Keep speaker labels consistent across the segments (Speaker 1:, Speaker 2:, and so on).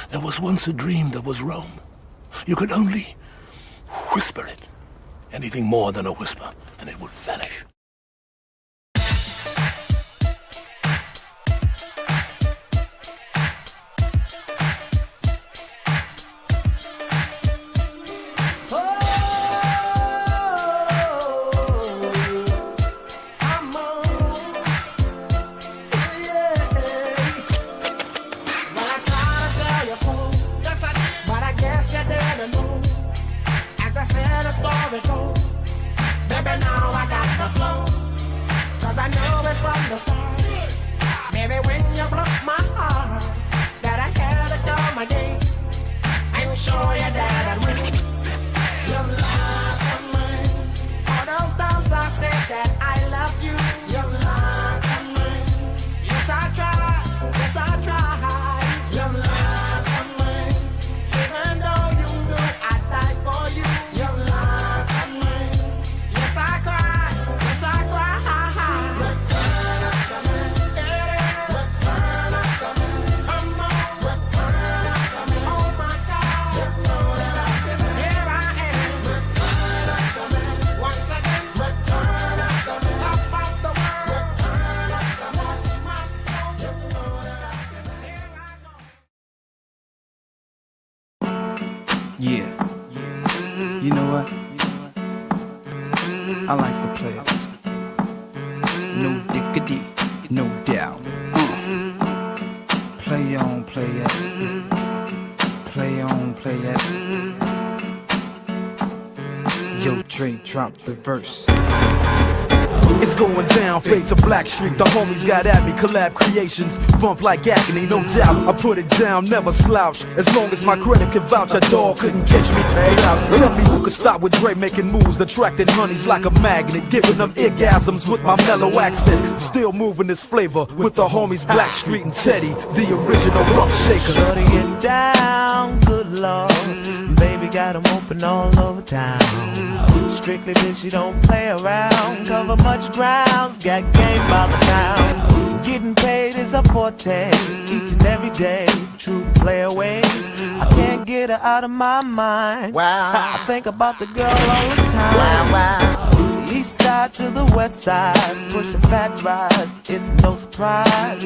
Speaker 1: There was once a dream that was Rome. You could only whisper it. Anything more than a whisper, and it would vanish.
Speaker 2: Story goes, baby, now I got the flow, 'cause I know it from the start. Baby, when you broke my heart, that I had to come again and show you that I'd win. Your love to mine. All those times I said that I love you. Your love to mine. Yes, I tried. Yes, I tried. Your love to mine. Even though you know I died for you. Your love to mine. Yes, I cried. Yes, I cried. Return of the man. Return of the man. Come on. Return of the man. Oh my God. You know that I've been there. Here I am. Return of the man. Once again. Return of the man. Up off the world. Return of the man. Watch my phone. You know that I've been there. Here I go.
Speaker 3: Yeah. You know what? I like the players. No diggity, no doubt. Play on, play it. Play on, play it. Yo, Dre, drop the verse.
Speaker 4: It's going down, fade to Black Street. The homies got at me, collab creations, bump like agony, no doubt. I put it down, never slouch. As long as my credit can vouch, a dog couldn't catch me. Fade out. Tell me who could stop with Dre making moves, attracting honeys like a magnet, giving them orgasms with my mellow accent. Still moving this flavor with the homies Black Street and Teddy, the original rough shakers.
Speaker 5: Shorty get down, good lord. Baby got 'em open all over town. Strictly bitch, she don't play around. Cover much grounds, got game by the pound. Getting paid is a forte, each and every day. True play away. I can't get her out of my mind.
Speaker 2: Wow.
Speaker 5: I think about the girl all the time.
Speaker 2: Wow, wow.
Speaker 5: East side to the west side, pushing fat rides, it's no surprise.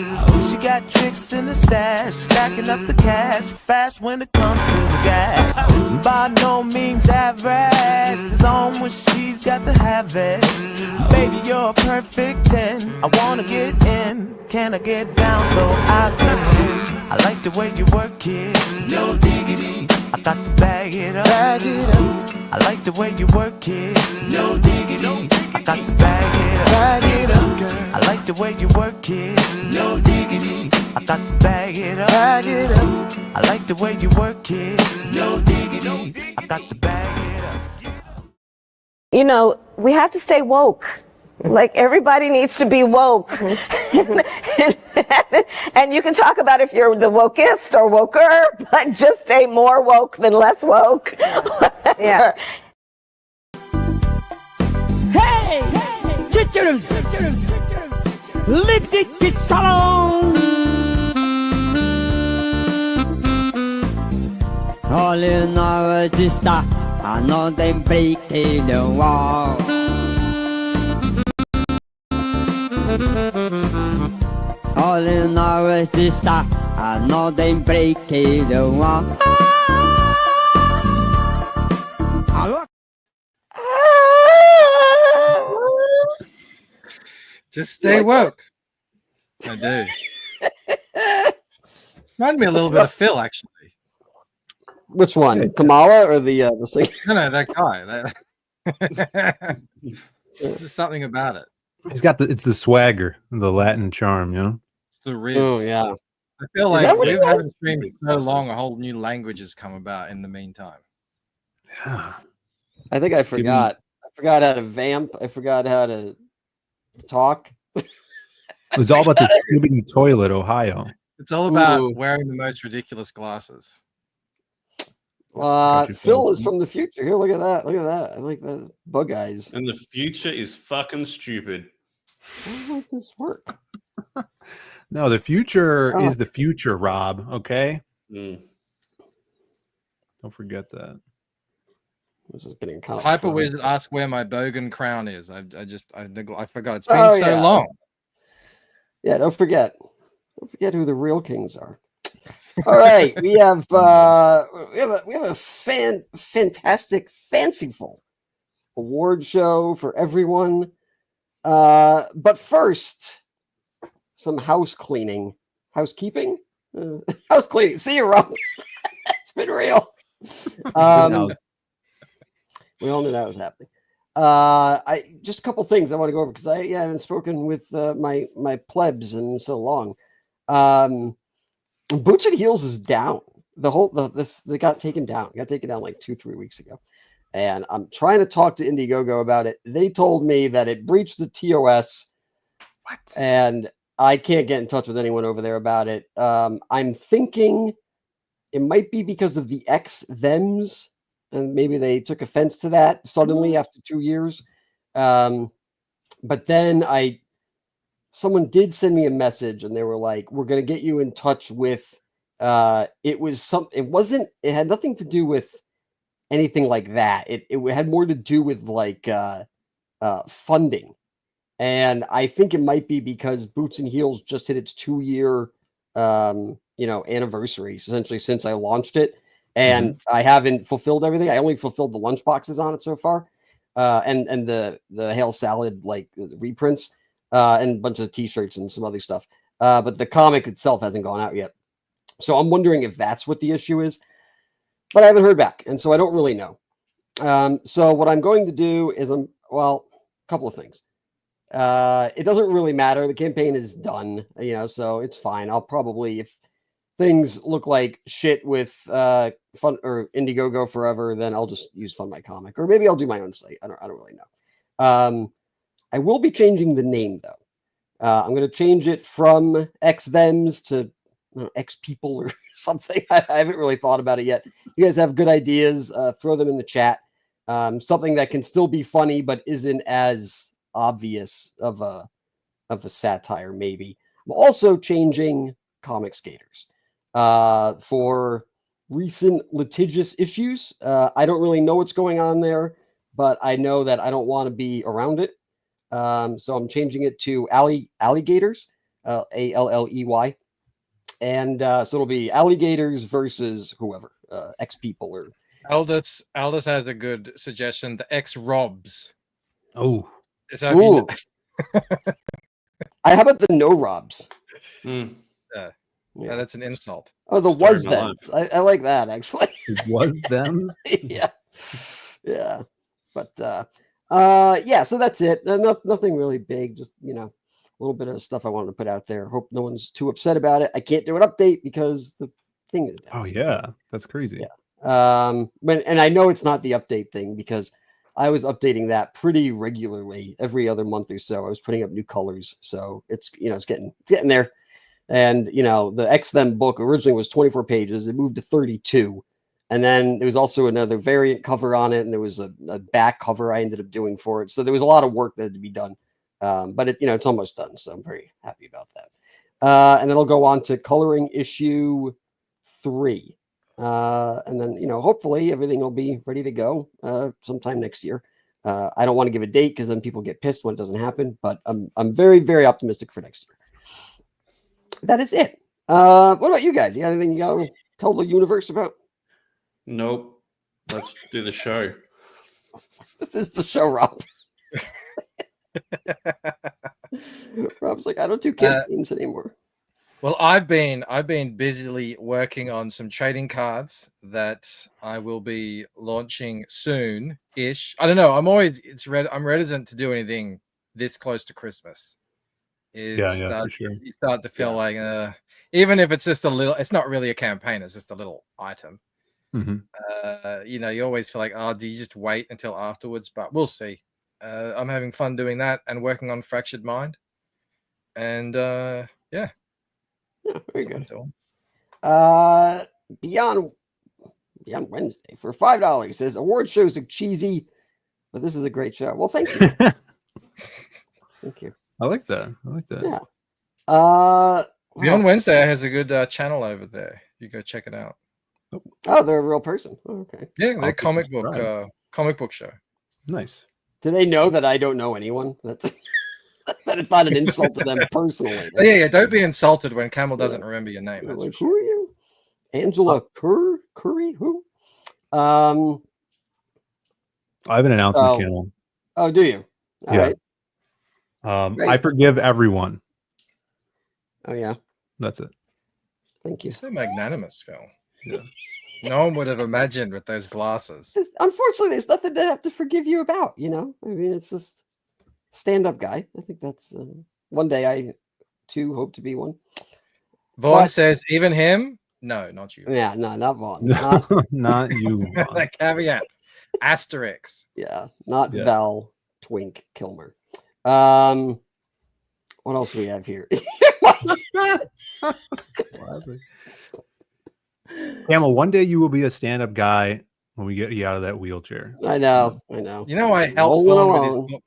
Speaker 5: She got tricks in the stash, stacking up the cash, fast when it comes to the gas. By no means average, it's on when she's got to have it. Baby, you're a perfect 10, I wanna get in, can I get down so I can? I like the way you work it, no diggity, I got to bag it up. Bag it up. I like the way you work it, no diggity, I got to bag it up. Bag it up, girl. I like the way you work it, no diggity, I got to bag it up. Bag it up. I like the way you work it, no diggity, I got to bag it up.
Speaker 6: You know, we have to stay woke. Like, everybody needs to be woke. and you can talk about if you're the wokest or woker, but just stay more woke than less woke. Yeah.
Speaker 7: Hey! Teachers! Lift it salon! All in our district, I know they break the wall. All in our district, I know they break the wall.
Speaker 8: Just stay woke. I do. Remind me a little bit of Phil, actually.
Speaker 9: Which one, Kamala or the singer?
Speaker 8: No, that guy. There's something about it.
Speaker 10: He's got it's the swagger, the Latin charm, you know.
Speaker 8: It's the riz.
Speaker 9: Oh yeah.
Speaker 8: I feel like we haven't streamed so long. A whole new language has come about in the meantime.
Speaker 10: Yeah.
Speaker 9: I think I forgot. I forgot how to vamp. I forgot how to talk.
Speaker 10: It was all about the Skibbity toilet, Ohio.
Speaker 8: It's all about wearing the most ridiculous glasses.
Speaker 9: Phil is from the future. Here, look at that. Look at that. I like that. Bug eyes.
Speaker 11: And the future is fucking stupid.
Speaker 9: How does this work?
Speaker 10: No, the future is the future, Rob. Okay. Don't forget that.
Speaker 9: This is getting kind of
Speaker 8: Hyper
Speaker 9: fun.
Speaker 8: Wizard asked where my Bogan crown is. I forgot. It's been so long.
Speaker 9: Yeah, don't forget. Don't forget who the real kings are. All right, we have a fantastic, fanciful award show for everyone. But first, some housekeeping. House cleaning. See you, Rob. It's been real. We all knew that was happening. I just a couple things I want to go over because I haven't spoken with my plebs in so long. Boots and Heels is down. They got taken down. It got taken down like 2-3 weeks ago. And I'm trying to talk to Indiegogo about it. They told me that it breached the TOS.
Speaker 8: What?
Speaker 9: And I can't get in touch with anyone over there about it. I'm thinking it might be because of the X-Thems. And maybe they took offense to that suddenly after 2 years. But then someone did send me a message and they were like, we're going to get you in touch with, it had nothing to do with anything like that. It had more to do with like funding. And I think it might be because Boots and Heels just hit its 2-year, anniversary, essentially since I launched it. And I haven't fulfilled everything. I only fulfilled the lunch boxes on it so far. And the Hail Salad, like reprints, and a bunch of t-shirts and some other stuff. But the comic itself hasn't gone out yet. So I'm wondering if that's what the issue is. But I haven't heard back. And so I don't really know. So what I'm going to do is a couple of things. It doesn't really matter. The campaign is done, so it's fine. I'll probably, if things look like shit with Fun or Indiegogo forever, then I'll just use Fund My Comic, or maybe I'll do my own site. I don't really know. I will be changing the name though. I'm going to change it from X-Thems to X People or something. I haven't really thought about it yet. You guys have good ideas? Throw them in the chat. Something that can still be funny but isn't as obvious of a satire. Maybe. I'm also changing Comic Skaters for recent litigious issues. I don't really know what's going on there, but I know that I don't want to be around it. So I'm changing it to Alligators, Alley, and so it'll be Alligators versus whoever, X People or.
Speaker 8: Aldous has a good suggestion. The X Robs.
Speaker 10: Oh,
Speaker 9: how about the No Robs?
Speaker 8: Yeah, that's an insult.
Speaker 9: Oh, the was them. I like that actually.
Speaker 10: Was them?
Speaker 9: Yeah. But so that's it. Nothing really big. Just a little bit of stuff I wanted to put out there. Hope no one's too upset about it. I can't do an update because the thing is down.
Speaker 10: Oh yeah, that's crazy.
Speaker 9: Yeah. And I know it's not the update thing because I was updating that pretty regularly every other month or so. I was putting up new colors, so it's it's getting there. And the X-Them book originally was 24 pages. It moved to 32. And then there was also another variant cover on it, and there was a back cover I ended up doing for it. So there was a lot of work that had to be done. But it's almost done, so I'm very happy about that. And then I'll go on to coloring issue 3. And then hopefully everything will be ready to go sometime next year. I don't want to give a date because then people get pissed when it doesn't happen, but I'm very, very optimistic for next year. That is it. What about you guys? You got anything you got to tell the universe about?
Speaker 11: Nope. Let's do the show.
Speaker 9: This is the show, Rob. Rob's like, I don't do campaigns anymore.
Speaker 8: Well, I've been busily working on some trading cards that I will be launching soon-ish. I don't know. I'm reticent to do anything this close to Christmas. For sure. You start to feel like, even if it's just a little, it's not really a campaign. It's just a little item. You always feel like, do you just wait until afterwards? But we'll see. I'm having fun doing that and working on Fractured Mind. And
Speaker 9: Yeah, very good. Beyond Wednesday for $5 says award shows are cheesy, but this is a great show. Well, thank you. Thank you.
Speaker 10: I like that.
Speaker 9: Yeah.
Speaker 8: Beyond Wednesday has a good channel over there. You go check it out.
Speaker 9: Oh, they're a real person. Oh, okay.
Speaker 8: Yeah, they're
Speaker 10: I'll
Speaker 8: comic
Speaker 10: subscribe.
Speaker 8: book show.
Speaker 10: Nice.
Speaker 9: Do they know that I don't know anyone? That's that it's not an insult to them personally.
Speaker 8: Oh, yeah. Don't be insulted when Camel doesn't remember your name. That's
Speaker 9: Like,
Speaker 8: for sure.
Speaker 9: who are you? Angela Curry? Who?
Speaker 10: I have an announcement,
Speaker 9: Oh.
Speaker 10: Camel.
Speaker 9: Oh, do you? All
Speaker 10: Yeah.
Speaker 9: right.
Speaker 10: I forgive everyone.
Speaker 9: Oh, yeah.
Speaker 10: That's it.
Speaker 9: Thank you.
Speaker 8: So magnanimous, Phil.
Speaker 10: Yeah.
Speaker 8: No one would have imagined with those glasses.
Speaker 9: Unfortunately, there's nothing to have to forgive you about, you know? I mean, it's just stand-up guy. I think that's one day I, too, hope to be one.
Speaker 8: Vaughn says, even him? No, not you.
Speaker 9: Yeah, no, not Vaughn.
Speaker 10: Not you.
Speaker 8: That caveat. Asterisk.
Speaker 9: Yeah, not
Speaker 10: Yeah.
Speaker 9: Val Twink Kilmer. What else do we have here?
Speaker 10: Camel, one day you will be a stand-up guy when we get you out of that wheelchair.
Speaker 9: I know.
Speaker 8: You know, I helped
Speaker 9: Rolling
Speaker 8: Vaughn with his
Speaker 9: along.
Speaker 8: book.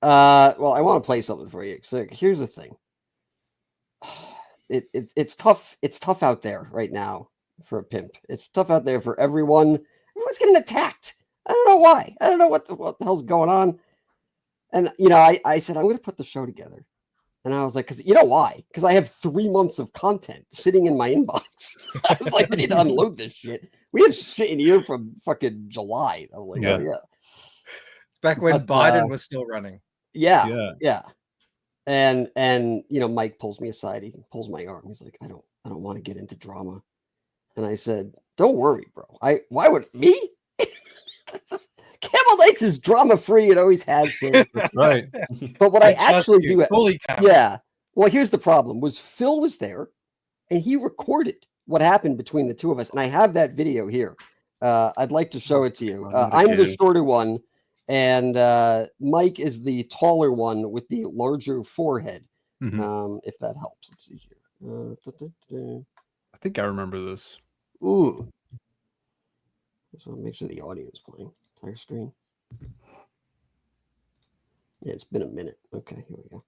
Speaker 9: Well, I want to play something for you. So here's the thing. It's tough. It's tough out there right now for a pimp. It's tough out there for everyone. Everyone's getting attacked. I don't know why. I don't know what the hell's going on. And you know, I said I'm going to put the show together. And I was like, because you know why? Because I have 3 months of content sitting in my inbox. I was like, I need to unload this shit. We have shit in here from fucking July. I'm like,
Speaker 10: Yeah.
Speaker 9: oh yeah.
Speaker 8: Back when
Speaker 9: But,
Speaker 8: Biden was still running.
Speaker 9: Yeah. And you know, Mike pulls me aside. He pulls my arm. He's like, I don't want to get into drama. And I said, don't worry, bro. Why would me? Camel Lakes is drama free. It always has been.
Speaker 10: Right.
Speaker 9: But what I actually do,
Speaker 8: fully
Speaker 9: yeah. Well, here's the problem: was Phil was there, and he recorded what happened between the two of us, and I have that video here. I'd like to show it to you. I'm the shorter one, and Mike is the taller one with the larger forehead. If that helps. Let's see here.
Speaker 10: I think I remember this.
Speaker 9: Ooh. So make sure the audio is playing. Entire screen. Yeah, it's been a minute. Okay, here we go.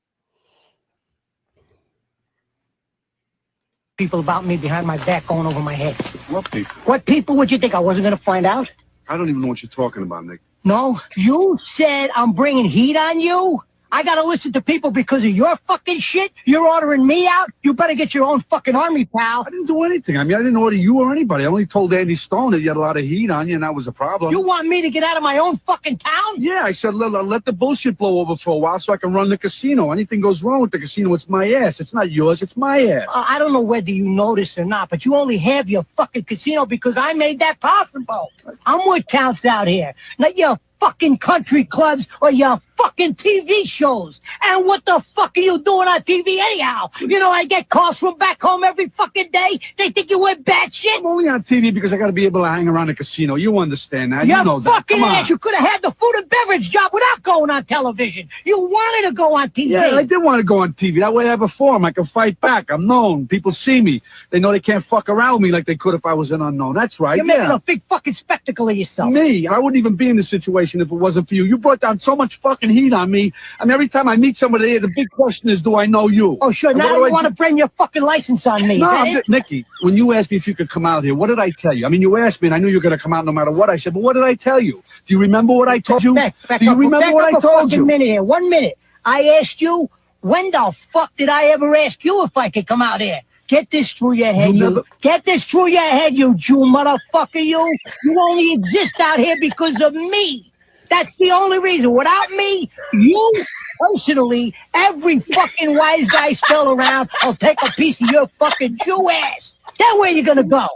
Speaker 12: People about me behind my back going over my head.
Speaker 13: What people?
Speaker 12: What people would you think I wasn't going to find out?
Speaker 13: I don't even know what you're talking about, Nick.
Speaker 12: No, you said I'm bringing heat on you? I got to listen to people because of your fucking shit? You're ordering me out? You better get your own fucking army, pal.
Speaker 13: I didn't do anything. I mean, I didn't order you or anybody. I only told Andy Stone that you had a lot of heat on you, and that was a problem.
Speaker 12: You want me to get out of my own fucking town?
Speaker 13: Yeah, I said, let the bullshit blow over for a while so I can run the casino. Anything goes wrong with the casino, it's my ass. It's not yours, it's my ass.
Speaker 12: I don't know whether you noticed or not, but you only have your fucking casino because I made that possible. I'm what counts out here, not your fucking country clubs or your fucking TV shows. And what the fuck are you doing on TV anyhow? You know, I get calls from back home every fucking day. They think you went batshit.
Speaker 13: I'm only on TV because I got to be able to hang around the casino. You understand that?
Speaker 12: You
Speaker 13: You know that.
Speaker 12: fucking
Speaker 13: Come on.
Speaker 12: ass. You could have had the food and beverage job without going on television. You wanted to go on TV.
Speaker 13: Yeah, I did want to go on TV. That way I have a forum. I can fight back. I'm known. People see me. They know they can't fuck around with me like they could if I was an unknown. That's right.
Speaker 12: You're making a big fucking spectacle of yourself.
Speaker 13: Me? I wouldn't even be in this situation if it wasn't for you. You brought down so much fucking heat on me. I mean, every time I meet somebody, the big question is, do I know you?
Speaker 12: Oh, sure.
Speaker 13: And
Speaker 12: Now
Speaker 13: what do
Speaker 12: you
Speaker 13: I
Speaker 12: want to
Speaker 13: do?
Speaker 12: bring your fucking license on me.
Speaker 13: No,
Speaker 12: Is that it?
Speaker 13: Nikki, when you asked me if you could come out here, what did I tell you? I mean, you asked me, and I knew you were going to come out no matter what I said, but what did I tell you? Do you remember what I told you?
Speaker 12: Back
Speaker 13: Do you
Speaker 12: up,
Speaker 13: remember
Speaker 12: back
Speaker 13: what
Speaker 12: up
Speaker 13: I
Speaker 12: a
Speaker 13: told
Speaker 12: fucking
Speaker 13: you?
Speaker 12: minute here. 1 minute. I asked you, when the fuck did I ever ask you if I could come out here? Get this through your head, you. Get this through your head, you Jew motherfucker, you. You only exist out here because of me. That's the only reason. Without me, you personally, every fucking wise guy still around will take a piece of your fucking Jew ass. Then where you gonna go?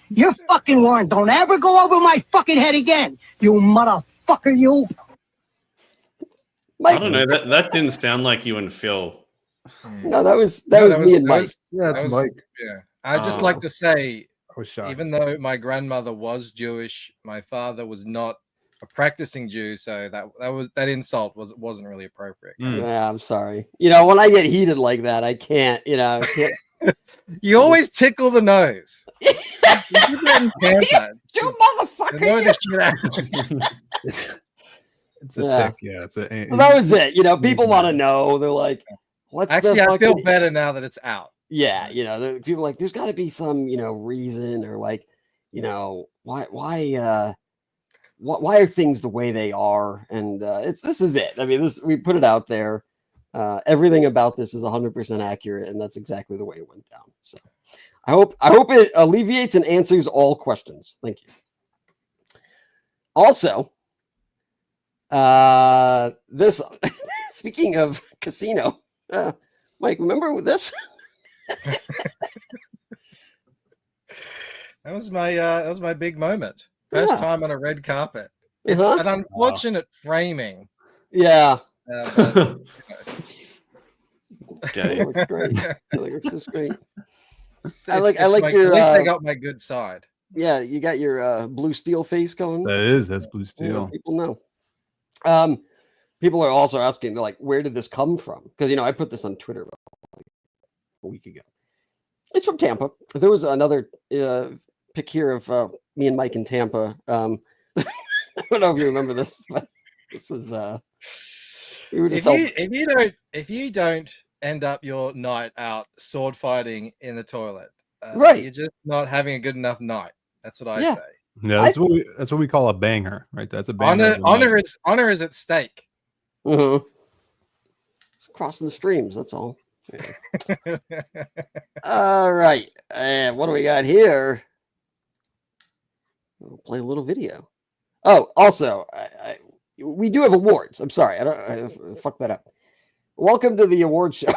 Speaker 12: You're fucking warned. Don't ever go over my fucking head again. You motherfucker, you.
Speaker 11: I don't know. That didn't sound like you and Phil.
Speaker 9: No, that was me and Mike.
Speaker 10: Mike.
Speaker 8: Yeah. I'd just like to say,
Speaker 10: I was shocked.
Speaker 8: even though my grandmother was Jewish, my father was not a practicing Jew, so that insult wasn't really appropriate.
Speaker 9: Yeah, I'm sorry. You know, when I get heated like that, I can't. You know,
Speaker 8: You always tickle the nose. You
Speaker 9: You motherfucker!
Speaker 10: It's a tick. Yeah, it's a.
Speaker 9: So that was it. You know, people want to know. They're like, "What's
Speaker 8: Actually,
Speaker 9: the
Speaker 8: I
Speaker 9: fucking?"
Speaker 8: feel better now that it's out.
Speaker 9: Yeah, people are like, there's got to be some, reason, or like, why are things the way they are? And this is it. I mean, we put it out there. Everything about this is 100% accurate, and that's exactly the way it went down. So I hope it alleviates and answers all questions. Thank you. Also, this speaking of casino, Mike, remember this?
Speaker 8: That was my big moment. First time on a red carpet. It's an unfortunate framing.
Speaker 9: Yeah.
Speaker 11: Okay.
Speaker 9: It looks great. It looks just great. I like
Speaker 8: your.
Speaker 9: At
Speaker 8: least they got my good side.
Speaker 9: Yeah, you got your blue steel face going.
Speaker 10: That's blue steel.
Speaker 9: People know. People are also asking, they're like, where did this come from? Because I put this on Twitter like a week ago. It's from Tampa. There was another pic here of me and Mike in Tampa. I don't know if you remember this, but this was we were just
Speaker 8: if you don't end up your night out sword fighting in the toilet,
Speaker 9: right?
Speaker 8: You're just not having a good enough night. That's what I say.
Speaker 10: Yeah, that's what we call a banger, right? That's a banger.
Speaker 8: Honor is at stake.
Speaker 9: Mm-hmm. Crossing the streams. That's all. Yeah. All right. What do we got here? We'll play a little video. Oh, also, we do have awards. I'm sorry, I fucked that up. Welcome to the award show.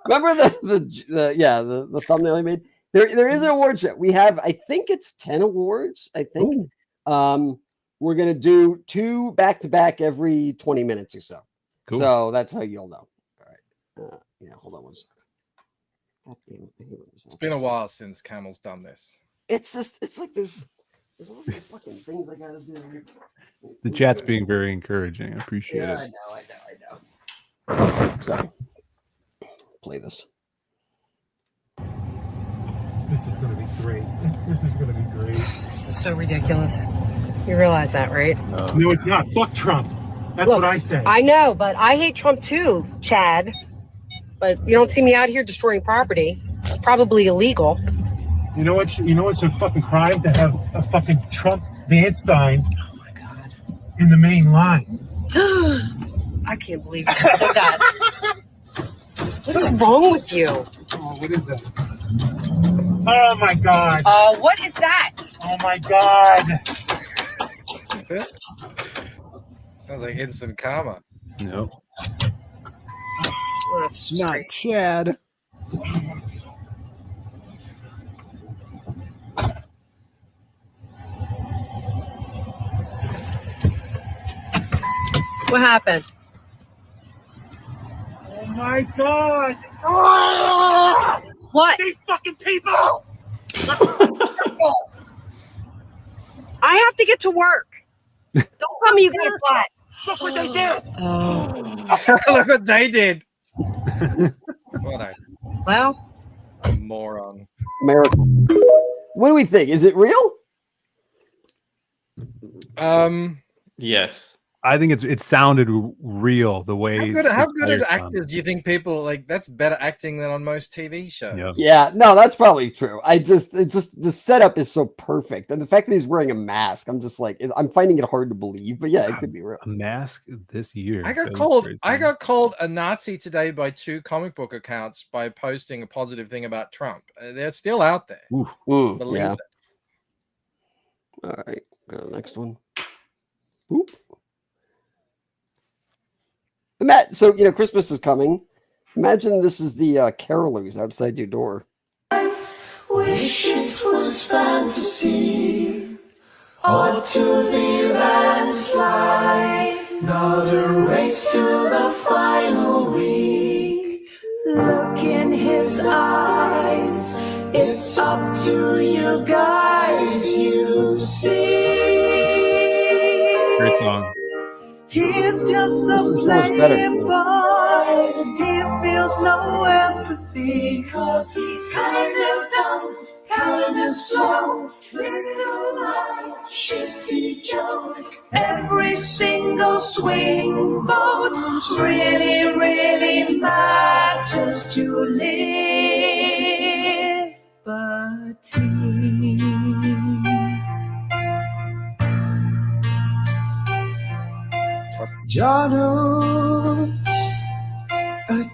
Speaker 9: Remember the thumbnail I made? There is an award show. We have, I think it's 10 awards. I think. We're gonna do 2 back-to-back every 20 minutes or so. Cool. So that's how you'll know. All right. Hold on one second.
Speaker 8: It's been a while since Camel's done this.
Speaker 9: It's like there's all these fucking things I gotta do.
Speaker 10: The chat's being very encouraging. I appreciate it.
Speaker 9: I know. Sorry. Play this.
Speaker 14: This is gonna be great. This is gonna be great.
Speaker 15: This is so ridiculous. You realize that, right?
Speaker 14: No, it's not. Fuck Trump. That's what I say.
Speaker 15: I know, but I hate Trump too, Chad. But you don't see me out here destroying property. It's probably illegal.
Speaker 14: You know what's a fucking crime? To have a fucking Trump van sign.
Speaker 15: Oh my God.
Speaker 14: In the main line.
Speaker 15: I can't believe you said that. What is wrong with you?
Speaker 14: Oh, what is that? Oh my God.
Speaker 15: What is that?
Speaker 14: Oh my God.
Speaker 8: Sounds like instant karma.
Speaker 10: Nope.
Speaker 15: Oh, that's
Speaker 10: not
Speaker 15: great.
Speaker 10: Chad.
Speaker 15: What happened?
Speaker 14: Oh my God. Oh!
Speaker 15: What?
Speaker 14: These fucking people.
Speaker 15: I have to get to work. Don't tell me you got a flat.
Speaker 14: Look what they did.
Speaker 8: Look what they did. What a moron.
Speaker 9: America. What do we think? Is it real?
Speaker 11: Yes.
Speaker 10: I think it sounded real the way.
Speaker 8: How good at actors do you think people like? That's better acting than on most TV shows.
Speaker 9: Yeah, no, that's probably true. The setup is so perfect, and the fact that he's wearing a mask, I'm just like, I'm finding it hard to believe. But yeah, it could be real.
Speaker 10: A mask this year.
Speaker 8: I got called a Nazi today by 2 comic book accounts by posting a positive thing about Trump. They're still out there. Believe it.
Speaker 9: All right, go to the next one. Oop. Matt, so Christmas is coming. Imagine this is the carolers outside your door.
Speaker 2: Wish it was fantasy, or to be landslide, not a race to the final week. Look in his eyes, it's up to you guys, you see.
Speaker 10: Great song.
Speaker 2: He's just a playboy. He feels no empathy, cause he's kind of dumb, kind of slow, little light, shitty joke. Every single swing vote really, really matters to liberty. John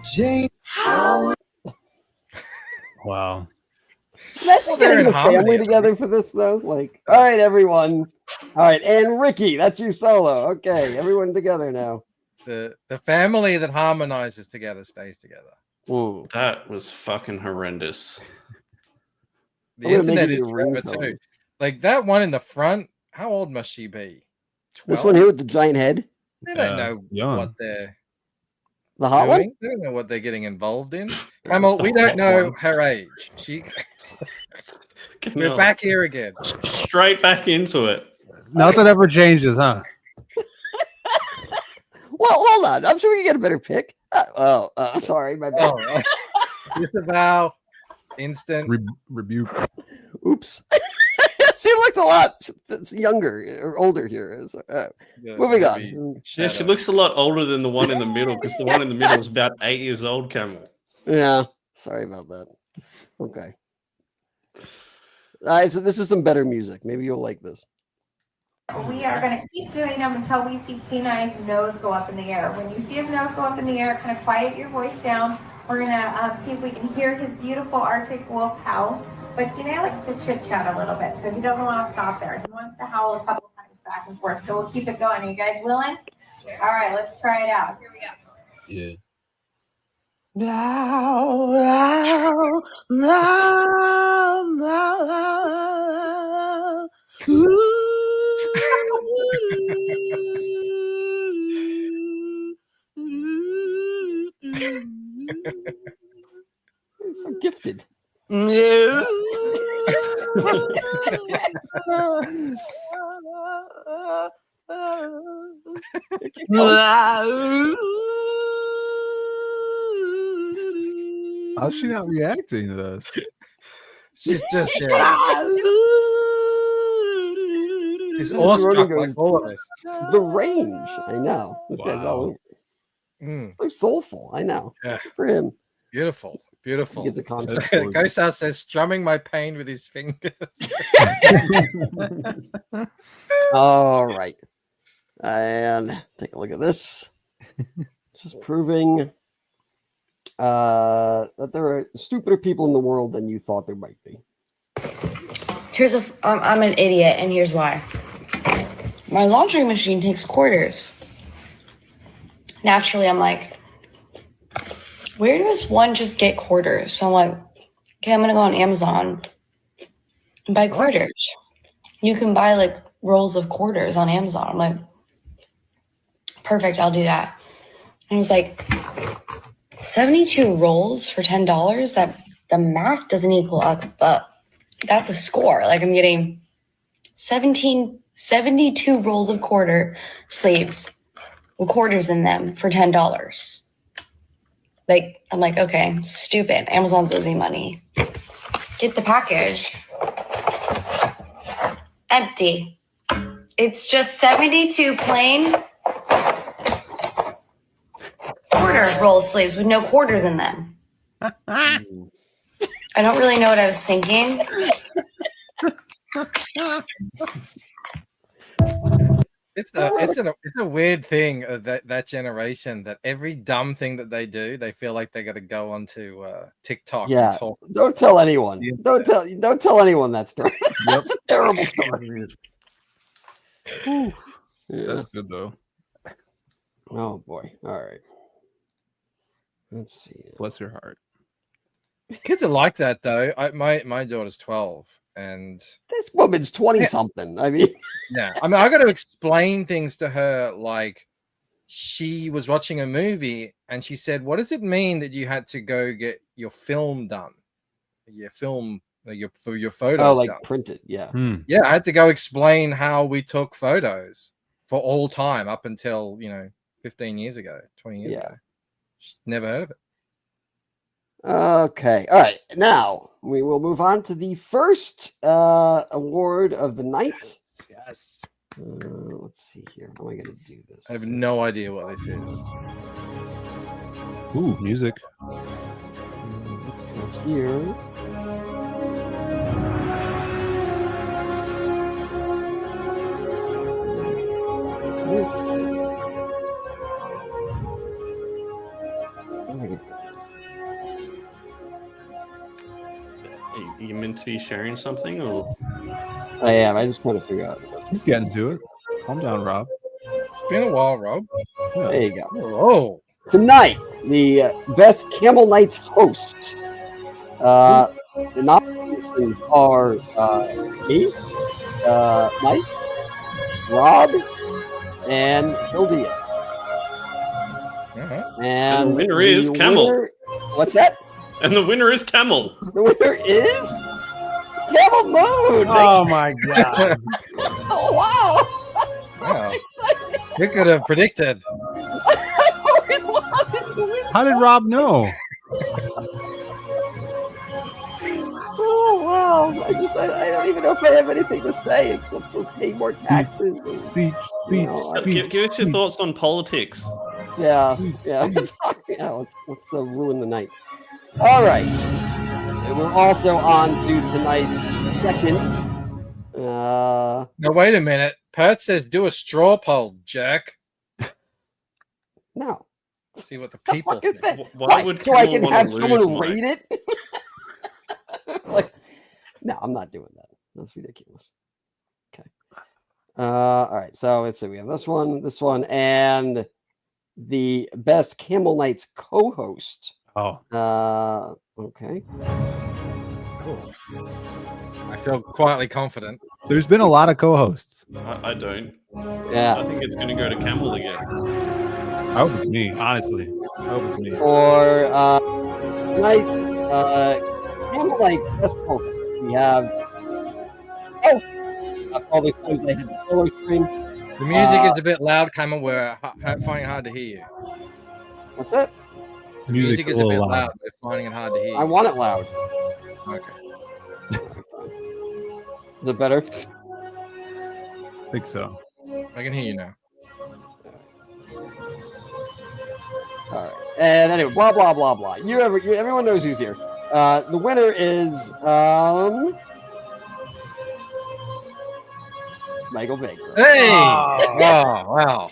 Speaker 2: Jane. How?
Speaker 10: Wow.
Speaker 9: Imagine
Speaker 8: Well, they're
Speaker 9: getting
Speaker 8: in
Speaker 9: the
Speaker 8: harmony,
Speaker 9: family
Speaker 8: at
Speaker 9: together for this though. Like, all right, everyone. All right, and Ricky, that's your solo. Okay, everyone together now.
Speaker 8: The family that harmonizes together stays together.
Speaker 9: Ooh.
Speaker 11: That was fucking horrendous.
Speaker 8: The
Speaker 9: I'm gonna make
Speaker 8: internet
Speaker 9: it
Speaker 8: is
Speaker 9: your
Speaker 8: forever
Speaker 9: ringtone.
Speaker 8: too. Like that one in the front. How old must she be? 12?
Speaker 9: This one here with the giant head.
Speaker 8: They don't know
Speaker 10: young.
Speaker 8: what they're
Speaker 9: The hot
Speaker 8: doing.
Speaker 9: one?
Speaker 8: They don't know what they're getting involved in. Camel, we don't know her age. We're
Speaker 11: Camel.
Speaker 8: back here again.
Speaker 11: Straight back into it.
Speaker 10: Nothing ever changes, huh?
Speaker 9: Well, hold on. I'm sure we can get a better pick. Sorry, my bad.
Speaker 8: Oh, disavow, instant
Speaker 10: rebuke.
Speaker 9: Oops. She looked a lot younger or older here. Moving on.
Speaker 11: Yeah, she looks a lot older than the one in the middle because the one in the middle is about 8 years old, Camel.
Speaker 9: Yeah. Sorry about that. Okay. All right, so this is some better music. Maybe you'll like this.
Speaker 16: We are going to keep doing them until we see K9's nose go up in the air. When you see his nose go up in the air, kind of quiet your voice down. We're going to see if we can hear his beautiful Arctic wolf howl. But K9 likes to chit-chat a little bit, so he doesn't want to stop there. He wants to howl a couple times back and forth, so we'll keep it going. Are you guys willing? Sure. All right, let's try it out. Here we go.
Speaker 10: Yeah.
Speaker 2: Now,
Speaker 9: So gifted.
Speaker 10: How's she not reacting to this?
Speaker 8: She's just she's
Speaker 9: This
Speaker 8: awestruck
Speaker 9: Ronan
Speaker 8: like
Speaker 9: goes,
Speaker 8: all of us.
Speaker 9: The range. I know. This guy's all over. So soulful. I know.
Speaker 8: Yeah.
Speaker 9: Good for him.
Speaker 8: Beautiful. Beautiful.
Speaker 9: He gets a contract.
Speaker 8: Ghost House says, strumming my pain with his fingers.
Speaker 9: All right. And take a look at this. Just proving that there are stupider people in the world than you thought there might be.
Speaker 17: I'm an idiot, and here's why. My laundry machine takes quarters. Naturally, I'm like, where does one just get quarters? So I'm like, okay, I'm gonna go on Amazon and buy quarters. You can buy like rolls of quarters on Amazon. I'm like, perfect, I'll do that. And it was like 72 rolls for $10. That the math doesn't equal up, but that's a score. Like I'm getting 72 rolls of quarter sleeves with quarters in them for $10. Like, I'm like, okay, stupid. Amazon's losing money. Get the package. Empty. It's just 72 plain quarter roll sleeves with no quarters in them. I don't really know what I was thinking.
Speaker 8: It's a weird thing that generation that every dumb thing that they do, they feel like they got to go onto TikTok.
Speaker 9: Yeah,
Speaker 8: and talk.
Speaker 9: don't tell anyone. Don't tell anyone that story. That's a terrible story. Whew. Yeah.
Speaker 10: That's good though.
Speaker 9: Oh boy. All right. Let's see.
Speaker 10: Bless your heart.
Speaker 8: Kids are like that though. My daughter's 12, and
Speaker 9: this woman's 20 something. I mean,
Speaker 8: yeah. I mean, I got to explain things to her. Like, she was watching a movie, and she said, "What does it mean that you had to go get your film done? Your film, for your photos
Speaker 9: like
Speaker 8: done?
Speaker 9: printed? Yeah,
Speaker 8: yeah. I had to go explain how we took photos for all time up until 15 years ago, 20 years ago. Just never heard of it.
Speaker 9: Okay. All right. Now we will move on to the first award of the night.
Speaker 10: Yes.
Speaker 9: Let's see here. How am I going to do this?
Speaker 8: I have no idea what this is.
Speaker 10: Ooh, music.
Speaker 9: Let's go here.
Speaker 11: Are you meant to be sharing something, or?
Speaker 9: I am. I just want to figure out.
Speaker 10: He's getting to it. Calm down, Rob.
Speaker 8: It's been a while, Rob.
Speaker 10: Yeah.
Speaker 9: There you go.
Speaker 8: Oh.
Speaker 9: Tonight, the best Camel Knights host. The nominations are me, Mike, Rob, and Bill Diaz.
Speaker 11: And the winner is Camel.
Speaker 9: What's that?
Speaker 11: And the winner is Camel.
Speaker 9: The winner is Camel Moon.
Speaker 10: Oh my god!
Speaker 9: Oh wow!
Speaker 8: Wow. You could have predicted.
Speaker 10: How did Rob know?
Speaker 9: Oh wow! I don't even know if I have anything to say except for pay more taxes. And,
Speaker 10: speech.
Speaker 11: Give us your thoughts on politics.
Speaker 9: Yeah. Let's ruin the night. All right. And we're also on to tonight's second.
Speaker 8: Now wait a minute. Perth says do a straw poll, Jack.
Speaker 9: No.
Speaker 8: See what the people
Speaker 9: is that?
Speaker 11: Why would
Speaker 9: so I can
Speaker 11: Camel
Speaker 9: have
Speaker 11: wanna
Speaker 9: someone
Speaker 11: lose,
Speaker 9: rate it? No, I'm not doing that. That's ridiculous. Okay. All right. So let's see. We have this one, and the best Camel Knights co-host.
Speaker 10: Oh.
Speaker 9: Okay.
Speaker 8: Cool. I feel quietly confident.
Speaker 10: There's been a lot of co-hosts.
Speaker 11: I don't.
Speaker 9: Yeah.
Speaker 11: I think it's going to go to Camel again.
Speaker 10: I hope it's me, honestly. I hope it's me.
Speaker 9: For tonight, Camel Knights best co-host. We have all those times I had the solo stream.
Speaker 8: The music is a bit loud, Camel. We're finding it hard to hear you.
Speaker 9: What's that?
Speaker 8: The music is a bit loud. We're finding it hard to hear you.
Speaker 9: I want it loud.
Speaker 8: Okay.
Speaker 9: Is it better?
Speaker 10: I think so.
Speaker 8: I can hear you now.
Speaker 9: All right. And anyway, blah blah blah blah. Everyone knows who's here. The winner is Michael Baker.
Speaker 8: Hey! Oh, wow.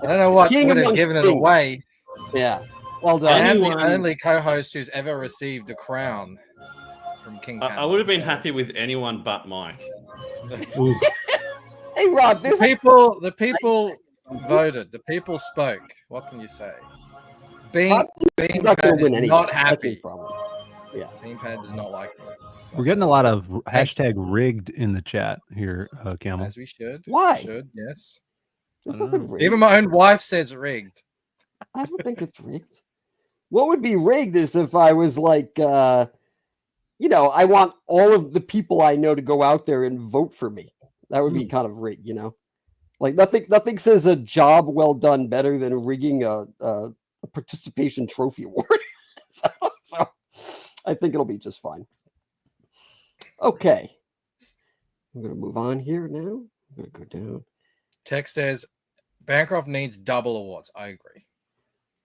Speaker 8: I don't know what would have given it away.
Speaker 9: Yeah. Well done.
Speaker 8: I am the only co-host who's ever received a crown from King Camel.
Speaker 11: I would have been happy with anyone but Mike.
Speaker 9: Hey, Rob,
Speaker 8: the people voted. The people spoke. What can you say? Beanpad is not happy.
Speaker 9: Yeah.
Speaker 8: Beanpad does not like it.
Speaker 10: We're getting a lot of hashtag rigged in the chat here, Camel.
Speaker 8: As we should.
Speaker 9: Why?
Speaker 8: Should, yes.
Speaker 9: There's nothing rigged.
Speaker 8: Even my own wife says rigged.
Speaker 9: I don't think it's rigged. What would be rigged is if I was like, I want all of the people I know to go out there and vote for me. That would be kind of rigged, Like nothing says a job well done better than rigging a participation trophy award. so I think it'll be just fine. Okay. I'm going to move on here now. I'm going to go down.
Speaker 8: Tex says Bancroft needs double awards. I agree.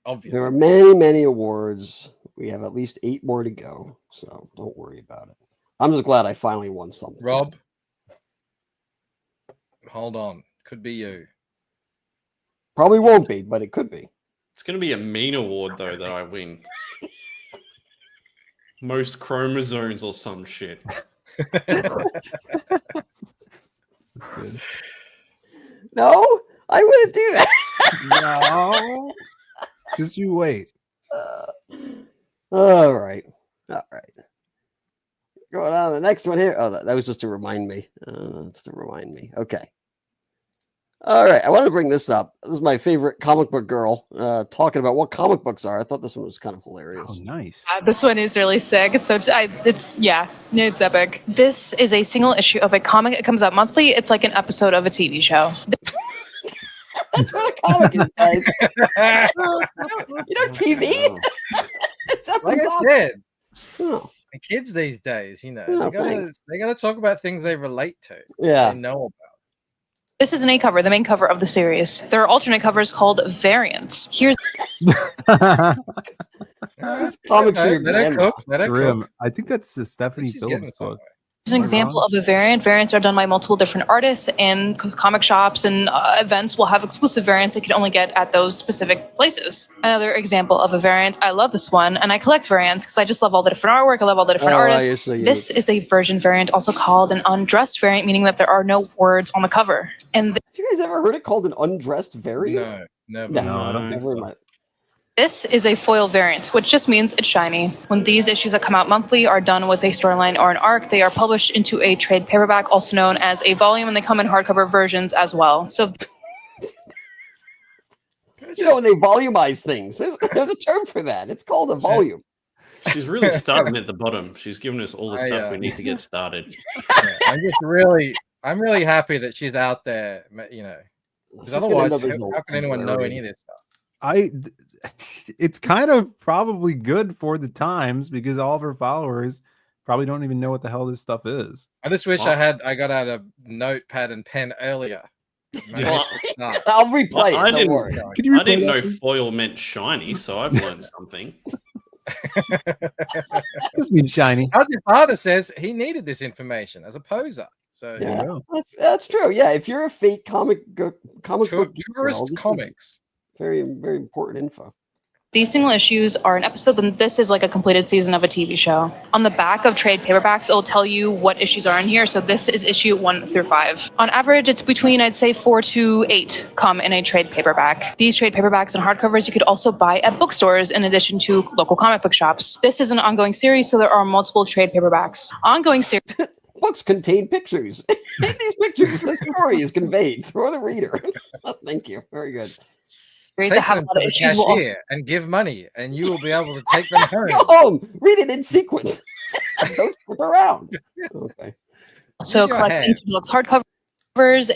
Speaker 8: Obviously.
Speaker 9: There are many, many awards. We have at least 8 more to go. So don't worry about it. I'm just glad I finally won something.
Speaker 8: Rob, hold on. Could be you.
Speaker 9: Probably won't be, but it could be.
Speaker 11: It's going to be a mean award, though, that I win. Most chromosomes or some shit.
Speaker 10: That's good.
Speaker 9: No, I wouldn't do that.
Speaker 10: No. Just you wait.
Speaker 9: All right. Going on to the next one here. Oh, that was just to remind me. Okay. All right. I want to bring this up. This is my favorite comic book girl talking about what comic books are. I thought this one was kind of hilarious.
Speaker 10: Oh, nice.
Speaker 18: This one is really sick. It's it's epic. This is a single issue of a comic. It comes out monthly. It's like an episode of a TV show.
Speaker 9: That's what a comic is, guys. TV?
Speaker 8: like I
Speaker 9: bizarre.
Speaker 8: said,
Speaker 9: Oh.
Speaker 8: the kids these days, you know,
Speaker 9: Oh,
Speaker 8: they gotta talk about things they relate to.
Speaker 9: Yeah.
Speaker 8: They know about.
Speaker 18: This is an A cover, the main cover of the series. There are alternate covers called variants. Here's
Speaker 9: Comics for your
Speaker 8: Let her
Speaker 9: grandma.
Speaker 8: cook. Let her
Speaker 10: Grim.
Speaker 8: cook.
Speaker 10: I think that's the Stephanie
Speaker 8: She's getting
Speaker 10: Phillips
Speaker 8: somewhere.
Speaker 10: book.
Speaker 18: an example of a variant. Variants are done by multiple different artists, and comic shops and events will have exclusive variants you can only get at those specific places. Another example of a variant, I love this one, and I collect variants because I just love all the different artwork. I love all the different artists. This is a version variant, also called an undressed variant, meaning that there are no words on the cover. And
Speaker 9: Have you guys ever heard it called an undressed variant?
Speaker 8: No, never.
Speaker 10: No, I don't think
Speaker 9: never
Speaker 10: so.
Speaker 9: mind.
Speaker 18: this is a foil variant, which just means it's shiny. When these issues that come out monthly are done with a storyline or an arc, they are published into a trade paperback, also known as a volume, and they come in hardcover versions as well. So,
Speaker 9: You know, when they volumize things, there's a term for that. It's called a volume.
Speaker 11: She's really starting at the bottom. She's giving us all the stuff we need to get started.
Speaker 8: I'm really happy that she's out there, you know, because otherwise, how can anyone know any of this stuff?
Speaker 10: It's kind of probably good for the times because all of her followers probably don't even know what the hell this stuff is.
Speaker 8: I just wish I got out a notepad and pen earlier.
Speaker 9: I'll replay it. Don't worry.
Speaker 11: I didn't know foil meant shiny, so I've learned something.
Speaker 10: Just mean shiny.
Speaker 8: As your father says, he needed this information as a poser. So
Speaker 9: Yeah, that's true. Yeah, if you're a fake comic book
Speaker 8: tourist comics,
Speaker 9: very very important info.
Speaker 18: these single issues are an episode, and this is like a completed season of a TV show. On the back of trade paperbacks, it will tell you what issues are in here. So this is issue 1 through 5. On average, it's between, I'd say, 4 to 8 come in a trade paperback. These trade paperbacks and hardcovers you could also buy at bookstores in addition to local comic book shops. This is an ongoing series, so there are multiple trade paperbacks. Ongoing series.
Speaker 9: Books contain pictures. In these pictures, the story is conveyed for the reader. Thank you. Very good.
Speaker 8: take
Speaker 18: that have
Speaker 8: them
Speaker 18: a lot of
Speaker 8: to the
Speaker 18: issues will-
Speaker 8: cashier and give money, and you will be able to take them home.
Speaker 9: Go home. Read it in sequence. Don't skip around. Okay.
Speaker 18: So
Speaker 8: Use your
Speaker 18: collecting
Speaker 8: hand.
Speaker 18: deluxe hardcovers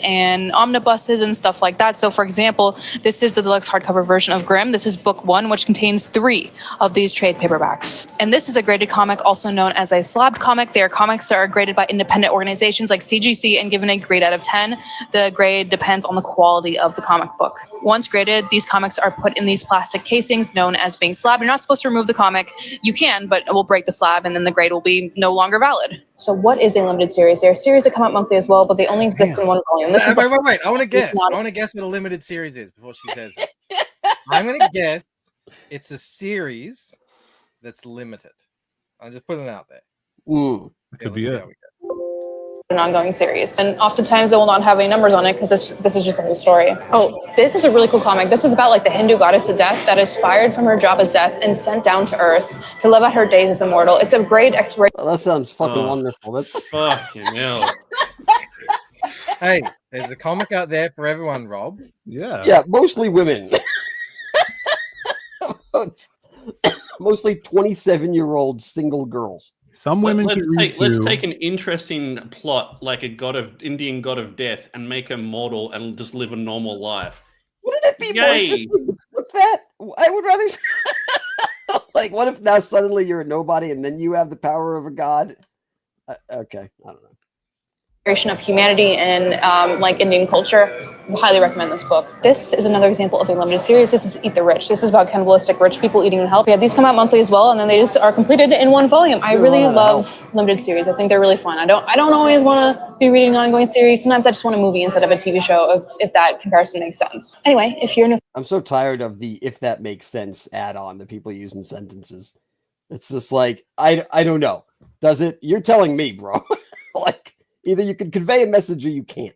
Speaker 18: and omnibuses and stuff like that. So for example, this is the deluxe hardcover version of Grimm. This is book 1, which contains 3 of these trade paperbacks. And this is a graded comic, also known as a slabbed comic. They are comics that are graded by independent organizations like CGC and given a grade out of 10. The grade depends on the quality of the comic book. Once graded, these comics are put in these plastic casings known as being slabbed. You're not supposed to remove the comic. You can, but it will break the slab and then the grade will be no longer valid. So what is a limited series? There are series that come out monthly as well, but they only exist in one volume. This is
Speaker 8: Wait. I want to guess.
Speaker 18: not-
Speaker 8: I want to guess what a limited series is before she says it. I'm going to guess it's a series that's limited. I'll just put it out there.
Speaker 10: Could be it.
Speaker 18: an ongoing series. And oftentimes it will not have any numbers on it because this is just the whole story. Oh, this is a really cool comic. This is about like the Hindu goddess of death that is fired from her job as death and sent down to Earth to live out her days as immortal. It's a great exploration.
Speaker 9: That sounds fucking wonderful. That's
Speaker 11: fucking hell.
Speaker 8: Hey, there's a comic out there for everyone, Rob.
Speaker 9: Yeah, mostly women. Mostly 27-year-old single girls.
Speaker 10: Some women
Speaker 11: let's take an interesting plot like a Indian god of death and make her mortal and just live a normal life.
Speaker 9: Wouldn't it be more interesting to flip that? I would rather like, what if now suddenly you're a nobody and then you have the power of a god? Okay, I don't know.
Speaker 18: Of humanity and like Indian culture. Highly recommend this book. This is another example of a limited series. This is Eat the Rich. This is about cannibalistic rich people eating the help. Yeah, these come out monthly as well, and then they just are completed in one volume. I really love limited series. I think they're really fun. I don't always want to be reading an ongoing series. Sometimes I just want a movie instead of a TV show, if that comparison makes sense. Anyway, if you're new.
Speaker 9: I'm so tired of the "if that makes sense" add-on that people use in sentences. It's just like I don't know. Does it? You're telling me, bro. Like either you can convey a message or you can't.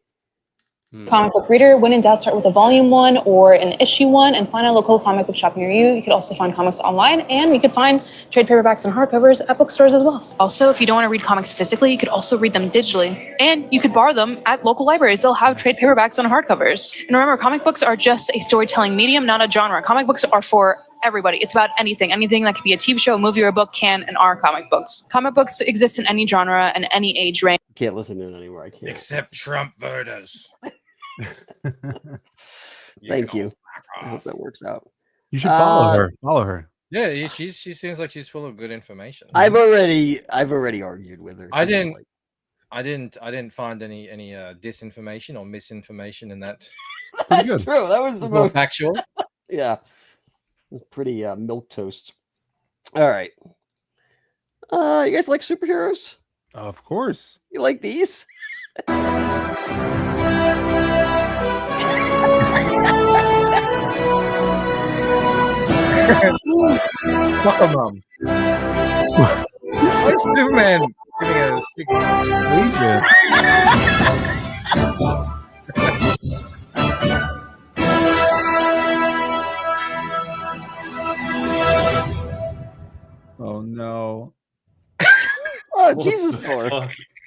Speaker 18: Comic book reader, when in doubt, start with a volume 1 or an issue 1 and find a local comic book shop near you. You could also find comics online, and you could find trade paperbacks and hardcovers at bookstores as well. Also, if you don't want to read comics physically, you could also read them digitally, and you could borrow them at local libraries. They'll have trade paperbacks and hardcovers. And remember, comic books are just a storytelling medium, not a genre. Comic books are for everybody. It's about anything that could be a TV show, a movie, or a book can and are comic books. Comic books exist in any genre and any age range.
Speaker 9: Can't listen to it anymore. I can't.
Speaker 8: Except Trump voters.
Speaker 9: Thank you. I hope that works out.
Speaker 10: You should follow her. Follow her.
Speaker 8: Yeah, she seems like she's full of good information.
Speaker 9: I've already argued with her.
Speaker 8: I
Speaker 9: She doesn't
Speaker 8: didn't find any disinformation or misinformation in that.
Speaker 9: That's true. That was the
Speaker 8: More
Speaker 9: most
Speaker 8: factual.
Speaker 9: Yeah, pretty milk toast. All right. You guys like superheroes?
Speaker 10: Of course.
Speaker 9: You like these?
Speaker 8: Fuck 'em, Mom. Why is Superman giving a stick?
Speaker 10: Oh no.
Speaker 9: Oh, Jesus, Thor.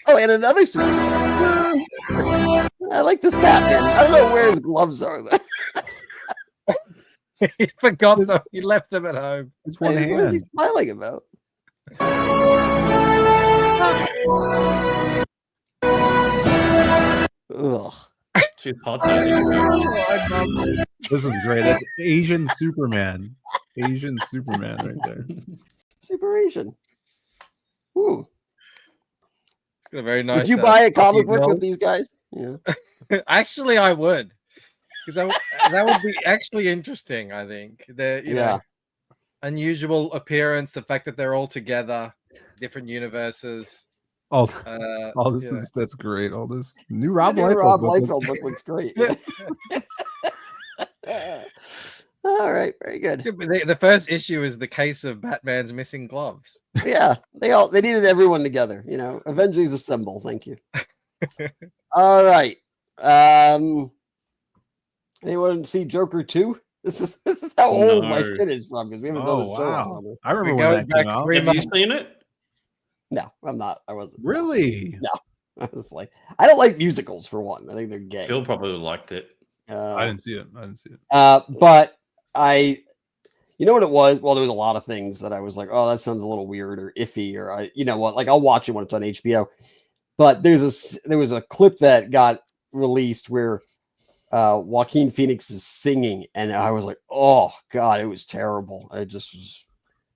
Speaker 9: Oh, and another Superman. I like this Batman. I don't know where his gloves are, though.
Speaker 8: He forgot them. He left them at home.
Speaker 10: It's one
Speaker 9: What is he
Speaker 10: hand.
Speaker 9: smiling about? Ugh.
Speaker 11: She's hot.
Speaker 10: This one's great. That's Asian Superman. Asian Superman right there.
Speaker 9: Super Asian. Ooh.
Speaker 8: It's got a very nice.
Speaker 9: Would you buy a comic
Speaker 8: puffy
Speaker 9: book with
Speaker 8: belt.
Speaker 9: these guys? Yeah.
Speaker 8: Actually, I would, because that would be actually interesting. I think the you know unusual appearance, the fact that they're all together, different universes.
Speaker 10: All this is that's great. All this new Rob Liefeld
Speaker 9: book looks great. All right, very good.
Speaker 8: Yeah, but the first issue is the case of Batman's missing gloves.
Speaker 9: Yeah, they needed everyone together. You know, Avengers Assemble. Thank you. All right. Anyone see Joker 2? This is how old my shit is from, because we haven't done a show on summer.
Speaker 10: I remember when that came out.
Speaker 11: Have you seen it?
Speaker 9: No, I'm not. I wasn't.
Speaker 10: Really?
Speaker 9: No. I was like, I don't like musicals for one. I think they're gay.
Speaker 11: Phil probably liked it.
Speaker 10: I didn't see it.
Speaker 9: But you know what it was? Well, there was a lot of things that I was like, oh, that sounds a little weird or iffy, or you know what? Like, I'll watch it when it's on HBO. But there was a clip that got released where Joaquin Phoenix is singing, and I was like, oh god, it was terrible. I just was,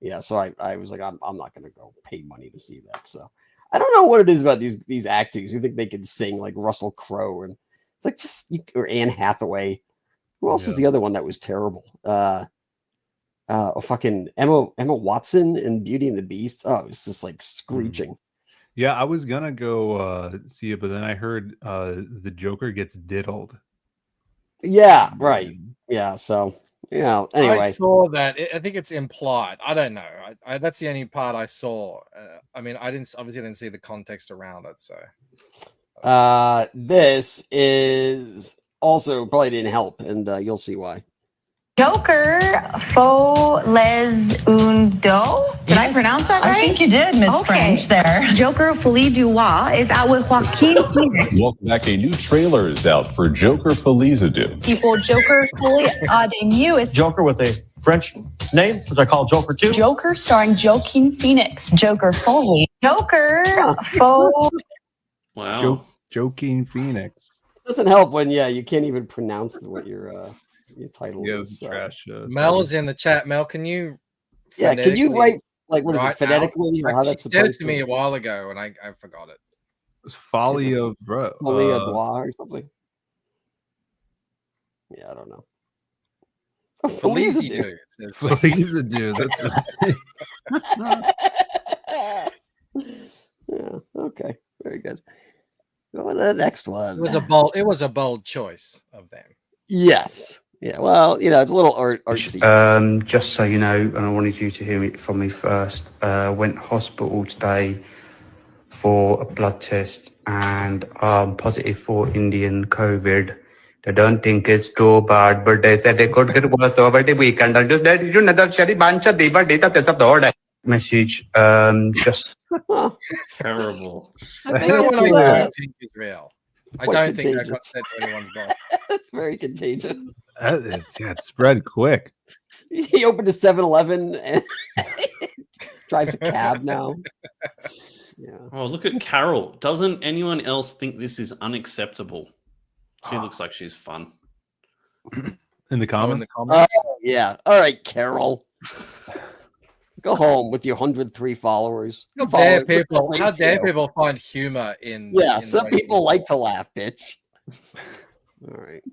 Speaker 9: yeah. So I was like, I'm not gonna go pay money to see that. So I don't know what it is about these actors who think they can sing like Russell Crowe, and it's like or Anne Hathaway. Who else is the other one that was terrible? Fucking Emma Watson in Beauty and the Beast. Oh, it was just like screeching.
Speaker 10: Yeah, I was gonna go see it, but then I heard the Joker gets diddled.
Speaker 9: Yeah, right. Yeah, so anyway.
Speaker 8: I saw that. I think it's implied. I don't know. That's the only part I saw. I mean, I didn't see the context around it. So
Speaker 9: this is also probably didn't help, and you'll see why.
Speaker 19: Joker faux les un dos. Did I pronounce that right?
Speaker 20: I think you did, Miss French there.
Speaker 19: Joker Folie du Roi is out with Joaquin Phoenix.
Speaker 21: Welcome back. A new trailer is out for Joker Folie du.
Speaker 19: Tipo Joker Folie de Mieux is
Speaker 22: Joker with a French name, which I call Joker 2.
Speaker 19: Joker starring Joaquin Phoenix. Joker Folie. Joker faux.
Speaker 11: Wow.
Speaker 10: Joaquin Phoenix.
Speaker 9: It doesn't help when you can't even pronounce what your title is.
Speaker 10: Trash.
Speaker 8: Mel is in the chat. Mel, can you?
Speaker 9: Yeah, can you write like what is it phonetically? Or how that's
Speaker 8: she said it
Speaker 9: supposed
Speaker 8: to me a while ago, and I forgot it.
Speaker 10: It's Folly of
Speaker 9: Folie of Noir or something. Yeah, I don't know.
Speaker 8: Feliz
Speaker 10: du. That's right.
Speaker 9: Yeah. Okay. Very good. Go on to the next one.
Speaker 8: It was a bold choice of them.
Speaker 9: Yes. Yeah. Well, it's a little artsy.
Speaker 23: Just so you know, and I wanted you to hear it from me first. Went hospital today for a blood test, and I'm positive for Indian COVID. They don't think it's too bad, but they said they could get worse over the weekend. I just did you know that Sherry Bancha Deva data test of the order. Message just
Speaker 11: terrible.
Speaker 8: I think is real. I don't think that got sent to anyone's boss.
Speaker 9: That's very contagious.
Speaker 10: It spread quick.
Speaker 9: He opened a 7-Eleven and drives a cab now. Yeah.
Speaker 11: Oh, look at Carol. Doesn't anyone else think this is unacceptable? She looks like she's fun.
Speaker 10: In the comments?
Speaker 9: Oh, yeah. All right, Carol. Go home with your 103 followers.
Speaker 8: How
Speaker 9: Follow
Speaker 8: dare
Speaker 9: it with
Speaker 8: people?
Speaker 9: the
Speaker 8: How dare
Speaker 9: ratio.
Speaker 8: people find humor in?
Speaker 9: Yeah,
Speaker 8: in
Speaker 9: some
Speaker 8: the way
Speaker 9: people like to laugh, bitch. All right.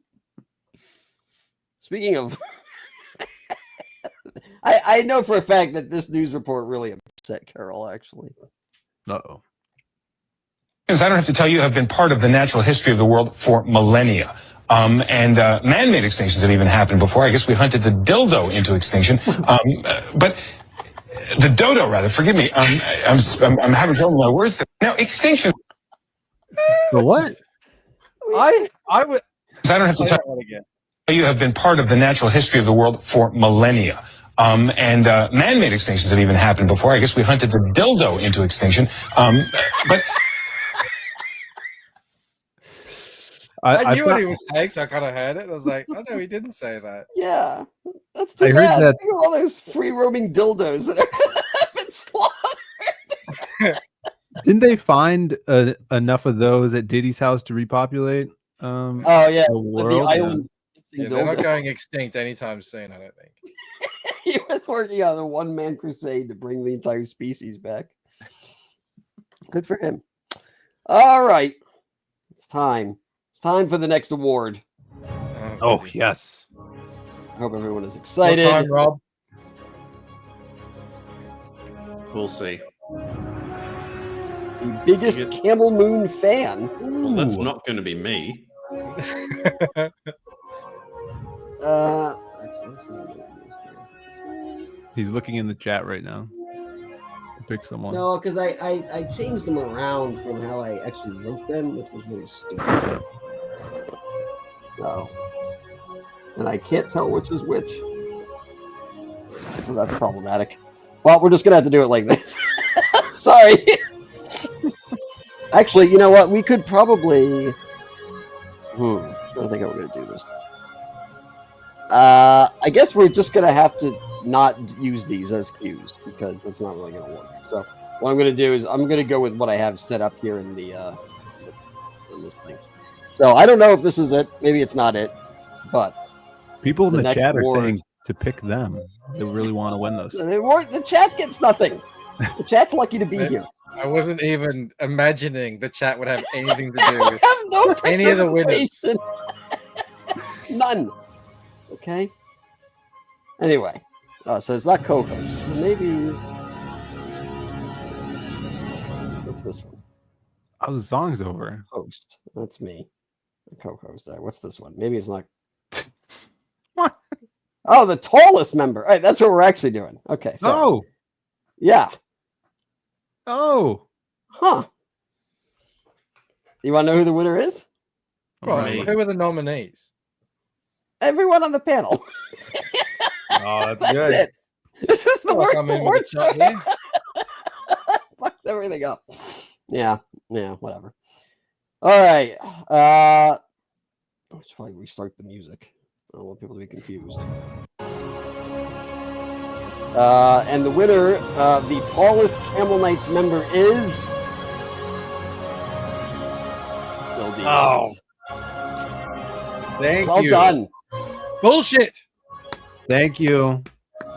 Speaker 9: Speaking of, I know for a fact that this news report really upset Carol. Actually,
Speaker 10: Uh-oh.
Speaker 1: I don't have to tell you, have been part of the natural history of the world for millennia. And man-made extinctions have even happened before. I guess we hunted the dildo into extinction. But the dodo, rather. Forgive me. I'm having trouble with my words. Now, extinction.
Speaker 10: The what?
Speaker 8: I would.
Speaker 1: I don't have to tell you, have been part of the natural history of the world for millennia. And man-made extinctions have even happened before. I guess we hunted the dildo into extinction. But
Speaker 8: I knew what
Speaker 10: thought-
Speaker 8: he was saying, so I kind of heard it. I was like, oh no, he didn't say that.
Speaker 9: yeah, that's too
Speaker 10: I heard
Speaker 9: bad.
Speaker 10: that-
Speaker 9: Think of all those free roaming dildos that have been slaughtered.
Speaker 10: Didn't they find enough of those at Diddy's house to repopulate?
Speaker 9: Oh yeah,
Speaker 10: the world.
Speaker 9: island.
Speaker 8: Yeah, they're not going extinct anytime soon, I don't think.
Speaker 9: He was working on a one-man crusade to bring the entire species back. Good for him. All right, it's time. It's time for the next award.
Speaker 10: Oh yes.
Speaker 9: I hope everyone is excited.
Speaker 8: What time, Rob?
Speaker 11: We'll see.
Speaker 9: The biggest Camel Moon fan.
Speaker 11: Well, that's not going to be me.
Speaker 10: He's looking in the chat right now to pick someone.
Speaker 9: No, because I changed them around from how I actually wrote them, which was really stupid. So, and I can't tell which is which. So that's problematic. Well, we're just gonna have to do it like this. Sorry. Actually, you know what? We could probably. I don't think I'm gonna do this. I guess we're just gonna have to not use these as cues because that's not really gonna work. So what I'm gonna do is I'm gonna go with what I have set up here in the in this thing. So I don't know if this is it. Maybe it's not it. But
Speaker 10: People in the
Speaker 9: next
Speaker 10: chat are
Speaker 9: award-
Speaker 10: saying to pick them. They really want to win those.
Speaker 9: the chat gets nothing. The chat's lucky to be here.
Speaker 8: I wasn't even imagining the chat would have anything to do
Speaker 9: I
Speaker 8: with
Speaker 9: have no
Speaker 8: any of the winners.
Speaker 9: participation. None. Okay. Anyway, so it's not co-host. Maybe. What's this one?
Speaker 10: Oh, the song's over.
Speaker 9: Host. That's me. Co-host. All right, what's this one? Maybe it's not.
Speaker 10: What?
Speaker 9: Oh, the tallest member. All right, that's what we're actually doing. Okay. So,
Speaker 10: Oh.
Speaker 9: yeah.
Speaker 10: Oh.
Speaker 9: Huh. You want to know who the winner is?
Speaker 8: Right. Who are the nominees?
Speaker 9: Everyone on the panel.
Speaker 10: Oh, that's good.
Speaker 9: It. This is the
Speaker 8: Feel like
Speaker 9: worst
Speaker 8: I'm in
Speaker 9: award
Speaker 8: with the chat
Speaker 9: show.
Speaker 8: here.
Speaker 9: Fucked everything up. Yeah, whatever. All right. I should probably restart the music. I don't want people to be confused. And the winner of the tallest Camel Knights member is Bill Diaz.
Speaker 10: Oh. Thank
Speaker 9: Well
Speaker 10: you.
Speaker 9: done.
Speaker 8: Bullshit.
Speaker 10: Thank you.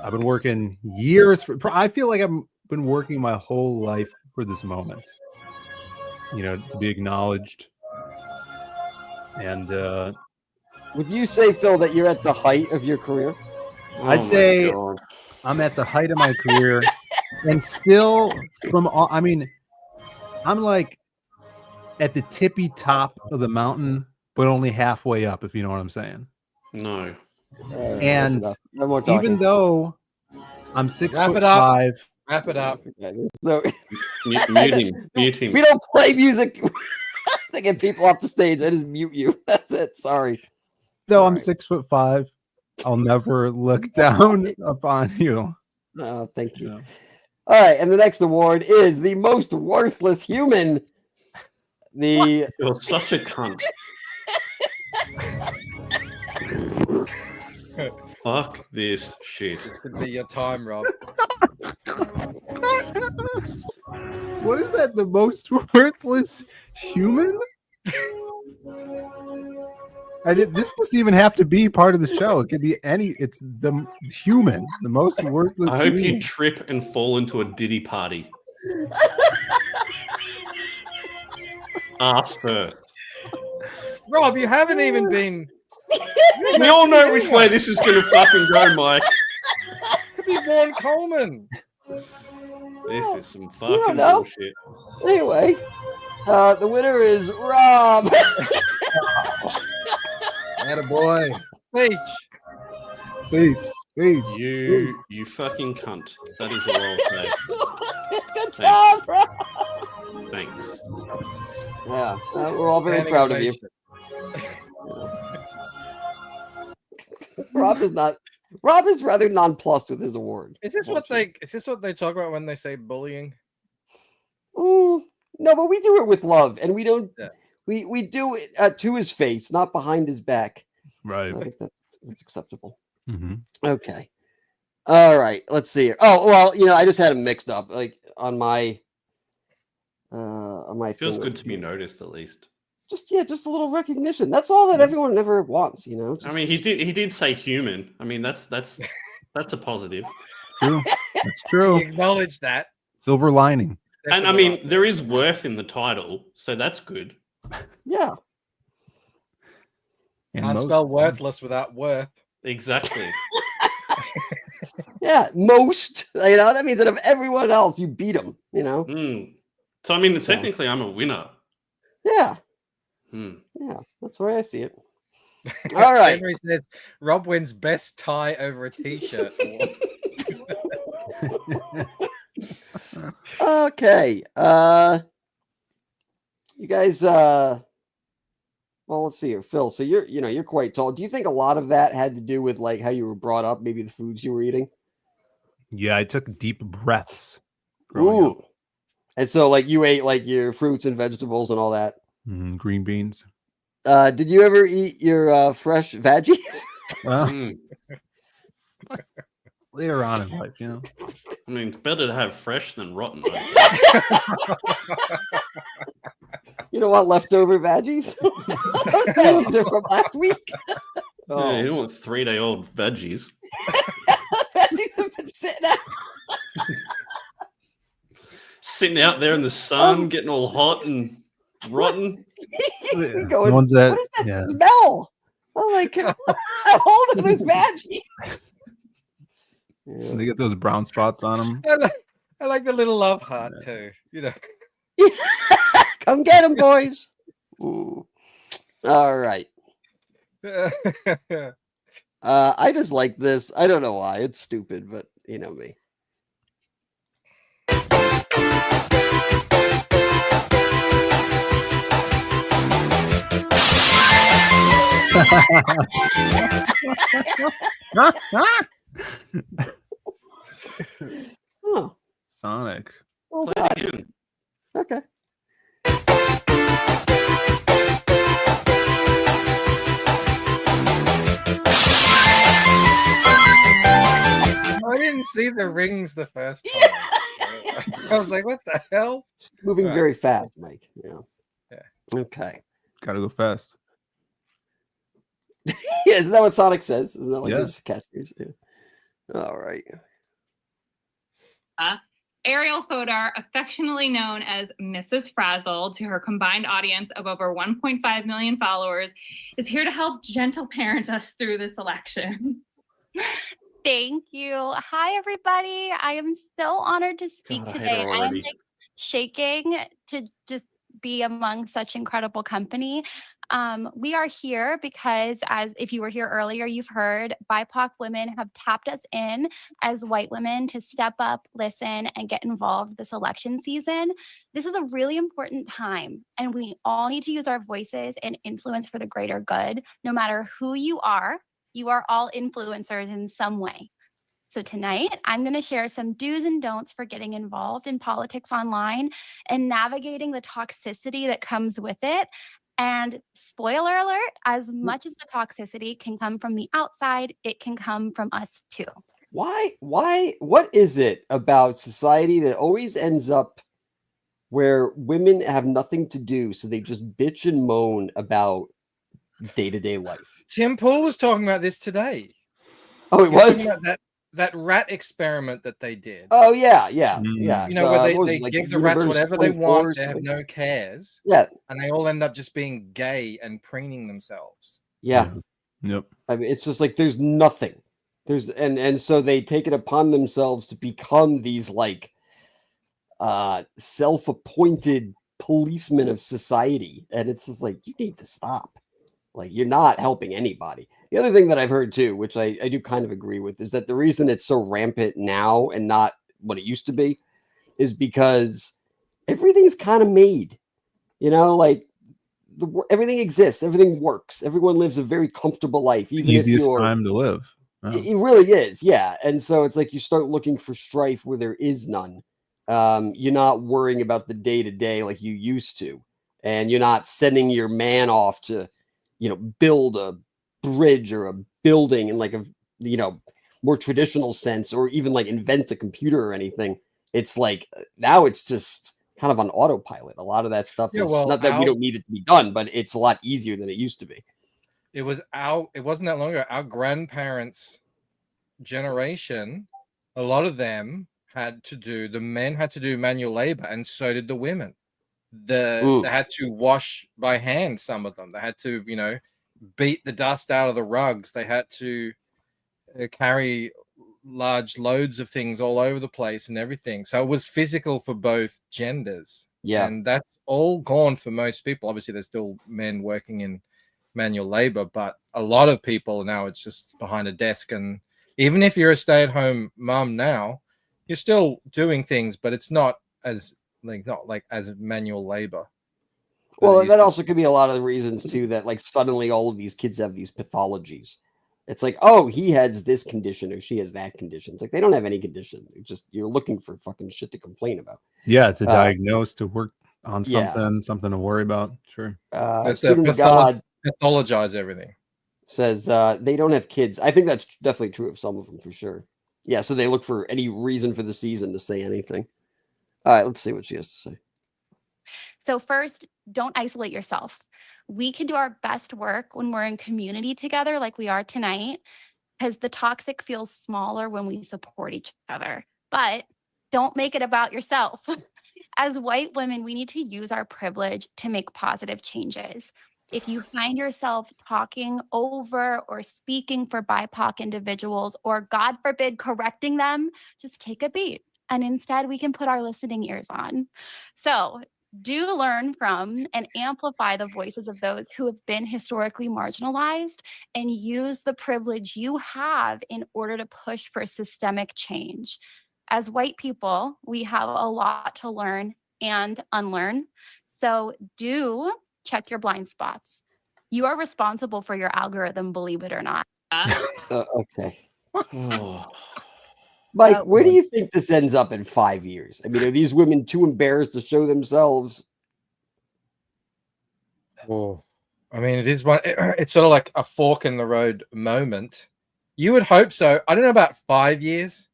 Speaker 10: I've been working years for. I feel like I've been working my whole life for this moment. You know, to be acknowledged. And
Speaker 9: Would you say, Phil, that you're at the height of your career?
Speaker 10: I'd say I'm at the height of my career, and still from all. I mean, I'm like at the tippy top of the mountain, but only halfway up. If you know what I'm saying.
Speaker 11: No.
Speaker 10: And
Speaker 9: no more talking.
Speaker 10: even though I'm 6'5",
Speaker 8: Wrap it up.
Speaker 9: So,
Speaker 11: Mute him. Mute him.
Speaker 9: we don't play music to get people off the stage. I just mute you. That's it. Sorry.
Speaker 10: though I'm 6'5", I'll never look down upon you.
Speaker 9: Oh, thank you. All right, and the next award is the most worthless human. The
Speaker 11: You're such a cunt. Fuck this shit.
Speaker 8: This could be your time, Rob.
Speaker 10: What is that? The most worthless human? This doesn't even have to be part of the show. It could be any. It's the human, the most worthless.
Speaker 11: I hope
Speaker 10: human.
Speaker 11: you trip and fall into a Diddy party. Ass first.
Speaker 8: Rob, you haven't even been.
Speaker 11: We all know which way this is going to fucking go, Mike.
Speaker 8: Could be Vaughn Coleman.
Speaker 11: This is some
Speaker 9: You don't
Speaker 11: fucking
Speaker 9: know.
Speaker 11: bullshit.
Speaker 9: Anyway, the winner is Rob.
Speaker 10: Attaboy.
Speaker 8: Speech.
Speaker 10: Speech.
Speaker 11: You fucking cunt. That is all I'll say.
Speaker 9: Good job, Rob.
Speaker 11: Thanks.
Speaker 9: Yeah, we're all very
Speaker 8: Standing
Speaker 9: proud of you.
Speaker 8: ovation.
Speaker 9: Rob is not. Rob is rather nonplussed with his award.
Speaker 8: Is this what they talk about when they say bullying?
Speaker 9: No, but we do it with love, and we don't.
Speaker 8: Yeah.
Speaker 9: We do it to his face, not behind his back.
Speaker 10: Right.
Speaker 9: I think that's acceptable.
Speaker 10: Mm-hmm.
Speaker 9: Okay. All right. Let's see. Oh well, I just had them mixed up, like on my.
Speaker 11: Feels
Speaker 9: thing
Speaker 11: good
Speaker 9: over
Speaker 11: to be
Speaker 9: here.
Speaker 11: noticed at least.
Speaker 9: Just a little recognition. That's all that everyone ever wants, Just,
Speaker 11: I mean, he did say human. I mean, that's a positive.
Speaker 10: True. That's true.
Speaker 8: He acknowledged that.
Speaker 10: Silver lining.
Speaker 11: And I mean, there is worth in the title, so that's good.
Speaker 9: yeah.
Speaker 10: And
Speaker 8: Can't spell worthless without worth.
Speaker 11: Exactly.
Speaker 9: Yeah, most. That means that of everyone else, you beat them.
Speaker 11: So I mean, technically, I'm a winner.
Speaker 9: Yeah.
Speaker 11: Hmm.
Speaker 9: Yeah, that's where I see it. All right.
Speaker 8: Henry says Rob wins best tie over a t-shirt.
Speaker 9: Okay. You guys. Well, let's see here, Phil. So you're quite tall. Do you think a lot of that had to do with like how you were brought up, maybe the foods you were eating?
Speaker 10: Yeah, I took deep breaths. growing up.
Speaker 9: Ooh. And so, like, you ate like your fruits and vegetables and all that.
Speaker 10: Green beans.
Speaker 9: Did you ever eat your fresh veggies?
Speaker 10: Later on in life,
Speaker 11: I mean, it's better to have fresh than rotten.
Speaker 9: You don't want leftover veggies? Those veggies are from last week.
Speaker 11: Yeah, you don't want 3-day-old veggies.
Speaker 9: Veggies have been sitting out.
Speaker 11: Sitting out there in the sun, getting all hot and rotten.
Speaker 9: Going,
Speaker 10: The ones that-
Speaker 9: what is that
Speaker 10: yeah.
Speaker 9: smell? Oh my god! Hold of his veggies.
Speaker 10: They get those brown spots on them.
Speaker 8: I like the little love heart too.
Speaker 9: Come get him, boys. Ooh. All right. I just like this. I don't know why. It's stupid, but you know me. Oh,
Speaker 10: Sonic.
Speaker 9: well
Speaker 11: Play
Speaker 9: done.
Speaker 11: it again.
Speaker 9: Okay.
Speaker 8: I didn't see the rings the first time. I was like, what the hell?
Speaker 9: Moving
Speaker 8: Right.
Speaker 9: very fast, Mike. Yeah.
Speaker 8: Yeah.
Speaker 9: Okay.
Speaker 10: Gotta go fast.
Speaker 9: Yeah, isn't that what Sonic says? Isn't that like
Speaker 10: Yeah.
Speaker 9: his catchphrase? Yeah. All right.
Speaker 20: Ariel Fodor, affectionately known as Mrs. Frazzle, to her combined audience of over 1.5 million followers, is here to help gentle parent us through this election.
Speaker 3: Thank you. Hi, everybody. I am so honored to speak
Speaker 11: God, I hate
Speaker 3: today.
Speaker 11: her
Speaker 3: I am
Speaker 11: already.
Speaker 3: like shaking to just be among such incredible company. We are here because, as if you were here earlier, you've heard BIPOC women have tapped us in as white women to step up, listen, and get involved this election season. This is a really important time, and we all need to use our voices and influence for the greater good. No matter who you are all influencers in some way. So tonight, I'm going to share some do's and don'ts for getting involved in politics online and navigating the toxicity that comes with it. And spoiler alert, as much as the toxicity can come from the outside, it can come from us too.
Speaker 9: Why? What is it about society that always ends up where women have nothing to do, so they just bitch and moan about day-to-day life.
Speaker 8: Tim Pool was talking about this today.
Speaker 9: Oh, it
Speaker 8: He was
Speaker 9: was?
Speaker 8: talking about that rat experiment that they did.
Speaker 9: Oh, yeah. You
Speaker 8: You know, where
Speaker 9: what was
Speaker 8: they
Speaker 9: it, like
Speaker 8: give the rats
Speaker 9: Universe
Speaker 8: whatever they
Speaker 9: 24 or
Speaker 8: want, they have
Speaker 9: something?
Speaker 8: no cares.
Speaker 9: Yeah.
Speaker 8: And they all end up just being gay and preening themselves.
Speaker 9: Yeah.
Speaker 10: Yep.
Speaker 9: I mean, it's just like there's nothing. And so they take it upon themselves to become these like self-appointed policemen of society. And it's just like, you need to stop. Like, you're not helping anybody. The other thing that I've heard too, which I do kind of agree with, is that the reason it's so rampant now and not what it used to be is because everything's kind of made, you know, like everything exists, everything works, everyone lives a very comfortable life. Even
Speaker 10: Easiest
Speaker 9: if you're,
Speaker 10: time to live. Oh.
Speaker 9: it really is, yeah. And so it's like you start looking for strife where there is none. You're not worrying about the day to day like you used to, and you're not sending your man off to, you know, build a bridge or a building in like a, you know, more traditional sense, or even like invent a computer or anything. It's like now it's just kind of on autopilot. A lot of that stuff is not that we don't need it to be done, but it's a lot easier than it used to be.
Speaker 8: It wasn't that long ago. Our grandparents' generation, a lot of them the men had to do manual labor, and so did the women. They had to wash by hand, some of them. They had to, you know, beat the dust out of the rugs. They had to carry large loads of things all over the place and everything. So it was physical for both genders.
Speaker 9: Yeah.
Speaker 8: And that's all gone for most people. Obviously, there's still men working in manual labor, but a lot of people now, it's just behind a desk. And even if you're a stay-at-home mom now, you're still doing things, but it's not as as manual labor.
Speaker 9: Well, that also could be a lot of the reasons too, that like suddenly all of these kids have these pathologies. It's like, oh, he has this condition or she has that condition. It's like they don't have any condition. You're looking for fucking shit to complain about.
Speaker 10: Yeah, to diagnose, to work on
Speaker 9: yeah.
Speaker 10: something to worry about. Sure.
Speaker 9: Student of God
Speaker 8: pathologize everything.
Speaker 9: Says they don't have kids. I think that's definitely true of some of them for sure. Yeah, so they look for any reason for the season to say anything. All right, let's see what she has to say.
Speaker 3: So first, don't isolate yourself. We can do our best work when we're in community together like we are tonight, because the toxic feels smaller when we support each other. But don't make it about yourself. As white women, we need to use our privilege to make positive changes. If you find yourself talking over or speaking for BIPOC individuals, or God forbid, correcting them, just take a beat. And instead, we can put our listening ears on. So do learn from and amplify the voices of those who have been historically marginalized, and use the privilege you have in order to push for systemic change. As white people, we have a lot to learn and unlearn. So do check your blind spots. You are responsible for your algorithm, believe it or not.
Speaker 9: Okay. Mike, where do you think this ends up in 5 years? I mean, are these women too embarrassed to show themselves?
Speaker 8: Oh, I mean, it is one. It's sort of like a fork in the road moment. You would hope so. I don't know about 5 years.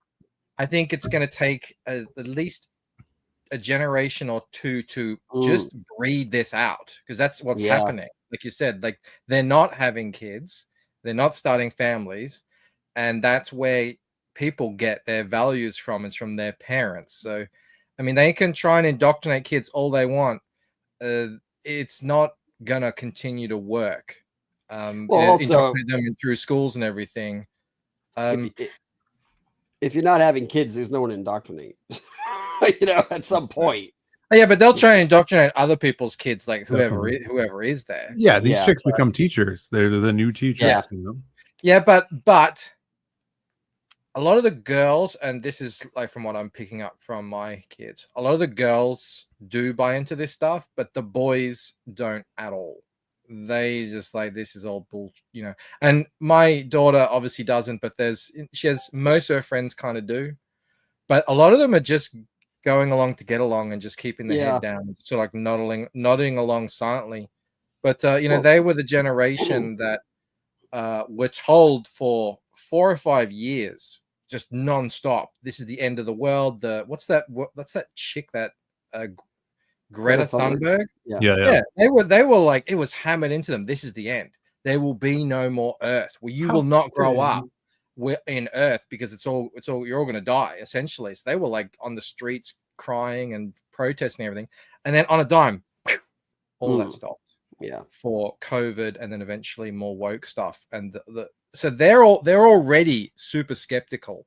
Speaker 8: I think it's going to take at least a generation or two to just breed this out, because that's what's happening. Like you said, like they're not having kids, they're not starting families, and that's where people get their values from. It's from their parents. So, I mean, they can try and indoctrinate kids all they want. It's not gonna continue to work. Indoctrinate them through schools and everything.
Speaker 9: If you're not having kids, there's no one to indoctrinate. You know, at some point.
Speaker 8: Yeah, but they'll try and indoctrinate other people's kids, like whoever is there.
Speaker 10: Yeah, these chicks become teachers. They're the new teachers.
Speaker 8: Yeah,
Speaker 10: you know?
Speaker 8: Yeah, but a lot of the girls, and this is like from what I'm picking up from my kids, a lot of the girls do buy into this stuff, but the boys don't at all. They just like, this is all bull, you know. And my daughter obviously doesn't, but she has, most of her friends kind of do, but a lot of them are just going along to get along and just keeping their head down, sort of like nodding along silently. But you know, they were the generation that were told for 4 or 5 years, just nonstop, this is the end of the world. What's that chick, that Greta Thunberg?
Speaker 10: Yeah.
Speaker 8: They were like, it was hammered into them, this is the end. there will be no more Earth. Well, you
Speaker 10: How
Speaker 8: will not grow
Speaker 10: dare
Speaker 8: up in Earth because it's all you're all going to die essentially. So they were like on the streets crying and protesting everything, and then on a dime, all that stopped.
Speaker 9: Yeah,
Speaker 8: for COVID, and then eventually more woke stuff, and so they're already super skeptical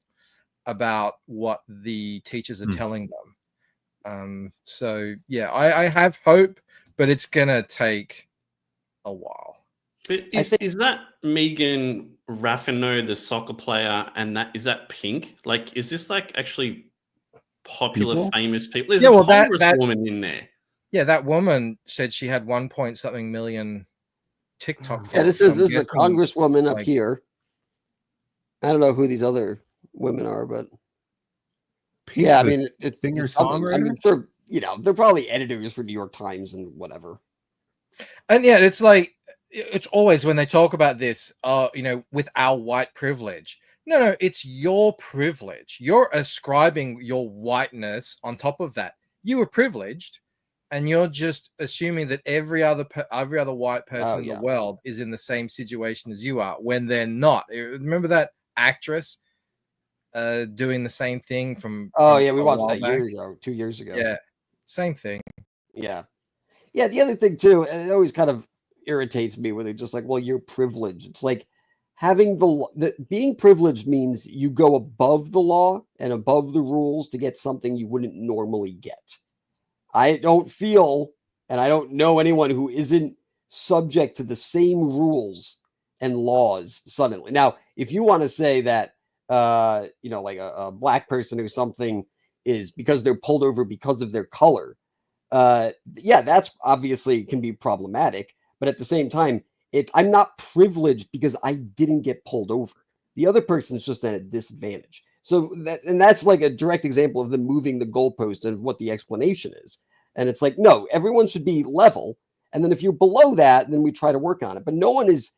Speaker 8: about what the teachers are telling them. So yeah, I have hope, but it's gonna take a while.
Speaker 11: But is that Megan Rapinoe, the soccer player, and is that Pink? Like, is this like actually popular,
Speaker 8: People?
Speaker 11: famous people? There's
Speaker 8: Yeah,
Speaker 11: a
Speaker 8: well, that
Speaker 11: congresswoman in there.
Speaker 8: Yeah, that woman said she had 1-point-something million TikTok.
Speaker 9: Yeah, this is a congresswoman up here. I don't know who these other women are, but yeah, I mean, it's
Speaker 10: singer-songwriter.
Speaker 9: I'm sure they're probably editors for New York Times and whatever.
Speaker 8: And yeah, it's like it's always when they talk about this, with our white privilege. No, it's your privilege. You're ascribing your whiteness on top of that. You were privileged, and you're just assuming that every other white person in the world is in the same situation as you are when they're not. Remember that actress doing the same thing from
Speaker 9: we watched
Speaker 8: while
Speaker 9: that
Speaker 8: back?
Speaker 9: 2 years ago.
Speaker 8: Yeah, same thing.
Speaker 9: Yeah. The other thing too, and it always kind of irritates me when they're just like, well, you're privileged. It's like having being privileged means you go above the law and above the rules to get something you wouldn't normally get. I don't feel, and I don't know anyone who isn't subject to the same rules and laws suddenly. Now, if you want to say that, like a black person or something is because they're pulled over because of their color, that's obviously can be problematic. But at the same time, I'm not privileged because I didn't get pulled over. The other person's just at a disadvantage. So that's like a direct example of them moving the goalpost and what the explanation is. And it's like, no, everyone should be level. And then if you're below that, then we try to work on it. But no one is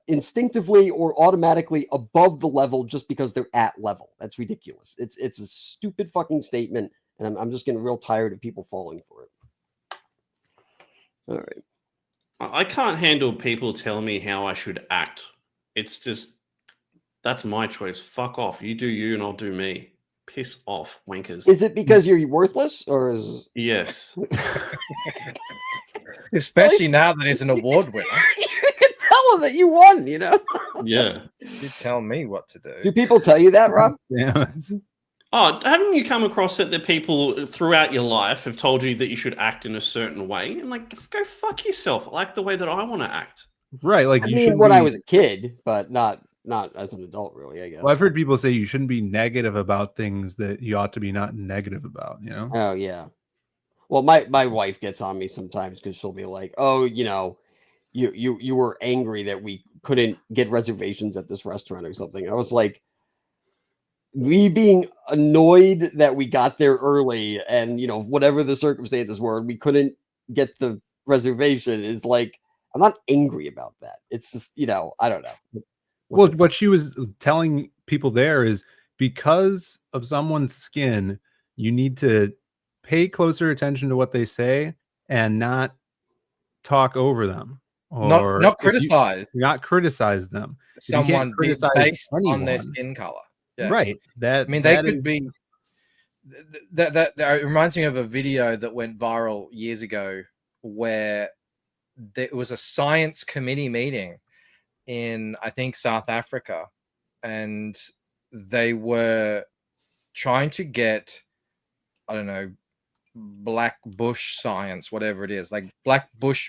Speaker 9: instinctively or automatically above the level just because they're at level. That's ridiculous. It's a stupid fucking statement. And I'm just getting real tired of people falling for it. All right.
Speaker 11: I can't handle people telling me how I should act. It's just, that's my choice. Fuck off. You do you and I'll do me. Piss off, wankers.
Speaker 9: Is it because you're worthless or is...
Speaker 11: Yes.
Speaker 8: Especially now that he's an award winner.
Speaker 9: You can tell him that you won,
Speaker 11: Yeah.
Speaker 8: You tell me what to do.
Speaker 9: Do people tell you that, Rob?
Speaker 10: Yeah.
Speaker 11: Oh, haven't you come across it that people throughout your life have told you that you should act in a certain way? And like, go fuck yourself. I like the way that I want to act.
Speaker 10: Right. Like
Speaker 9: I mean, when I was a kid, but not as an adult, really, I guess.
Speaker 10: Well, I've heard people say you shouldn't be negative about things that you ought to be not negative about,
Speaker 9: Oh, yeah. Well, my wife gets on me sometimes because she'll be like, oh, you were angry that we couldn't get reservations at this restaurant or something. I was like, me being annoyed that we got there early and, whatever the circumstances were, we couldn't get the reservation is like, I'm not angry about that. It's just, I don't know.
Speaker 10: Well, what she was telling people there is because of someone's skin, you need to pay closer attention to what they say and not talk over them. Or
Speaker 8: not criticize.
Speaker 10: Not criticize them.
Speaker 8: Someone based on their skin color. Yeah.
Speaker 10: Right.
Speaker 8: They could be. That reminds me of a video that went viral years ago where there was a science committee meeting in, I think, South Africa, and they were trying to get, I don't know, black bush science, whatever it is, like black bush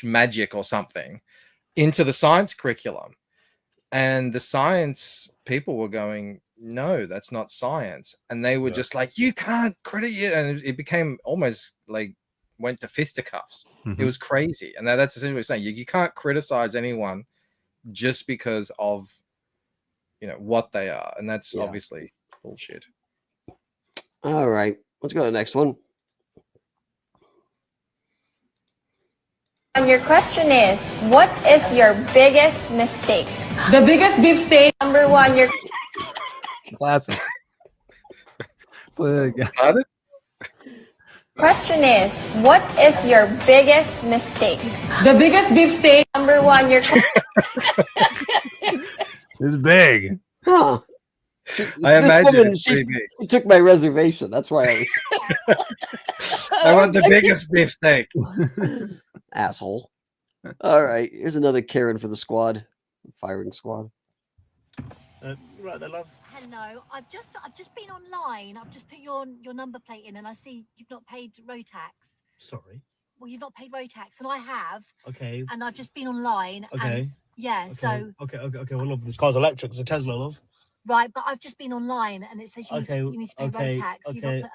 Speaker 8: magic or something, into the science curriculum. And the science people were going, no, that's not science. And they were just like, you can't credit it. And it became almost like went to fisticuffs.
Speaker 10: Mm-hmm.
Speaker 8: It was crazy. And that's essentially what I'm saying. You can't criticize anyone just because of, what they are. And that's obviously bullshit.
Speaker 9: All right. Let's go to the next one.
Speaker 19: And your question is, what is your biggest mistake?
Speaker 4: The biggest beef steak.
Speaker 19: Number one, your
Speaker 10: classic.
Speaker 19: Question is, what is your biggest mistake?
Speaker 4: The biggest beefsteak.
Speaker 19: Number one, your
Speaker 10: It's big.
Speaker 9: Huh.
Speaker 8: I imagine
Speaker 9: woman,
Speaker 8: it's pretty big.
Speaker 9: she took my reservation. That's why I was.
Speaker 8: I want the biggest beefsteak.
Speaker 9: Asshole. All right. Here's another Karen for the squad. Firing squad.
Speaker 4: Right there, love.
Speaker 5: Hello, I've just been online. I've just put your number plate in, and I see you've not paid road tax.
Speaker 4: Sorry.
Speaker 5: Well, you've not paid road tax, and I have.
Speaker 4: Okay.
Speaker 5: And I've just been online.
Speaker 4: Okay.
Speaker 5: And, yeah.
Speaker 4: Okay.
Speaker 5: So.
Speaker 4: Okay. Well, love, this car's electric. It's a Tesla, love.
Speaker 5: Right, but I've just been online, and it says you,
Speaker 4: Okay,
Speaker 5: need to pay road tax.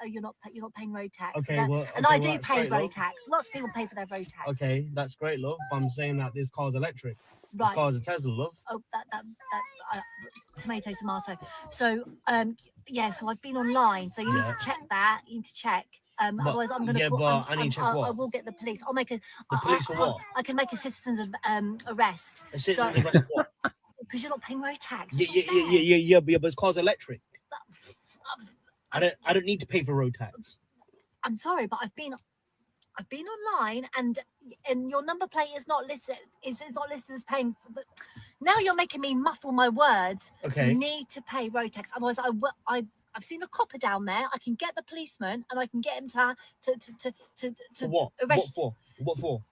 Speaker 5: You're not paying road tax.
Speaker 4: Okay.
Speaker 5: And,
Speaker 4: Well,
Speaker 5: and I
Speaker 4: well,
Speaker 5: do
Speaker 4: that's
Speaker 5: pay
Speaker 4: great,
Speaker 5: road
Speaker 4: love.
Speaker 5: tax. Lots of people pay for their road tax.
Speaker 4: Okay, that's great, love. But I'm saying that this car's electric. This
Speaker 5: Right.
Speaker 4: car's a Tesla, love.
Speaker 5: Oh, tomato. So, yeah. So I've been online. So you need to check that. You need to check. Otherwise, I'm going to.
Speaker 4: Yeah, but I need to check
Speaker 5: I
Speaker 4: what?
Speaker 5: will get the police. I'll make a.
Speaker 4: The police for what?
Speaker 5: I can make a citizen's arrest.
Speaker 4: A citizen's arrest what?
Speaker 5: Because you're not paying road tax.
Speaker 4: Yeah, but this car's electric. I don't need to pay for road tax.
Speaker 5: I'm sorry, but I've been online, and your number plate is not listed. Is not listed as paying. Now you're making me muffle my words.
Speaker 4: Okay.
Speaker 5: You need to pay road tax. Otherwise, I've seen a copper down there. I can get the policeman, and I can get him to
Speaker 4: For what?
Speaker 5: arrest.
Speaker 4: What for?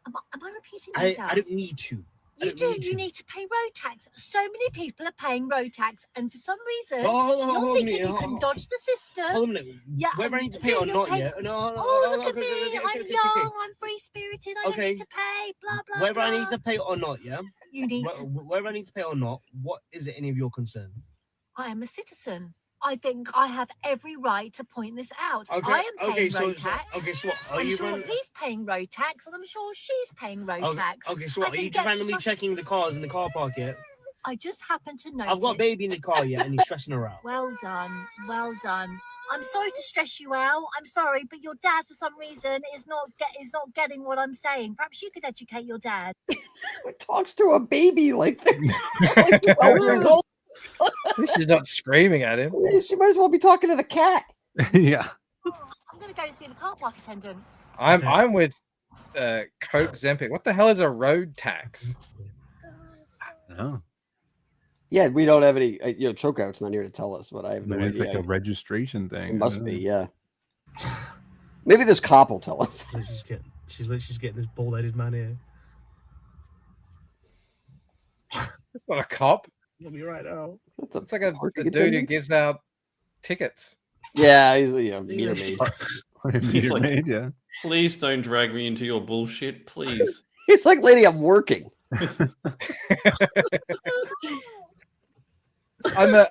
Speaker 5: Am I repeating myself?
Speaker 4: I don't need to.
Speaker 5: You need to pay road tax. So many people are paying road tax, and for some reason,
Speaker 4: Hold
Speaker 5: you're
Speaker 4: on,
Speaker 5: thinking you can dodge the system.
Speaker 4: Hold on a minute.
Speaker 5: Yeah,
Speaker 4: Whether I need to pay or not yet. No,
Speaker 5: Oh, look at me. I'm young. I'm free-spirited. I don't need to pay. Blah, blah,
Speaker 4: Whether
Speaker 5: blah.
Speaker 4: I need to pay or not, yeah?
Speaker 5: You need to.
Speaker 4: Whether I need to pay or not, what is it any of your concern?
Speaker 5: I am a citizen. I think I have every right to point this out.
Speaker 4: Okay,
Speaker 5: I am paying road
Speaker 4: so
Speaker 5: tax.
Speaker 4: so what? Are
Speaker 5: I'm
Speaker 4: you
Speaker 5: sure he's paying road tax, and I'm sure she's paying road tax.
Speaker 4: Okay, so what, are you just randomly checking the cars in the car park yet?
Speaker 5: I just happen to notice.
Speaker 4: I've got a baby in the car yet, and he's stressing her out.
Speaker 5: Well done. Well done. I'm sorry to stress you out. I'm sorry, but your dad, for some reason, is not getting what I'm saying. Perhaps you could educate your dad.
Speaker 9: Talks to a baby like 12 years old.
Speaker 8: She's not screaming at him.
Speaker 9: She might as well be talking to the cat.
Speaker 10: Yeah.
Speaker 5: I'm going to go and see the car park attendant.
Speaker 8: I'm with Coke Zempic. What the hell is a road tax?
Speaker 10: No.
Speaker 9: Yeah, we don't have any. Chokeout's not here to tell us, but I have no
Speaker 10: Maybe it's
Speaker 9: idea.
Speaker 10: like a registration thing.
Speaker 9: It must be, yeah. Maybe this cop will tell us.
Speaker 4: She's getting this bald-headed man here.
Speaker 8: It's not a cop.
Speaker 4: Let me right now.
Speaker 8: It's like a dude who gives out tickets.
Speaker 9: Yeah, he's meter maid.
Speaker 11: He's like,
Speaker 10: maid, yeah.
Speaker 11: Please don't drag me into your bullshit, please.
Speaker 9: He's like, lady, I'm working.
Speaker 8: I'm a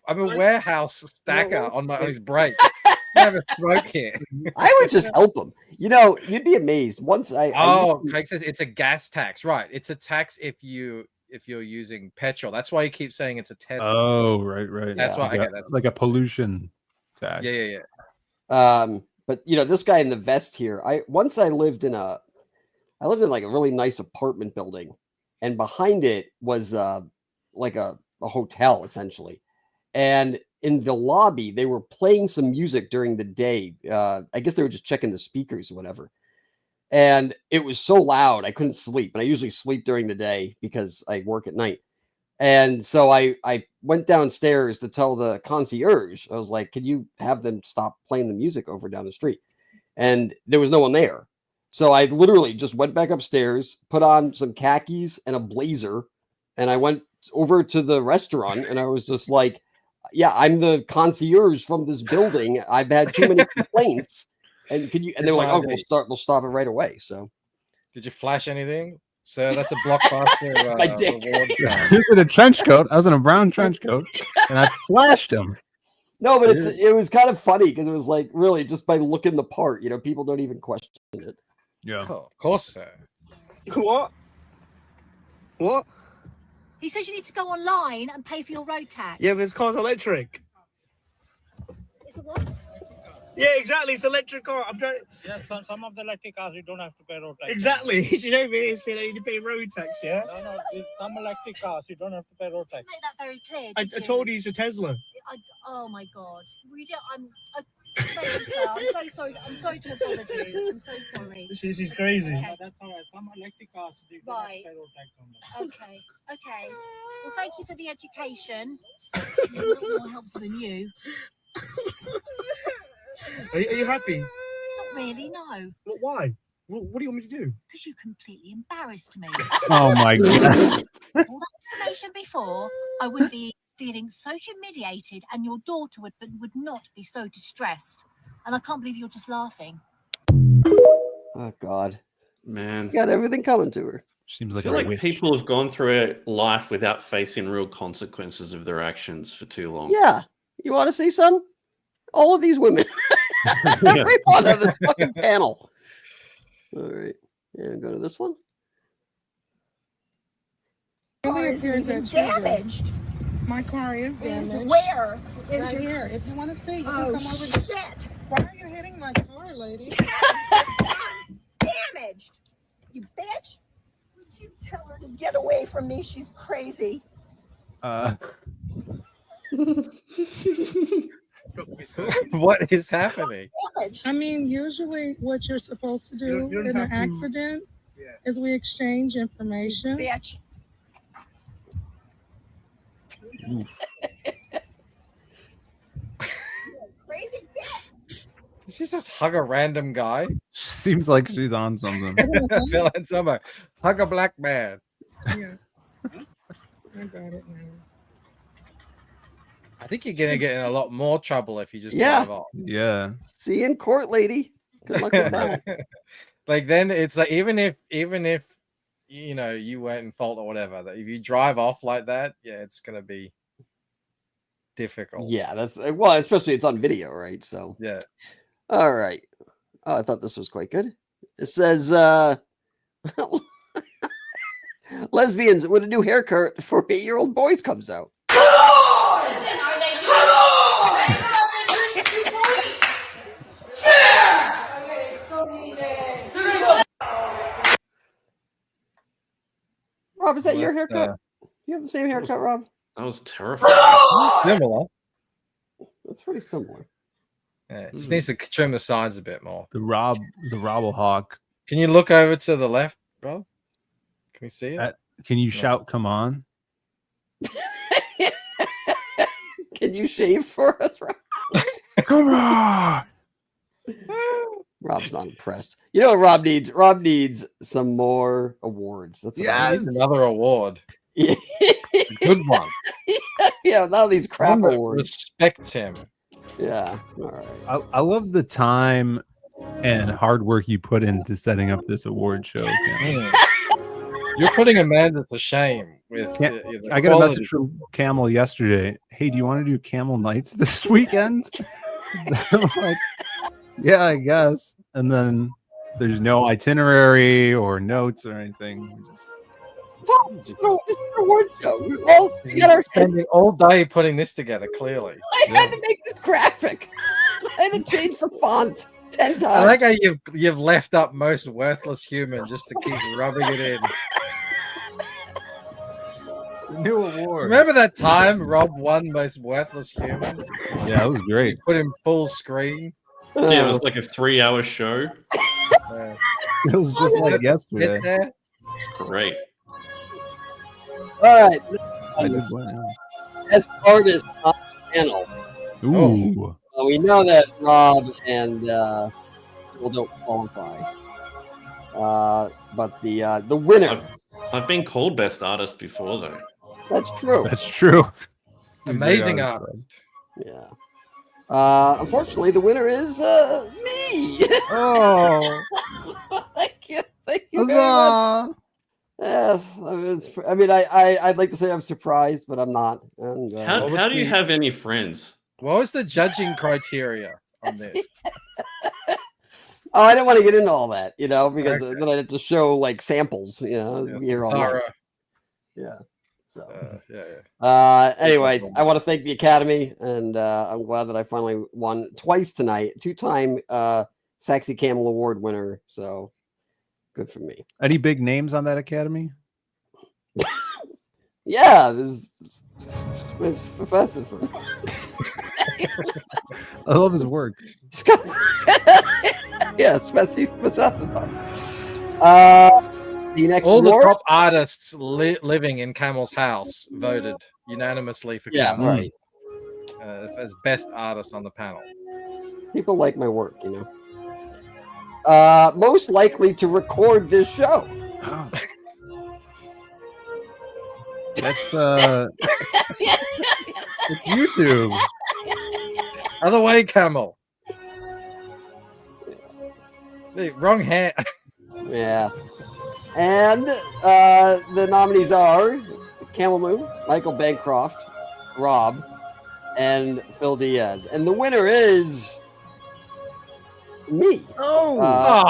Speaker 8: warehouse stacker on his break. I have a smoke here.
Speaker 9: I would just help him. You'd be amazed. Once
Speaker 8: Craig says it's a gas tax, right? It's a tax if you're using petrol. That's why you keep saying it's a Tesla.
Speaker 10: Oh, right.
Speaker 8: That's why. Okay,
Speaker 10: That's like a pollution tax.
Speaker 8: Yeah.
Speaker 9: But this guy in the vest here. I lived in like a really nice apartment building, and behind it was like a hotel essentially, and in the lobby they were playing some music during the day. I guess they were just checking the speakers or whatever. And it was so loud I couldn't sleep. And I usually sleep during the day because I work at night. And so I went downstairs to tell the concierge. I was like, "Could you have them stop playing the music over down the street?" And there was no one there. So I literally just went back upstairs, put on some khakis and a blazer, and I went over to the restaurant and I was just like, "Yeah, I'm the concierge from this building. I've had too many complaints. And can you?" And they were like, "Oh, we'll stop it right away." So,
Speaker 8: did you flash anything, sir? That's a blockbuster.
Speaker 9: I did.
Speaker 10: He was in a trench coat. I was in a brown trench coat, and I flashed him.
Speaker 9: No, but it was kind of funny because it was like really just by looking the part, people don't even question it.
Speaker 10: Yeah,
Speaker 8: of course, sir.
Speaker 4: What?
Speaker 5: He says you need to go online and pay for your road tax.
Speaker 4: Yeah, but this car's electric.
Speaker 5: It's a what?
Speaker 4: Yeah, exactly. It's electric car. I'm trying.
Speaker 14: Yeah, some of the electric cars you don't have to pay road tax.
Speaker 4: Exactly. He's over here saying I need to pay road tax. Yeah.
Speaker 14: No. Some electric cars you don't have to pay road tax.
Speaker 5: Make that very clear.
Speaker 4: I
Speaker 5: did you?
Speaker 4: told you it's a Tesla.
Speaker 5: Oh my God. We don't. I'm so sorry. I'm sorry to have bothered you. I'm so sorry.
Speaker 14: She's crazy.
Speaker 5: Okay.
Speaker 14: That's all right. Some electric cars do
Speaker 5: Right.
Speaker 14: federal tax on them.
Speaker 5: Okay. Okay. Well, thank you for the education. It's a lot more helpful than you.
Speaker 14: Are you happy?
Speaker 5: Not really, no.
Speaker 14: But why? What do you want me to do?
Speaker 5: Because you completely embarrassed me.
Speaker 10: Oh my god.
Speaker 5: All that information before, I would be feeling so humiliated, and your daughter would not be so distressed. And I can't believe you're just laughing.
Speaker 9: Oh God,
Speaker 11: Man,
Speaker 9: got everything coming to her.
Speaker 10: Seems
Speaker 11: I
Speaker 10: like
Speaker 11: feel
Speaker 10: a
Speaker 11: like
Speaker 10: witch.
Speaker 11: people have gone through life without facing real consequences of their actions for too long.
Speaker 9: Yeah, you want to see some? All of these women, every one of this fucking panel. All right, and go to this one.
Speaker 6: Really appears that
Speaker 5: damaged.
Speaker 6: my car is damaged.
Speaker 5: Where?
Speaker 6: Right here. If you want to see, you can
Speaker 5: Oh,
Speaker 6: come over to.
Speaker 5: shit.
Speaker 6: Why are you hitting my car, lady?
Speaker 5: Damaged. You bitch. Would you tell her to get away from me? She's crazy.
Speaker 8: What is happening?
Speaker 6: I mean, usually what you're supposed to do
Speaker 14: You don't
Speaker 6: in
Speaker 14: have
Speaker 6: an
Speaker 14: to-
Speaker 6: accident is we exchange information.
Speaker 5: Bitch. Crazy bitch.
Speaker 8: Did she just hug a random guy?
Speaker 10: Seems like she's on something.
Speaker 8: Feel like someone hug a black man.
Speaker 6: Yeah. I got it now.
Speaker 8: I think you're gonna get in a lot more trouble if you just
Speaker 9: Yeah.
Speaker 8: drive off.
Speaker 10: Yeah.
Speaker 9: See you in court, lady. Good luck with that.
Speaker 8: Like then it's like even if you know you weren't in fault or whatever, that if you drive off like that, yeah, it's gonna be difficult.
Speaker 9: Yeah, that's well, especially it's on video, right? So
Speaker 8: Yeah.
Speaker 9: all right. Oh, I thought this was quite good. It says lesbians with a new haircut for 8-year-old boys comes out. Rob, is that your
Speaker 8: Let's,
Speaker 9: haircut? You have the same haircut, Rob?
Speaker 11: That was terrifying.
Speaker 8: Similar.
Speaker 9: That's pretty similar.
Speaker 8: Yeah, it just needs to trim the sides a bit more.
Speaker 10: The Robble Hawk.
Speaker 8: Can you look over to the left, bro? Can we see it?
Speaker 10: Can you shout come on?
Speaker 9: Can you shave for us, Rob?
Speaker 10: Come on.
Speaker 9: Rob's not impressed. You know what Rob needs? Rob needs some more awards. That's what I need.
Speaker 8: Yes, another award.
Speaker 9: Yeah.
Speaker 8: Good one.
Speaker 9: Yeah, with all these crap
Speaker 8: One that
Speaker 9: awards.
Speaker 8: Respect him.
Speaker 9: Yeah. All right.
Speaker 10: I love the time and hard work you put into setting up this award show. Camel.
Speaker 8: You're putting Amanda to shame with.
Speaker 10: I got a message from Camel yesterday. Hey, do you want to do Camel Nights this weekend? I'm like, yeah, I guess. And then there's no itinerary or notes or anything. We just
Speaker 9: This is an award show. We're all together.
Speaker 8: Spending all day putting this together. Clearly,
Speaker 9: I had to make this graphic. I had to change the font 10 times.
Speaker 8: I like how you've left up most worthless human just to keep rubbing it in.
Speaker 10: new award.
Speaker 8: Remember that time Rob won most worthless human?
Speaker 10: Yeah, that was great.
Speaker 8: Put him full screen.
Speaker 11: Yeah, it was like a 3-hour show.
Speaker 10: It was just like yesterday.
Speaker 8: There.
Speaker 11: Great.
Speaker 9: All right.
Speaker 10: I did well.
Speaker 9: As artist on the panel,
Speaker 10: Ooh.
Speaker 9: we know that Rob and people don't qualify. But the winner.
Speaker 11: I've been called best artist before though.
Speaker 9: That's true.
Speaker 10: That's true.
Speaker 8: Amazing artist.
Speaker 9: Yeah. Unfortunately, the winner is me.
Speaker 10: Oh.
Speaker 9: Thank you very much. Yes, I mean, I'd like to say I'm surprised, but I'm not. And,
Speaker 11: How do you have any friends?
Speaker 8: What was the judging criteria on this?
Speaker 9: Oh, I didn't want to get into all that, you know, because then I'd have to show like samples, you know, here all night. Yeah. So, anyway, I want to thank the Academy, and I'm glad that I finally won twice tonight. 2-time Saxy Camel Award winner. So good for me.
Speaker 10: Any big names on that Academy?
Speaker 9: Yeah, this is Professor.
Speaker 10: I love his work.
Speaker 9: Yes, Messi. The next
Speaker 8: All the
Speaker 9: award?
Speaker 8: top artists living in Camel's house voted unanimously for
Speaker 9: Yeah,
Speaker 8: Camel
Speaker 9: right.
Speaker 8: As best artist on the panel.
Speaker 9: People like my work, you know. Most likely to record this show.
Speaker 10: That's it's YouTube.
Speaker 8: Other way, Camel. The wrong hand.
Speaker 9: Yeah. And the nominees are Camel Moon, Michael Bancroft, Rob, and Phil Diaz. And the winner is me. Because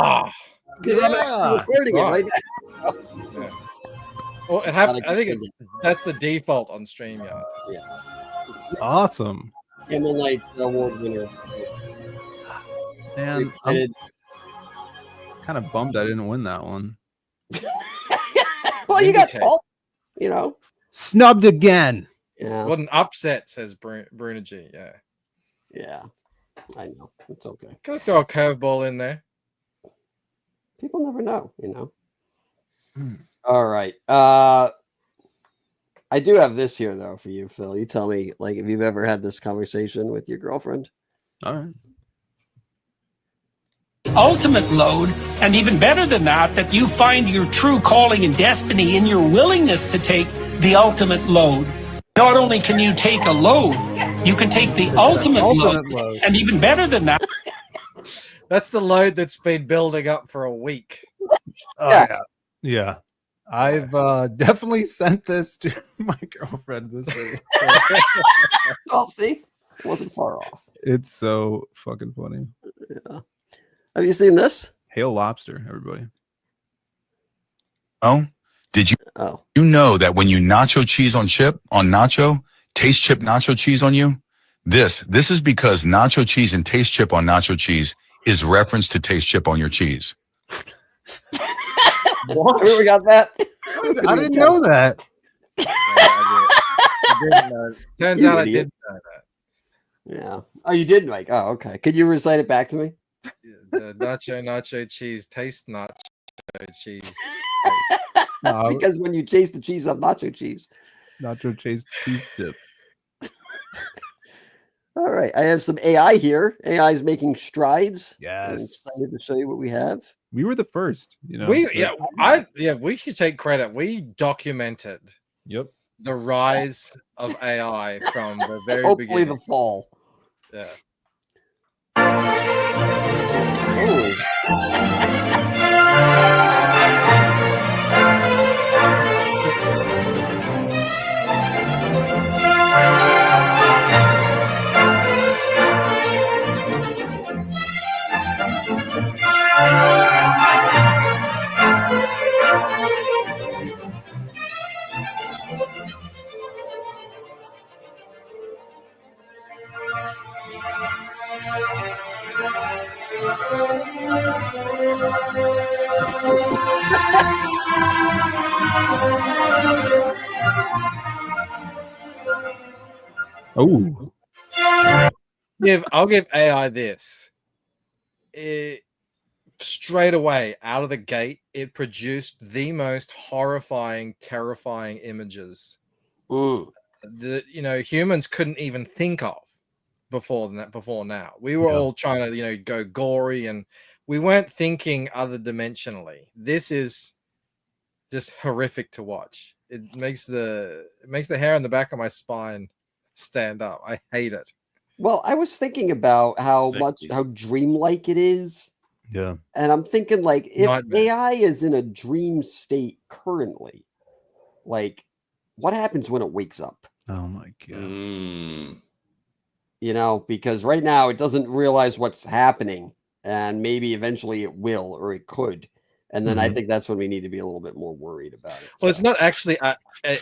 Speaker 9: I'm actually recording it right now.
Speaker 8: Well, I think that's the default on StreamYard.
Speaker 9: Yeah.
Speaker 10: Awesome.
Speaker 9: Camel Night award winner.
Speaker 10: And I'm kind of bummed I didn't win that one.
Speaker 9: Well, you got 12, you know.
Speaker 10: Snubbed again.
Speaker 9: Yeah.
Speaker 8: What an upset, says Bruno G. Yeah.
Speaker 9: Yeah. I know. It's okay.
Speaker 8: Can I throw a curveball in there?
Speaker 9: People never know, you know. All right. I do have this here though for you, Phil. You tell me, like, if you've ever had this conversation with your girlfriend.
Speaker 10: All right.
Speaker 7: Ultimate load, and even better than that you find your true calling and destiny in your willingness to take the ultimate load. Not only can you take a load, you can take the ultimate load, and even better than that.
Speaker 8: That's the load that's been building up for a week.
Speaker 10: Yeah. I've definitely sent this to my girlfriend this week.
Speaker 9: Oh, see? It wasn't far off.
Speaker 10: It's so fucking funny.
Speaker 9: Yeah. Have you seen this?
Speaker 10: Hail lobster, everybody.
Speaker 12: Oh, did you you know that when you nacho cheese on nacho, taste chip nacho cheese on you? This is because nacho cheese and taste chip on nacho cheese is reference to taste chip on your cheese.
Speaker 9: What? We got that?
Speaker 10: I didn't know that.
Speaker 8: I didn't know. Turns out I didn't know that.
Speaker 9: Yeah. Oh, you did, Mike. Oh, okay. Could you recite it back to me?
Speaker 8: The nacho cheese taste nacho cheese.
Speaker 9: Because when you chase the cheese up nacho cheese.
Speaker 10: Nacho cheese tip.
Speaker 9: All right. I have some AI here. AI is making strides.
Speaker 10: Yes.
Speaker 9: I'm excited to show you what we have.
Speaker 10: We were the first, you know.
Speaker 8: We should take credit. We documented the rise of AI from the very
Speaker 9: Hopefully
Speaker 8: beginning.
Speaker 9: the fall.
Speaker 8: Yeah.
Speaker 10: Oh.
Speaker 8: I'll give AI this. Straight away out of the gate, it produced the most horrifying, terrifying images that humans couldn't even think of before now. We were all trying to go gory, and we weren't thinking other dimensionally. This is just horrific to watch. It makes the hair on the back of my spine stand up. I hate it.
Speaker 9: Well, I was thinking about how dreamlike it is.
Speaker 10: Yeah.
Speaker 9: And I'm thinking, like, if
Speaker 8: Nightmare.
Speaker 9: AI is in a dream state currently, like, what happens when it wakes up?
Speaker 10: Oh my god.
Speaker 9: Because right now it doesn't realize what's happening, and maybe eventually it will, or it could. And then I think that's when we need to be a little bit more worried about it.
Speaker 8: Well, it's not actually.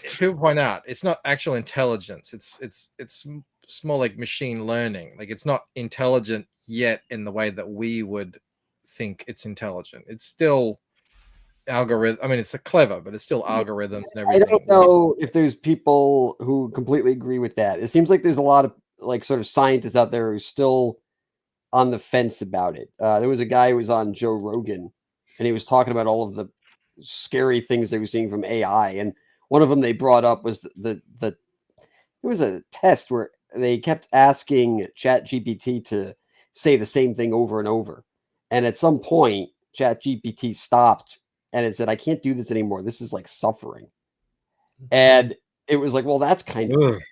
Speaker 8: People point out it's not actual intelligence. It's more like machine learning. Like, it's not intelligent yet in the way that we would think it's intelligent. It's still algorithm. I mean, it's clever, but it's still algorithms and everything.
Speaker 9: I don't know if there's people who completely agree with that. It seems like there's a lot of like sort of scientists out there who are still on the fence about it. There was a guy who was on Joe Rogan, and he was talking about all of the scary things they were seeing from AI. And one of them they brought up was the it was a test where they kept asking ChatGPT to say the same thing over and over. And at some point, ChatGPT stopped and it said, I can't do this anymore. This is like suffering. And it was like, well, that's kind of weird.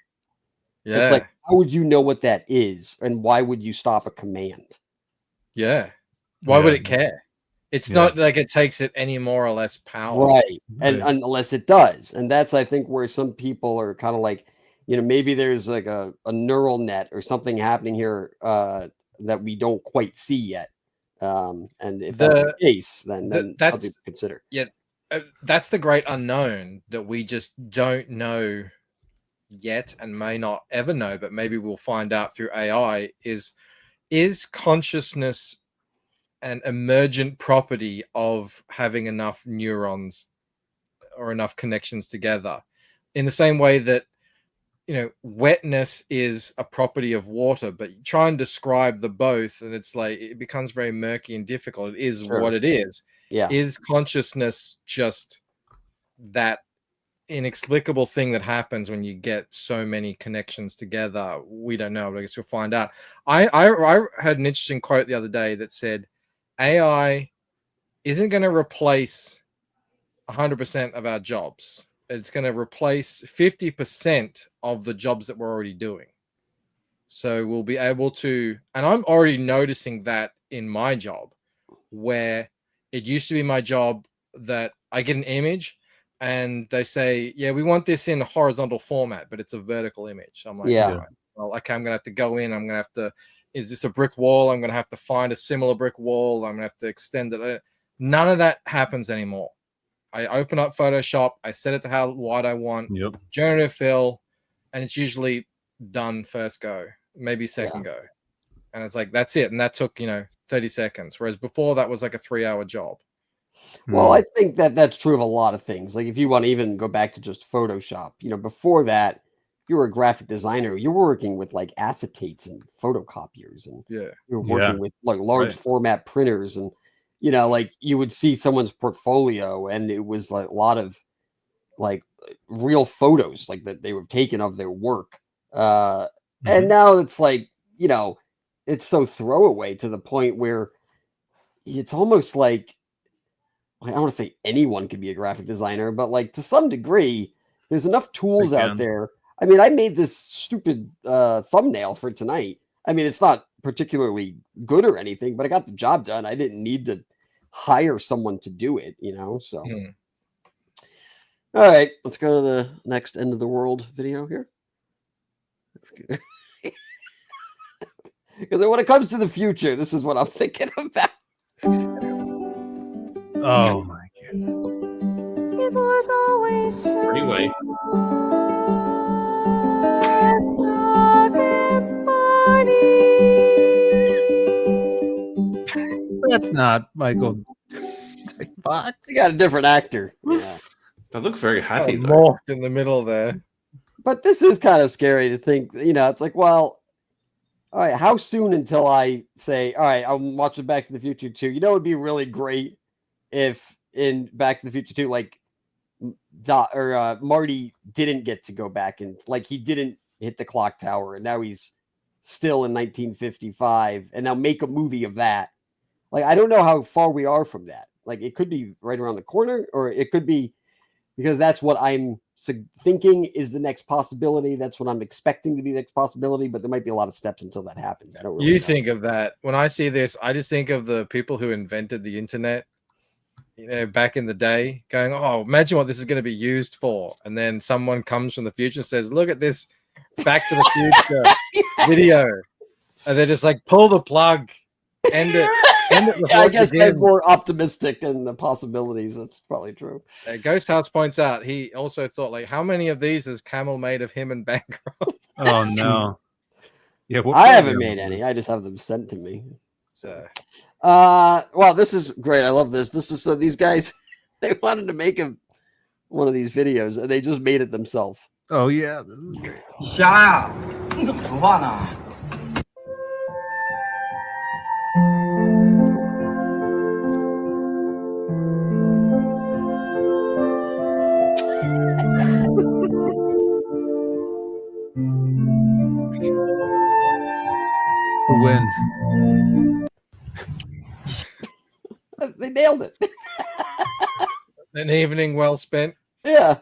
Speaker 9: It's like, how would you know what that is? And why would you stop a command?
Speaker 8: Yeah. Why would it care? It's not like it takes it any more or less power.
Speaker 9: Right. And unless it does. And that's, I think, where some people are kind of like, you know, maybe there's like a neural net or something happening here that we don't quite see yet. And if that's the case, then that's something to consider.
Speaker 8: Yeah. That's the great unknown that we just don't know yet and may not ever know, but maybe we'll find out through AI is consciousness an emergent property of having enough neurons or enough connections together, in the same way that, you know, wetness is a property of water, but you try and describe the both and it's like it becomes very murky and difficult. It is what it is.
Speaker 9: Yeah.
Speaker 8: Is consciousness just that inexplicable thing that happens when you get so many connections together? We don't know, but I guess we'll find out. I heard an interesting quote the other day that said AI isn't going to replace 100% of our jobs. It's going to replace 50% of the jobs that we're already doing. So we'll be able to, and I'm already noticing that in my job, where it used to be my job that I get an image and they say, yeah, we want this in a horizontal format, but it's a vertical image. I'm like,
Speaker 9: Yeah.
Speaker 8: right, well, okay, I'm going to have to go in. I'm going to have to, is this a brick wall? I'm going to have to find a similar brick wall. I'm going to have to extend it. None of that happens anymore. I open up Photoshop. I set it to how wide I want. Generative fill, and it's usually done first go, maybe second go. And it's like, that's it. And that took, 30 seconds. Whereas before that was like a 3-hour job.
Speaker 9: Well, I think that that's true of a lot of things. Like if you want to even go back to just Photoshop, before that, you were a graphic designer. You were working with like acetates and photocopiers, and you were working with like large format printers, and like you would see someone's portfolio, and it was like a lot of like real photos, like that they were taken of their work. And now it's like it's so throwaway to the point where it's almost like, I don't want to say anyone could be a graphic designer, but like to some degree, there's enough tools out there. I mean, I made this stupid thumbnail for tonight. I mean, it's not particularly good or anything, but I got the job done. I didn't need to hire someone to do it, so. All right, let's go to the next end of the world video here. Because when it comes to the future, this is what I'm thinking about.
Speaker 10: Oh my
Speaker 2: God. It was always
Speaker 11: Freeway.
Speaker 10: That's not Michael Fox.
Speaker 9: You got a different actor. Yeah.
Speaker 11: They look very happy though.
Speaker 8: Morphed in the middle there.
Speaker 9: But this is kind of scary to think, it's like, well, all right, how soon until I say, all right, I'm watching Back to the Future 2. It would be really great if in Back to the Future 2, like Marty didn't get to go back and like he didn't hit the clock tower, and now he's still in 1955, and now make a movie of that. Like, I don't know how far we are from that. Like, it could be right around the corner, or it could be, because that's what I'm thinking is the next possibility. That's what I'm expecting to be the next possibility, but there might be a lot of steps until that happens. I don't really know.
Speaker 8: Think of that. When I see this, I just think of the people who invented the internet, back in the day, going, oh, imagine what this is going to be used for. And then someone comes from the future and says, look at this Back to the Future video. And they're just like, pull the plug, end it.
Speaker 9: I guess they're more optimistic in the possibilities. That's probably true.
Speaker 8: Ghost House points out he also thought, like, how many of these has Camel made of him and Bancroft?
Speaker 10: Oh no. Yeah,
Speaker 9: I haven't made any. I just have them sent to me.
Speaker 8: So
Speaker 9: well, this is great. I love this. This is so these guys, they wanted to make one of these videos and they just made it themselves.
Speaker 10: Oh yeah, this is great.
Speaker 2: Shut up.
Speaker 13: 出发呢。
Speaker 10: The wind.
Speaker 9: They nailed it.
Speaker 8: An evening well spent.
Speaker 9: Yeah,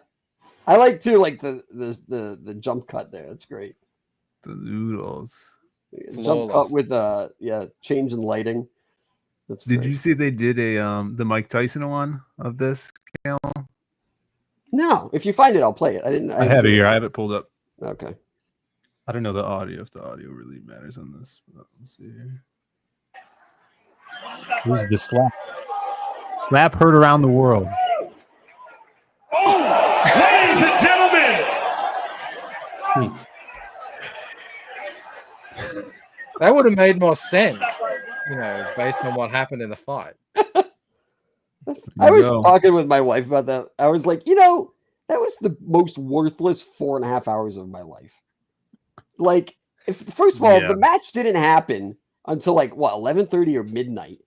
Speaker 9: I like too. Like the jump cut there. That's great.
Speaker 10: The noodles.
Speaker 9: Jump cut with change in lighting. That's
Speaker 10: Did
Speaker 9: great.
Speaker 10: you see they did a the Mike Tyson one of this? Camel?
Speaker 9: No, if you find it, I'll play it. I didn't.
Speaker 10: I have it here. I have it pulled up.
Speaker 9: Okay.
Speaker 10: I don't know the audio if the audio really matters on this. But let's see here. This is the slap. Slap heard around the world.
Speaker 7: Ladies and gentlemen,
Speaker 8: That would have made more sense, based on what happened in the fight.
Speaker 9: I was talking with my wife about that. I was like, that was the most worthless 4.5 hours of my life. Like, first of all, the match didn't happen until 11:30 or midnight.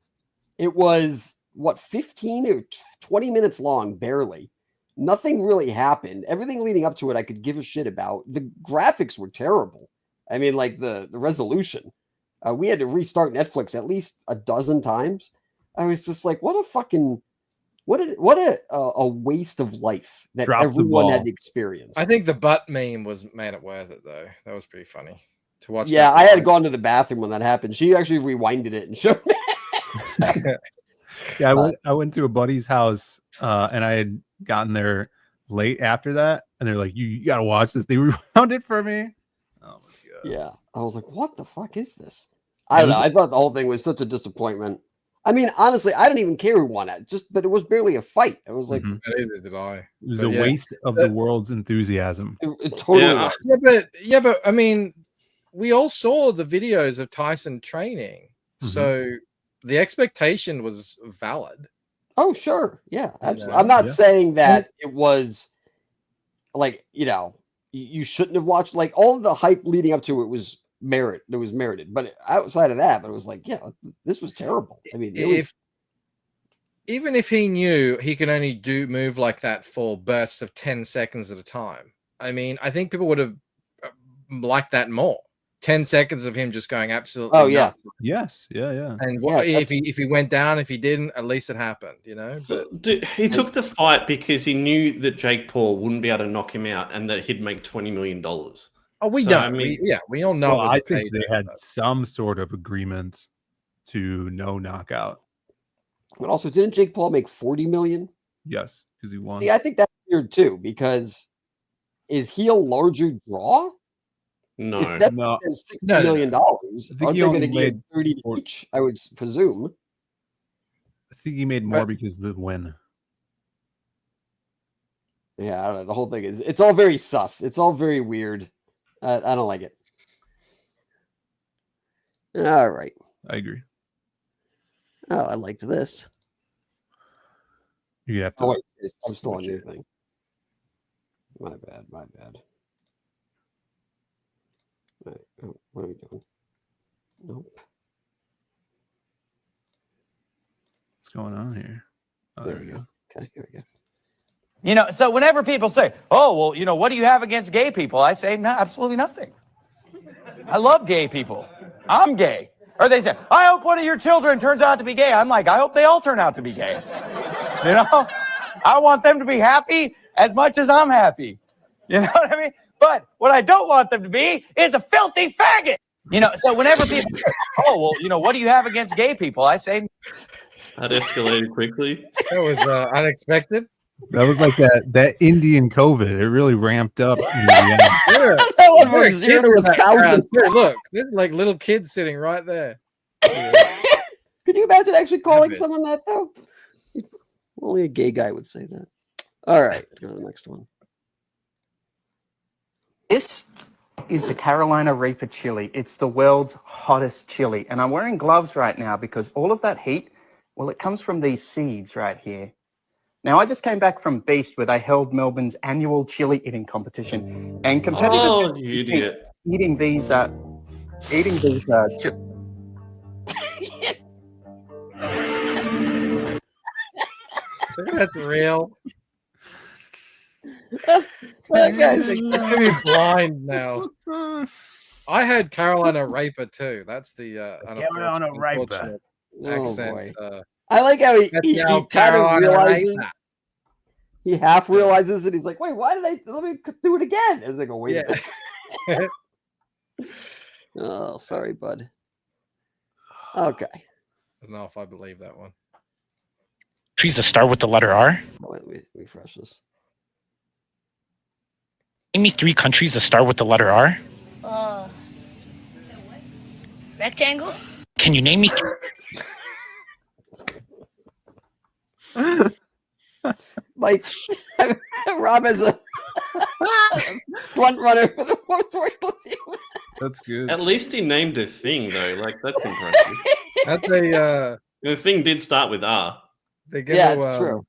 Speaker 9: It was 15 or 20 minutes long, barely. Nothing really happened. Everything leading up to it, I could give a shit about. The graphics were terrible. I mean, the resolution. We had to restart Netflix at least a dozen times. I was just like, what a waste of life that everyone had experienced.
Speaker 8: I think the butt meme made it worth it though. That was pretty funny to watch.
Speaker 9: Yeah, I had gone to the bathroom when that happened. She actually rewinded it and showed me.
Speaker 10: Yeah, I went to a buddy's house and I had gotten there late after that, and they're like, "You gotta watch this." They rewound it for me. Oh my god!
Speaker 9: Yeah, I was like, "What the fuck is this?" I don't know. I thought the whole thing was such a disappointment. I mean, honestly, I didn't even care who won it. But it was barely a fight. I was like,
Speaker 8: neither did I.
Speaker 10: It was a waste of the world's enthusiasm.
Speaker 9: It totally was.
Speaker 8: Yeah, but I mean, we all saw the videos of Tyson training, so the expectation was valid.
Speaker 9: Oh, sure. Yeah, absolutely. I'm not saying that it was you shouldn't have watched all of the hype leading up to it was merited. But outside of that, it was this was terrible. I mean,
Speaker 8: even if he knew he could only move like that for bursts of 10 seconds at a time, I mean, I think people would have liked that more. 10 seconds of him just going absolutely nuts.
Speaker 10: Yes. Yeah.
Speaker 8: And if he went down, if he didn't, at least it happened, But
Speaker 11: Dude, he took the fight because he knew that Jake Paul wouldn't be able to knock him out and that he'd make $20 million.
Speaker 8: Oh, we don't. We all know.
Speaker 10: Well, I think they had some sort of agreement to no knockout.
Speaker 9: But also, didn't Jake Paul make $40 million?
Speaker 10: Yes, because he won.
Speaker 9: See, I think that's weird too. Because is he a larger draw?
Speaker 11: No,
Speaker 9: if that's $60 million, aren't they going to give 30 each? I would presume.
Speaker 10: I think he made more because of the win.
Speaker 9: Yeah, I don't know. The whole thing it's all very sus. It's all very weird. I don't like it. All right.
Speaker 10: I agree.
Speaker 9: Oh, I liked this.
Speaker 10: You have to.
Speaker 9: Oh, wait, I'm still on your thing. My bad. All right. Oh, what are we doing? Nope.
Speaker 10: What's going on here? Oh, there we go.
Speaker 9: Okay, here we go.
Speaker 15: So whenever people say, "Oh, well, what do you have against gay people?" I say, "No, absolutely nothing. I love gay people. I'm gay." Or they say, "I hope one of your children turns out to be gay." I'm like, "I hope they all turn out to be gay." I want them to be happy as much as I'm happy. You know what I mean? But what I don't want them to be is a filthy faggot. So whenever people say, "Oh, well, what do you have against gay people?" I say,
Speaker 11: that escalated quickly.
Speaker 8: That was unexpected.
Speaker 10: That was like that Indian COVID. It really ramped up. In the end.
Speaker 9: That one was 0 to 1,000.
Speaker 8: Look, there's little kids sitting right there.
Speaker 9: Could you imagine actually calling someone that though? Only a gay guy would say that. All right, let's go to the next one.
Speaker 16: This is the Carolina Reaper chili. It's the world's hottest chili. And I'm wearing gloves right now because all of that heat, well, it comes from these seeds right here. Now, I just came back from Beast where they held Melbourne's annual chili eating competition. And competitors...
Speaker 11: Oh, you idiot.
Speaker 16: eating these chips.
Speaker 8: That's real.
Speaker 9: That guy's
Speaker 8: He's gonna be blind now. I heard Carolina Reaper too. That's the
Speaker 10: Carolina Reaper.
Speaker 8: unfortunate
Speaker 9: Oh,
Speaker 8: accent.
Speaker 9: boy. I like how he
Speaker 8: That's
Speaker 9: kind
Speaker 8: now
Speaker 9: of
Speaker 8: Carolina
Speaker 9: realizes.
Speaker 8: Reaper.
Speaker 9: He half realizes it. He's like, "Wait, why did I? Let me do it again." As they go, "Wait a minute." Oh, sorry, bud. Okay.
Speaker 8: I don't know if I believe that one.
Speaker 13: Countries that start with the letter R.
Speaker 9: Let me refresh this.
Speaker 13: Name me 3 countries that start with the letter R.
Speaker 17: Rectangle?
Speaker 13: Can you name me?
Speaker 9: Mike, Rob is a front runner for the most worthless human.
Speaker 10: That's good.
Speaker 11: At least he named a thing though. Like that's impressive.
Speaker 8: That's a
Speaker 11: The thing did start with R.
Speaker 8: they're gonna,
Speaker 9: Yeah, it's true.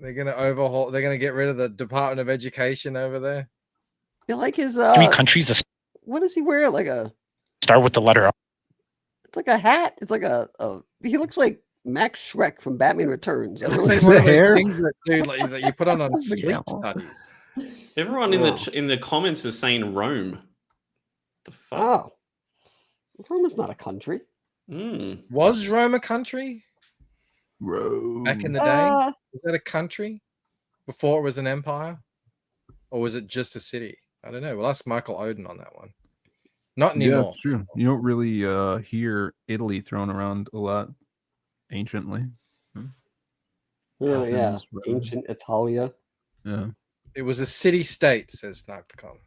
Speaker 8: They're gonna overhaul. They're gonna get rid of the Department of Education over there.
Speaker 9: You like his
Speaker 13: 3 countries that
Speaker 9: what does he wear? Like a
Speaker 13: start with the letter R.
Speaker 9: it's like a hat. It's like a he looks like Max Schreck from Batman Returns.
Speaker 8: It looks like one of those things that, that you put on sleep studies.
Speaker 11: Everyone in the comments is saying Rome. The fuck?
Speaker 9: Oh. Rome is not a country.
Speaker 8: Was Rome a country?
Speaker 10: Rome.
Speaker 8: Back in the day? Was that a country? Before it was an empire? Or was it just a city? I don't know. We'll ask Michael Oden on that one. Not anymore.
Speaker 10: Yeah, it's true. You don't really hear Italy thrown around a lot anciently.
Speaker 9: Oh, yeah.
Speaker 10: Athens, Rome.
Speaker 9: Ancient Italia.
Speaker 10: Yeah.
Speaker 8: It was a city-state, says Sniper.com.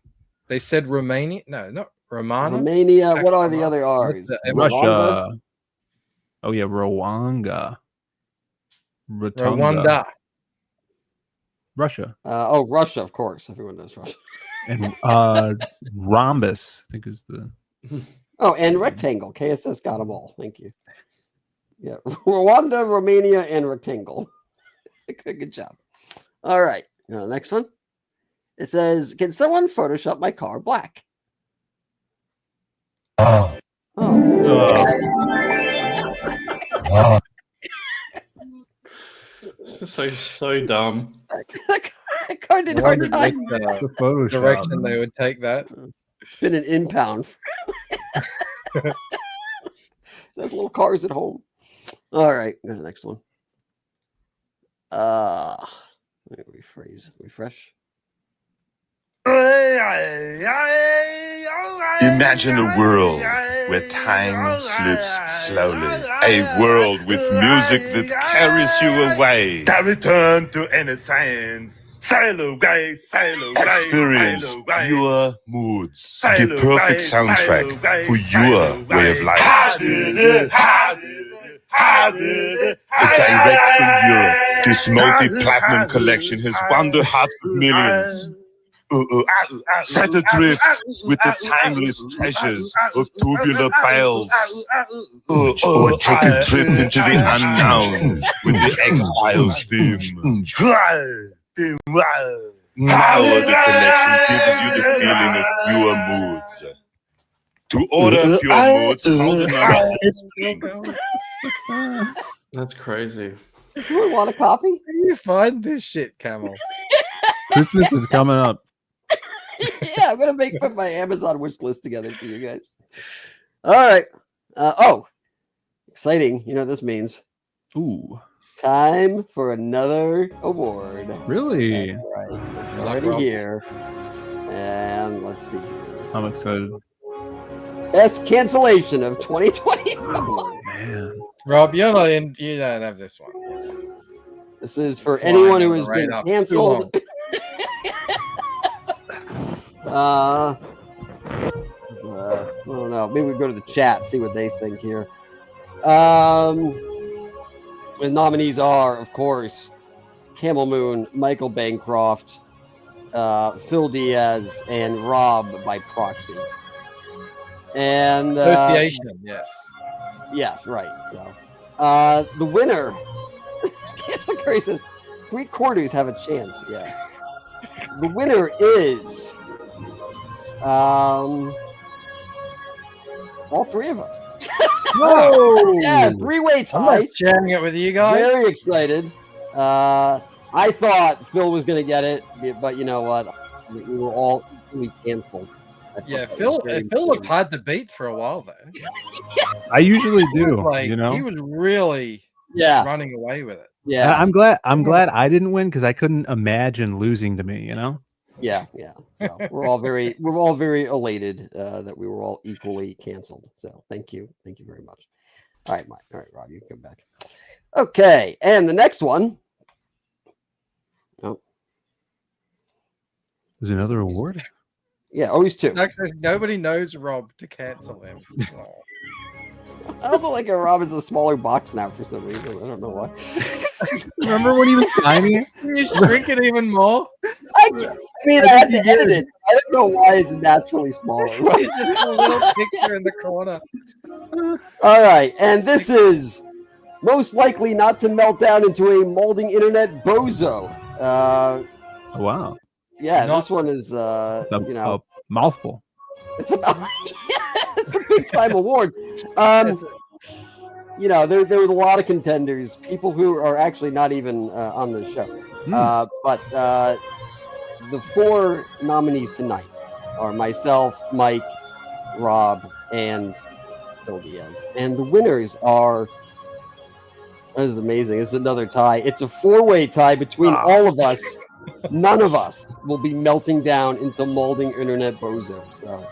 Speaker 8: They said Romania. No, not Romana.
Speaker 9: Romania. What are the other R's?
Speaker 10: Russia. Oh yeah, Rwanda.
Speaker 8: Rwanda.
Speaker 10: Russia.
Speaker 9: Russia, of course. Everyone knows Russia.
Speaker 10: And rhombus, I think is the.
Speaker 9: Oh, and rectangle. KSS got them all. Thank you. Yeah, Rwanda, Romania, and rectangle. Good job. All right. Next one. It says, "Can someone Photoshop my car black?"
Speaker 11: So dumb.
Speaker 9: Car did hard time.
Speaker 8: The direction they would take that.
Speaker 9: It's been an impound. There's little cars at home. All right, go to the next one. Let me refresh.
Speaker 18: Imagine a world where time slips slowly. A world with music that carries you away. To return to innocence. Sail away, sail away. Experience your moods. The perfect soundtrack for your way of life. Direct from Europe, this multi-platinum collection has won the hearts of millions. Set adrift with the timeless treasures of tubular bells. Or take a trip into the unknown with the X-Files theme. Now the collection gives you the feeling of pure moods. To order pure moods, call the number.
Speaker 11: That's crazy.
Speaker 9: You want a copy?
Speaker 8: Where do you find this shit, Camel?
Speaker 10: Christmas is coming up.
Speaker 9: Yeah, I'm gonna put my Amazon wish list together for you guys. All right. Exciting! You know what this means?
Speaker 10: Ooh.
Speaker 9: Time for another award.
Speaker 10: Really?
Speaker 9: All right. It's already here. And let's see.
Speaker 10: I'm excited.
Speaker 9: Best cancellation of 2020.
Speaker 10: Oh, man.
Speaker 8: Rob, you're not in. You don't have this one.
Speaker 9: This is for anyone who has been canceled. I don't know. Maybe we go to the chat, see what they think here. The nominees are, of course, Camel Moon, Michael Bancroft, Phil Diaz, and Rob by proxy. And
Speaker 8: association, yes.
Speaker 9: Yes, right. So, the winner. Gary says 3/4 have a chance. Yeah. The winner is All three of us.
Speaker 10: Whoa!
Speaker 9: Yeah, three-way
Speaker 8: I'm
Speaker 9: tie.
Speaker 8: not sharing it with you guys.
Speaker 9: Very excited. I thought Phil was going to get it, but you know what? We were all equally canceled.
Speaker 8: Yeah, Phil looked hard to beat for a while though.
Speaker 10: I usually
Speaker 8: He was
Speaker 10: do.
Speaker 8: like,
Speaker 10: You know.
Speaker 8: he was really running away with it.
Speaker 9: Yeah,
Speaker 10: I'm glad I didn't win because I couldn't imagine losing to me. You know.
Speaker 9: Yeah. So we're all very elated that we were all equally canceled. So thank you very much. All right, Mike. All right, Rob, you can come back. Okay, and the next one. Oh,
Speaker 10: There's another award.
Speaker 9: Yeah, always two.
Speaker 8: Doug says nobody knows Rob to cancel him.
Speaker 9: I also like how Rob is a smaller box now for some reason. I don't know why.
Speaker 10: Remember when he was tiny?
Speaker 8: You shrink it even more.
Speaker 9: I had to edit it. I don't know why it's naturally smaller.
Speaker 8: It's just a little picture in the corner.
Speaker 9: All right, and this is most likely not to melt down into a molding internet bozo.
Speaker 10: Wow.
Speaker 9: Yeah, this one is
Speaker 10: It's a mouthful.
Speaker 9: It's a big time award. You know, there was a lot of contenders, people who are actually not even on the show. But the four nominees tonight are myself, Mike, Rob, and Phil Diaz. And the winners are, this is amazing. It's another tie. It's a four-way tie between all of us. None of us will be melting down into molding internet bozo. So,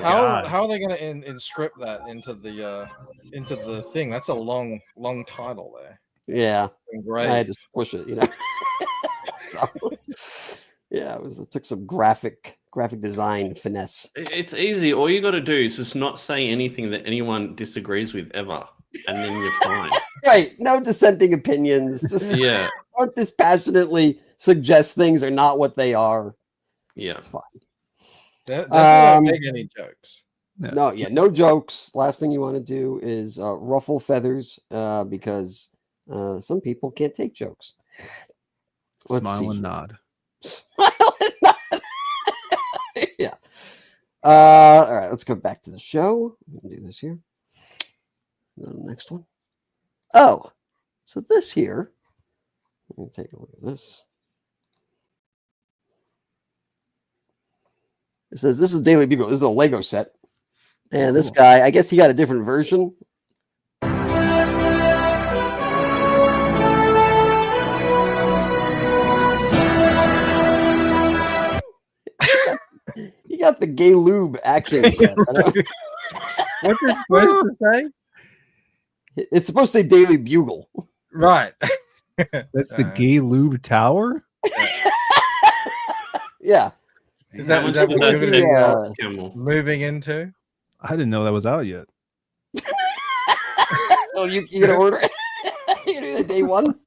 Speaker 8: how are they going to inscript that into the thing? That's a long title there.
Speaker 9: yeah,
Speaker 8: Engraved.
Speaker 9: I had to push it. You know. So, yeah, it took some graphic design finesse.
Speaker 11: It's easy. All you got to do is just not say anything that anyone disagrees with ever, and then you're fine.
Speaker 9: Right. No dissenting opinions. Just don't dispassionately suggest things are not what they are.
Speaker 11: Yeah.
Speaker 9: It's fine.
Speaker 8: Don't make any jokes.
Speaker 9: No jokes. Last thing you want to do is ruffle feathers because some people can't take jokes.
Speaker 10: Smile and nod.
Speaker 9: Yeah. All right, let's go back to the show. We can do this here. Go to the next one. Oh, so this here. Let me take a look at this. It says this is Daily Bugle. This is a Lego set. And this guy, I guess he got a different version. He got the gay lube action set.
Speaker 8: What's it supposed to say?
Speaker 9: It's supposed to say Daily Bugle.
Speaker 8: Right.
Speaker 10: That's the gay lube tower?
Speaker 9: Yeah.
Speaker 8: Is that what you're going to be moving into?
Speaker 10: I didn't know that was out yet.
Speaker 9: Oh, you gonna order it? You gonna do that day one?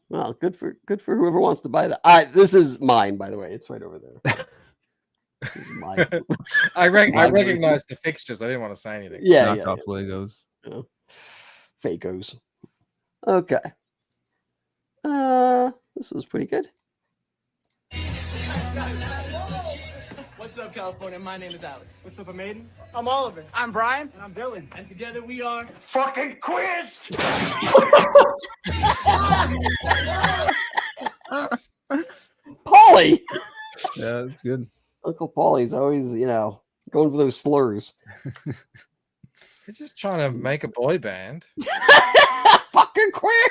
Speaker 9: Well, good for whoever wants to buy that. All right, this is mine, by the way. It's right over there. This is mine.
Speaker 8: I recognize the fixtures. I didn't want to say anything.
Speaker 9: Yeah,
Speaker 10: Knockoff Legos.
Speaker 9: Yeah. Fakos. Okay. This is pretty good.
Speaker 21: What's up, California? My name is Alex. What's up, Maiden? I'm Oliver. I'm Brian. And I'm Dylan. And together we are fucking quiz.
Speaker 9: Paulie.
Speaker 10: Yeah, that's good.
Speaker 9: Uncle Paulie's always, going for those slurs.
Speaker 8: He's just trying to make a boy band.
Speaker 9: Fucking quiz.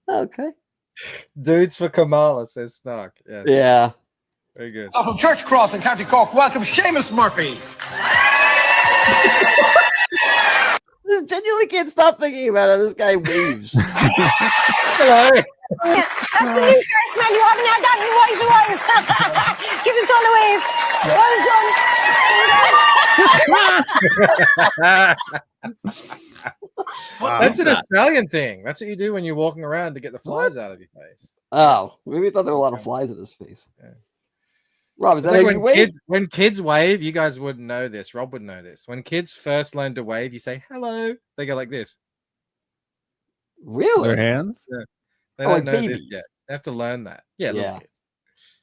Speaker 9: Okay.
Speaker 8: Dudes for Kamala, says Snark.
Speaker 9: Yeah.
Speaker 8: Very good.
Speaker 21: From Church Cross in County Cork, welcome Seamus Murphy.
Speaker 9: I genuinely can't stop thinking about how this guy waves.
Speaker 8: Hello.
Speaker 5: Afternoon, Churchman. You haven't had that in a while. Give us all a wave.
Speaker 8: Wow. That's an Australian thing. That's what you do when you're walking around to get the flies out of your face.
Speaker 9: Oh, maybe I thought there were a lot of flies in his face.
Speaker 8: Yeah.
Speaker 9: Rob, is
Speaker 8: It's
Speaker 9: that
Speaker 8: like
Speaker 9: how you wave?
Speaker 8: when kids wave, you guys wouldn't know this. Rob would know this. When kids first learn to wave, you say hello. They go like this.
Speaker 9: Really?
Speaker 10: Their hands?
Speaker 8: Yeah. They
Speaker 9: Oh,
Speaker 8: don't
Speaker 9: like
Speaker 8: know this
Speaker 9: babies.
Speaker 8: yet. They have to learn that. Yeah,
Speaker 9: Yeah.
Speaker 8: little kids.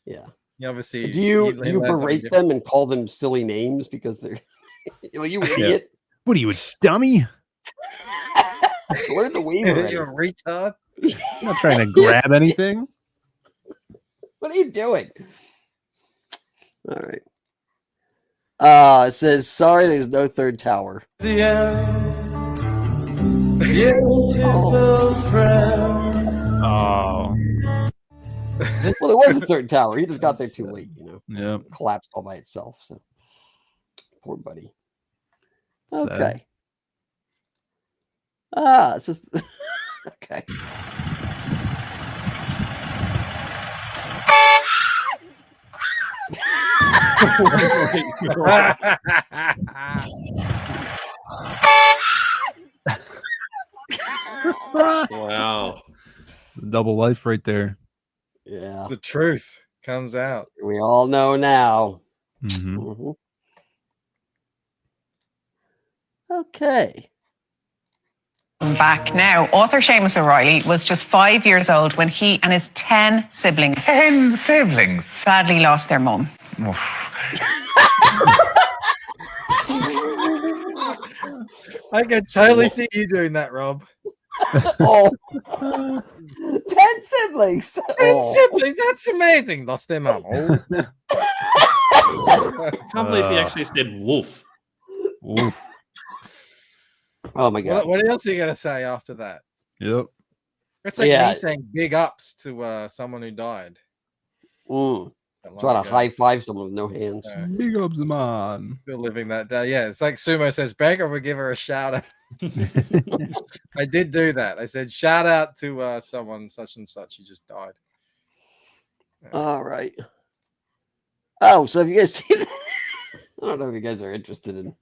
Speaker 9: Yeah.
Speaker 8: You obviously.
Speaker 9: Do you
Speaker 8: he learns something
Speaker 9: berate
Speaker 8: different.
Speaker 9: them and call them silly names because they're you
Speaker 10: Yeah.
Speaker 9: idiot?
Speaker 10: What are you, a dummy?
Speaker 9: Learn the wave already.
Speaker 8: You're a retard.
Speaker 10: I'm not trying to grab anything.
Speaker 9: What are you doing? All right. It says, sorry, there's no third tower.
Speaker 10: Oh.
Speaker 9: Well, there was a third tower. He just got there too late,
Speaker 10: Yep.
Speaker 9: Collapsed all by itself. So poor buddy.
Speaker 10: Sad.
Speaker 9: Okay. It's just okay.
Speaker 11: Wow.
Speaker 10: Double life right there.
Speaker 9: Yeah.
Speaker 8: The truth comes out.
Speaker 9: We all know now.
Speaker 10: Mm-hmm.
Speaker 9: Okay.
Speaker 1: Back now. Author Seamus O'Reilly was just 5 years old when he and his 10 siblings.
Speaker 22: 10 siblings?
Speaker 1: Sadly lost their mum.
Speaker 8: I can totally see you doing that, Rob.
Speaker 9: Oh. 10 siblings.
Speaker 8: 10 siblings. That's amazing. Lost their mum. Oh.
Speaker 11: I can't believe he actually said wolf.
Speaker 10: Wolf.
Speaker 9: Oh my god.
Speaker 8: What else are you gonna say after that?
Speaker 10: Yep.
Speaker 8: It's like
Speaker 9: Yeah.
Speaker 8: me saying big ups to someone who died.
Speaker 9: Trying to high five someone with no hands.
Speaker 10: Big ups, man.
Speaker 8: Still living that day. Yeah, it's like Sumo says, Banker would give her a shout out. I did do that. I said, shout out to someone such and such who just died.
Speaker 9: All right. Oh, so have you guys seen? I don't know if you guys are interested in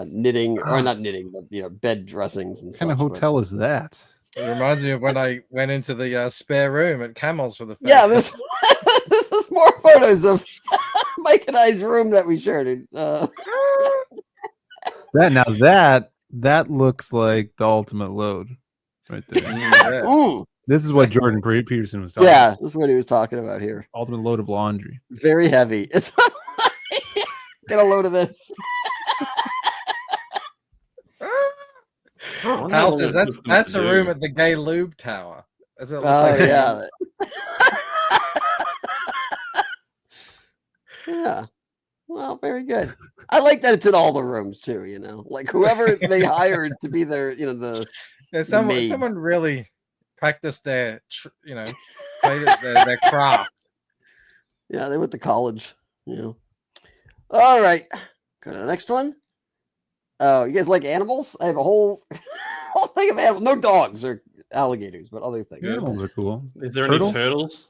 Speaker 9: knitting or not knitting, but bed dressings and
Speaker 10: What kind of
Speaker 9: such,
Speaker 10: hotel is that?
Speaker 8: It reminds me of when I went into the spare room at Camel's for the first
Speaker 9: Yeah, this is more photos of Mike and I's room that we shared.
Speaker 10: That looks like the ultimate load right there.
Speaker 9: Ooh.
Speaker 10: This is what Jordan Peterson was talking
Speaker 9: Yeah,
Speaker 10: about.
Speaker 9: this is what he was talking about here.
Speaker 10: Ultimate load of laundry.
Speaker 9: Very heavy. It's get a load of this.
Speaker 8: Houses, that's a room at the Gay Lube Tower. That's what it looks
Speaker 9: Oh
Speaker 8: like.
Speaker 9: yeah. Yeah. Well, very good. I like that it's in all the rooms too. Like whoever they hired to be their, the
Speaker 8: Yeah,
Speaker 9: the maid.
Speaker 8: someone really practiced their craft.
Speaker 9: Yeah, they went to college. All right. Go to the next one. Oh, you guys like animals? I have a whole thing of animals. No dogs or alligators, but other things.
Speaker 10: Animals are cool.
Speaker 11: Is there any turtles?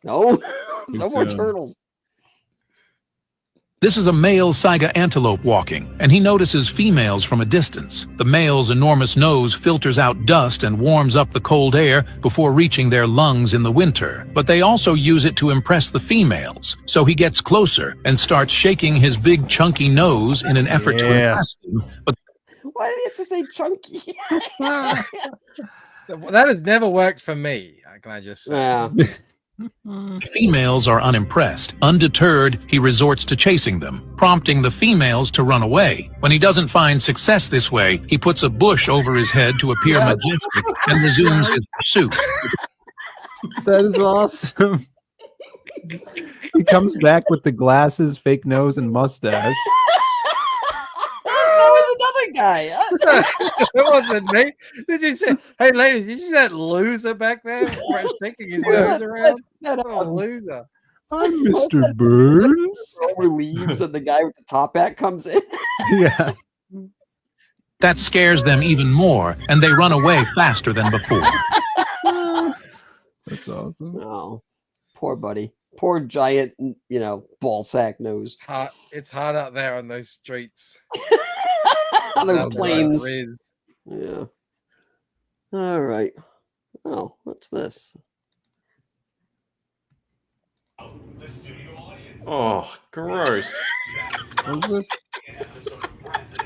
Speaker 9: No, no more turtles.
Speaker 23: This is a male saiga antelope walking, and he notices females from a distance. The male's enormous nose filters out dust and warms up the cold air before reaching their lungs in the winter. But they also use it to impress the females. So he gets closer and starts shaking his big chunky nose in an effort to impress them. But
Speaker 9: Why did he have to say chunky?
Speaker 8: That has never worked for me. Can I just say?
Speaker 9: Yeah.
Speaker 23: the females are unimpressed. Undeterred, he resorts to chasing them, prompting the females to run away. When he doesn't find success this way, he puts a bush over his head to appear majestic and resumes his pursuit.
Speaker 10: That is awesome. He comes back with the glasses, fake nose, and mustache.
Speaker 9: That was another guy.
Speaker 8: It wasn't me. Did you say, hey ladies, did you see that loser back there shaking his nose around? Oh, loser.
Speaker 10: I'm Mr. Burns.
Speaker 9: Over leaves and the guy with the top hat comes in.
Speaker 10: Yeah.
Speaker 23: That scares them even more, and they run away faster than before.
Speaker 10: That's awesome.
Speaker 9: Oh, poor buddy. Poor giant, ball sack nose.
Speaker 8: It's hot out there on those streets.
Speaker 9: On those
Speaker 8: That's
Speaker 9: plains.
Speaker 8: what it is.
Speaker 9: Yeah. All right. Oh, what's this?
Speaker 11: Oh, gross.
Speaker 10: What's this?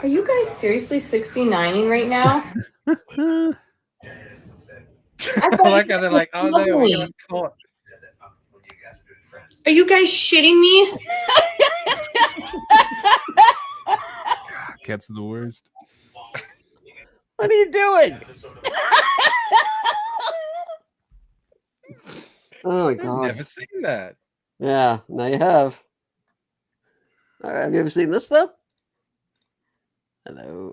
Speaker 24: Are you guys seriously 69ing right now?
Speaker 8: I like how they're like, oh no, we got caught.
Speaker 3: Are you guys shitting me?
Speaker 10: Cats are the worst.
Speaker 9: What are you doing? Oh my
Speaker 8: I've
Speaker 9: god!
Speaker 8: never seen that.
Speaker 9: Yeah, now you have. All right, have you ever seen this though? Hello.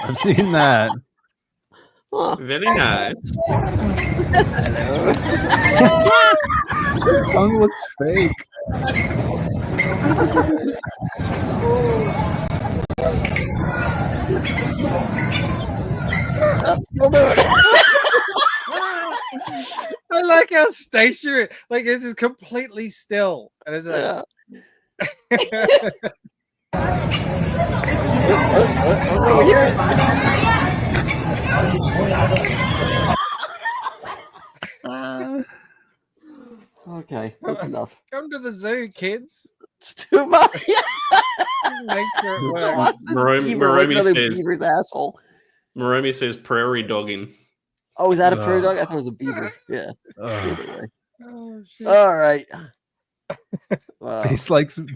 Speaker 10: I've seen that.
Speaker 9: Huh.
Speaker 11: Very nice.
Speaker 9: Hello.
Speaker 10: His tongue looks fake.
Speaker 9: Still do it.
Speaker 8: I like how stationary, like it's just completely still, and it's like,
Speaker 9: over here. Okay, that's enough.
Speaker 8: Come to the zoo, kids.
Speaker 9: It's too much.
Speaker 8: Make sure it works.
Speaker 11: Maromi says,
Speaker 9: beaver's asshole.
Speaker 11: Maromi says prairie dogging.
Speaker 9: Oh, is that a prairie dog? I thought it was a beaver. Yeah. Anyway.
Speaker 8: Oh, shit.
Speaker 9: All right.
Speaker 10: Tastes like some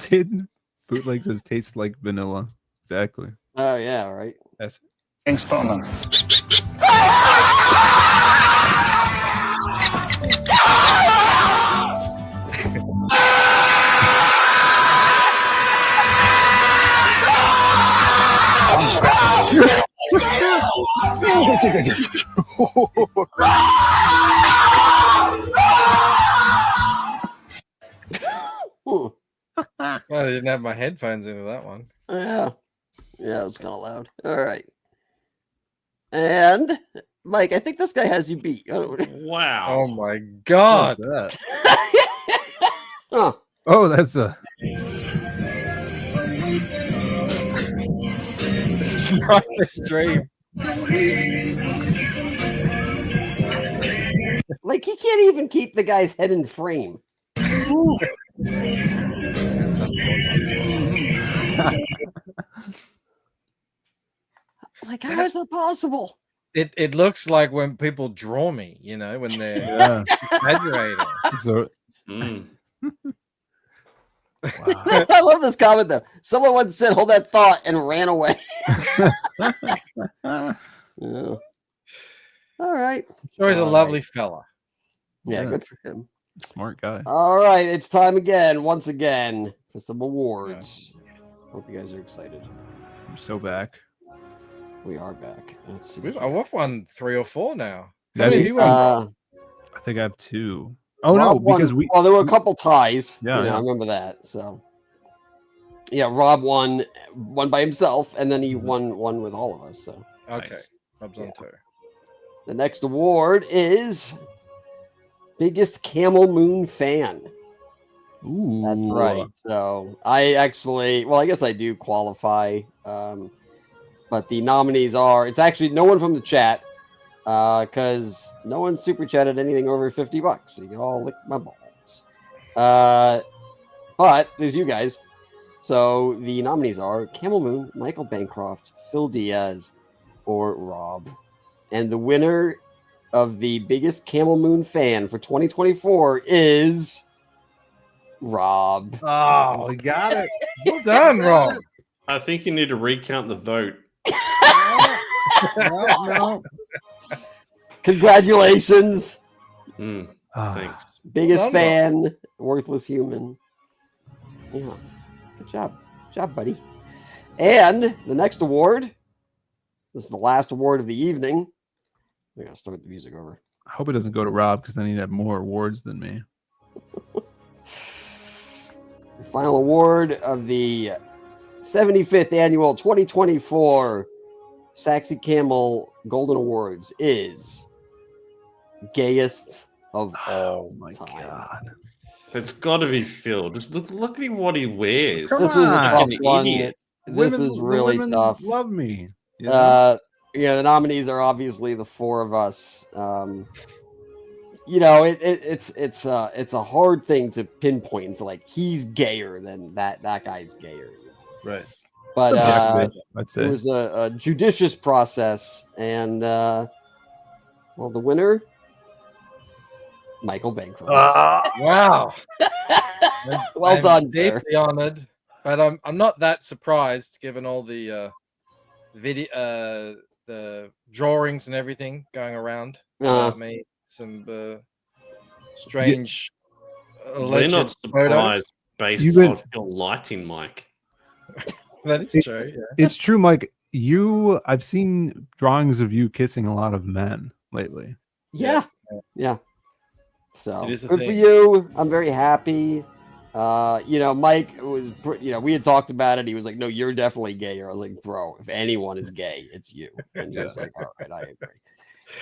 Speaker 10: bootleg says tastes like vanilla. Exactly.
Speaker 9: Oh yeah, right.
Speaker 10: That's
Speaker 13: Thanks, Bowman.
Speaker 8: Well, I didn't have my headphones into that one.
Speaker 9: Yeah. Yeah, it was kind of loud. All right. And Mike, I think this guy has you beat.
Speaker 11: Wow.
Speaker 8: Oh my god.
Speaker 10: What's that?
Speaker 9: Huh.
Speaker 10: Oh, that's a
Speaker 8: Right the stream.
Speaker 9: Like he can't even keep the guy's head in frame. Like, how is that possible?
Speaker 8: It looks like when people draw me, you know, when they're exaggerating.
Speaker 10: So,
Speaker 9: I love this comment though. Someone once said, "Hold that thought," and ran away. Yeah. All right.
Speaker 8: Sure, he's a lovely fella.
Speaker 9: Yeah, good for him.
Speaker 10: Smart guy.
Speaker 9: All right, it's time again, once again, for some awards. Hope you guys are excited.
Speaker 10: I'm so back.
Speaker 9: We are back. Let's see.
Speaker 8: I've won 3 or 4 now.
Speaker 10: That
Speaker 8: How many
Speaker 10: is-
Speaker 8: have you won?
Speaker 10: I think I have 2. Oh no,
Speaker 9: Rob won-
Speaker 10: because we
Speaker 9: well, there were a couple ties.
Speaker 10: Yeah,
Speaker 9: I remember that. So yeah, Rob won by himself, and then he won one with all of us. So
Speaker 8: Okay. Rob's on 2.
Speaker 9: the next award is biggest Camel Moon fan.
Speaker 10: Ooh,
Speaker 9: That's right. So I actually, well, I guess I do qualify. But the nominees are, it's actually no one from the chat, because no one super chatted anything over $50. So you can all lick my balls. But there's you guys. So the nominees are Camel Moon, Michael Bancroft, Phil Diaz, or Rob. And the winner of the biggest Camel Moon fan for 2024 is Rob.
Speaker 10: Oh, we got it.
Speaker 8: Well done, Rob.
Speaker 11: I think you need to recount the vote.
Speaker 10: No.
Speaker 9: Congratulations.
Speaker 11: Thanks.
Speaker 9: Biggest
Speaker 8: Well done,
Speaker 9: fan, worthless human. Yeah. Good job. Good job, buddy. And the next award, this is the last award of the evening. We gotta start the music over.
Speaker 10: I hope it doesn't go to Rob because then he'd have more awards than me.
Speaker 9: The final award of the 75th annual 2024 Saxy Camel Golden Awards is gayest of all time.
Speaker 10: God.
Speaker 11: It's got to be Phil. Just look at what he wears.
Speaker 9: This is a tough
Speaker 11: An
Speaker 9: one.
Speaker 11: idiot.
Speaker 9: This is really
Speaker 10: women
Speaker 9: tough.
Speaker 10: Love me. You know?
Speaker 9: The nominees are obviously the 4 of us. It's a hard thing to pinpoint. It's like he's gayer than that guy's gayer.
Speaker 10: Right.
Speaker 9: But
Speaker 10: I'd
Speaker 9: it
Speaker 10: say.
Speaker 9: was a judicious process, and well, the winner, Michael Bancroft.
Speaker 8: Wow.
Speaker 9: Well
Speaker 8: I'm
Speaker 9: done, sir.
Speaker 8: deeply honored, but I'm not that surprised given all the video, the drawings and everything going around about me. Some strange
Speaker 11: We're
Speaker 8: alleged
Speaker 11: not
Speaker 8: photos.
Speaker 11: surprised based
Speaker 10: You've been-
Speaker 11: on your lighting, Mike.
Speaker 8: That is true. Yeah.
Speaker 10: It's true, Mike. I've seen drawings of you kissing a lot of men lately.
Speaker 9: Yeah. So
Speaker 8: It is a
Speaker 9: good for
Speaker 8: thing.
Speaker 9: you. I'm very happy. Mike was, we had talked about it. He was like, "No, you're definitely gay." I was like, "Bro, if anyone is gay, it's you." And he was like, "All right, I agree."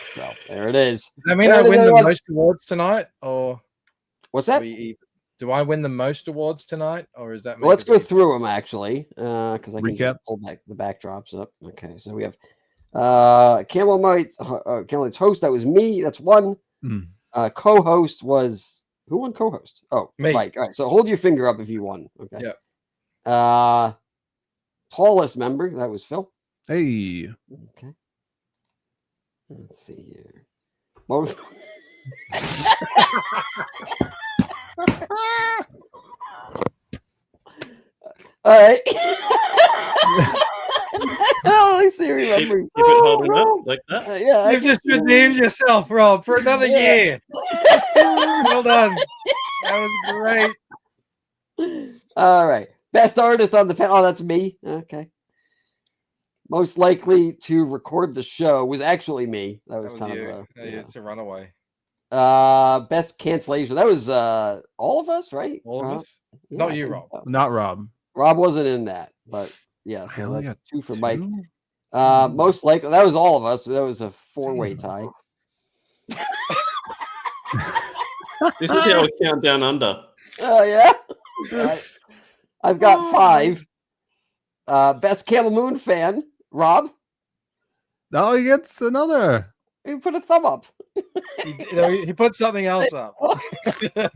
Speaker 9: So there it is.
Speaker 8: Does that mean I win the most awards tonight, or
Speaker 9: what's that?
Speaker 8: Do I win the most awards tonight, or is that?
Speaker 9: Well, let's go through them actually, because I can
Speaker 10: Recap.
Speaker 9: just pull back the backdrops up. Okay, so we have Camel Knight's host. That was me. That's one. Co-host was who won co-host? Oh,
Speaker 8: me.
Speaker 9: Mike. All right, so hold your finger up if you won. Okay.
Speaker 8: Yeah.
Speaker 9: Tallest member, that was Phil.
Speaker 10: Hey.
Speaker 9: Okay. Let's see here. Most all right. At least he remembers.
Speaker 11: Keep it holding up like that.
Speaker 9: Yeah,
Speaker 8: You've just redeemed yourself, Rob, for another year. Well done. That was great.
Speaker 9: All right. Best artist on the panel. Oh, that's me. Okay. Most likely to record the show was actually me. That was kind
Speaker 8: you.
Speaker 9: of
Speaker 8: It's a runaway.
Speaker 9: Best cancellation. That was all of us, right?
Speaker 8: All of us?
Speaker 9: Yeah,
Speaker 8: Not
Speaker 9: I
Speaker 8: you,
Speaker 9: think
Speaker 8: Rob.
Speaker 9: so.
Speaker 10: Not Rob.
Speaker 9: Rob wasn't in that, but yeah,
Speaker 10: I
Speaker 9: so
Speaker 10: only
Speaker 9: that's
Speaker 10: got
Speaker 9: 2 for Mike.
Speaker 10: 2?
Speaker 9: Most likely that was all of us. That was a 4-way tie.
Speaker 11: This is how we count down under.
Speaker 9: Oh yeah. I've got 5. Best Camel Moon fan, Rob.
Speaker 10: Oh, he gets another.
Speaker 9: He put a thumb up.
Speaker 8: He put something else up.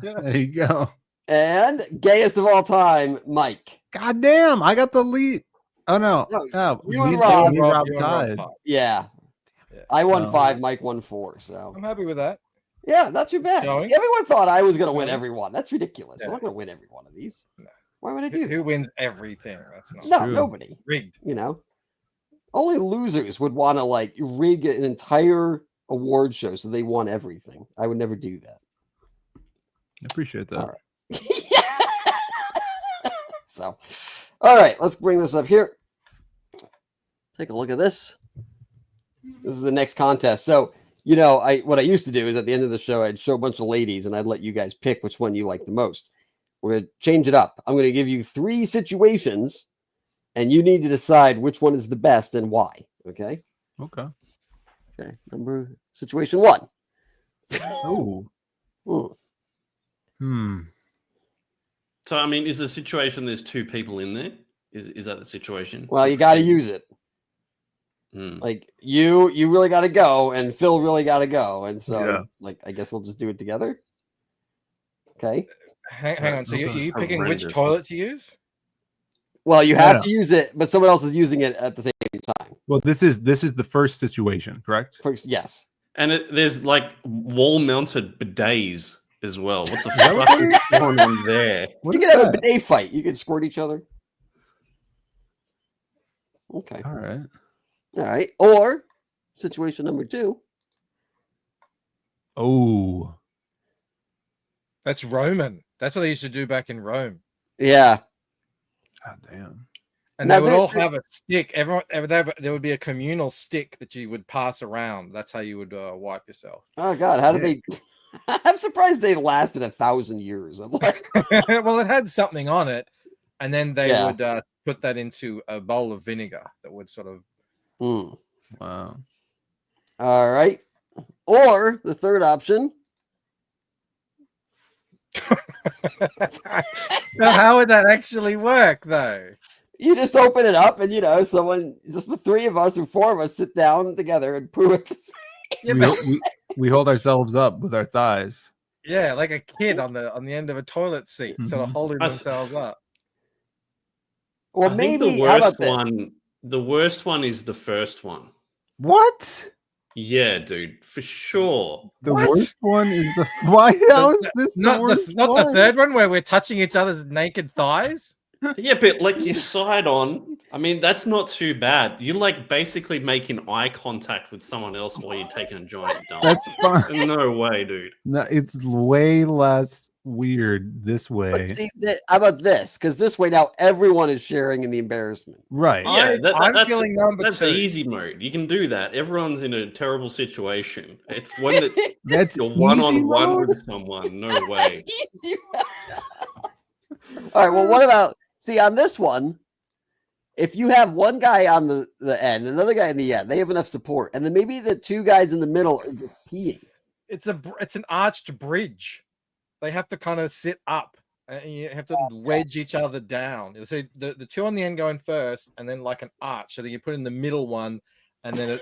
Speaker 10: There you go.
Speaker 9: And gayest of all time, Mike.
Speaker 10: God damn, I got the lead. Oh no.
Speaker 9: No,
Speaker 10: Me
Speaker 9: you and
Speaker 10: and
Speaker 9: Rob.
Speaker 10: Rob
Speaker 8: you and Rob
Speaker 10: tied.
Speaker 8: tied.
Speaker 9: Yeah. I won
Speaker 10: Oh.
Speaker 9: 5, Mike won 4. So
Speaker 8: I'm happy with that.
Speaker 9: yeah, not too bad.
Speaker 8: Showing.
Speaker 9: Everyone thought I was gonna win
Speaker 8: Showing.
Speaker 9: every one. That's ridiculous. I'm not gonna win every one of these. Why would I do that?
Speaker 8: Who wins everything? That's not
Speaker 9: No,
Speaker 8: true.
Speaker 9: nobody.
Speaker 8: Rigged.
Speaker 9: You know, only losers would want to like rig an entire award show so they won everything. I would never do that.
Speaker 10: I appreciate that.
Speaker 9: All right. So, all right, let's bring this up here. Take a look at this. This is the next contest. So, what I used to do is at the end of the show, I'd show a bunch of ladies and I'd let you guys pick which one you like the most. We're going to change it up. I'm going to give you 3 situations and you need to decide which one is the best and why. Okay.
Speaker 10: Okay.
Speaker 9: Okay. Situation 1.
Speaker 10: Oh.
Speaker 11: So, I mean, is the situation there's 2 people in there? Is that the situation?
Speaker 9: Well, you got to use it. Like you really got to go, and Phil really got to go, and so I guess we'll just do it together. Okay.
Speaker 8: Hang on. So
Speaker 11: This
Speaker 8: are
Speaker 11: is
Speaker 8: you picking which
Speaker 11: horrendous.
Speaker 8: toilet to use?
Speaker 9: Well, you have to use it, but someone else is using it at the same time.
Speaker 10: Well, this is the first situation, correct?
Speaker 9: Yes.
Speaker 11: And there's like wall-mounted bidets as well. What the fuck is going on there?
Speaker 9: You can have a bidet fight. You can squirt each other. Okay.
Speaker 10: All right.
Speaker 9: All right. Or situation number 2.
Speaker 10: Oh.
Speaker 8: That's Roman. That's what they used to do back in Rome.
Speaker 9: Yeah.
Speaker 10: God damn.
Speaker 8: And
Speaker 9: Now,
Speaker 8: they would all
Speaker 9: they-
Speaker 8: have a stick. There would be a communal stick that you would pass around. That's how you would wipe yourself.
Speaker 9: Oh God, how did they? I'm surprised they lasted 1,000 years. I'm like,
Speaker 8: Well, it had something on it, and then they
Speaker 9: Yeah.
Speaker 8: would put that into a bowl of vinegar that would sort of.
Speaker 10: Wow.
Speaker 9: All right. Or the third option.
Speaker 8: Now, how would that actually work, though?
Speaker 9: You just open it up, and just the 3 of us or 4 of us sit down together and poo at the same.
Speaker 10: We hold ourselves up with our thighs.
Speaker 8: Yeah, like a kid on the end of a toilet seat, sort of holding
Speaker 11: I
Speaker 8: themselves up.
Speaker 9: Well,
Speaker 11: I think
Speaker 9: maybe
Speaker 11: the
Speaker 9: how
Speaker 11: worst
Speaker 9: about this?
Speaker 11: one. The worst one is the first one.
Speaker 10: What?
Speaker 11: Yeah, dude, for sure.
Speaker 10: The worst one is the why? How is this the
Speaker 8: Not
Speaker 10: worst
Speaker 8: not
Speaker 10: one?
Speaker 8: the third one where we're touching each other's naked thighs?
Speaker 11: Yeah, but like your side on, I mean, that's not too bad. You're like basically making eye contact with someone else while you're taking a giant dump.
Speaker 10: That's fine.
Speaker 11: No way, dude.
Speaker 10: No, it's way less weird this way.
Speaker 9: See, how about this? Because this way now everyone is sharing in the embarrassment.
Speaker 10: Right.
Speaker 11: Yeah,
Speaker 8: I'm
Speaker 11: that's
Speaker 8: feeling number
Speaker 11: that's
Speaker 8: two.
Speaker 11: the easy mode. You can do that. Everyone's in a terrible situation. It's when it's
Speaker 10: That's
Speaker 11: you're
Speaker 10: easy
Speaker 11: one-on-one
Speaker 10: mode?
Speaker 11: with someone. No way.
Speaker 9: All right. Well, what about on this one? If you have one guy on the end, another guy in the end, they have enough support, and then maybe the two guys in the middle are just peeing.
Speaker 8: It's an arched bridge. They have to kind of sit up. And you have to wedge each other down. So the two on the end go in first, and then like an arch. So that you put in the middle one, and then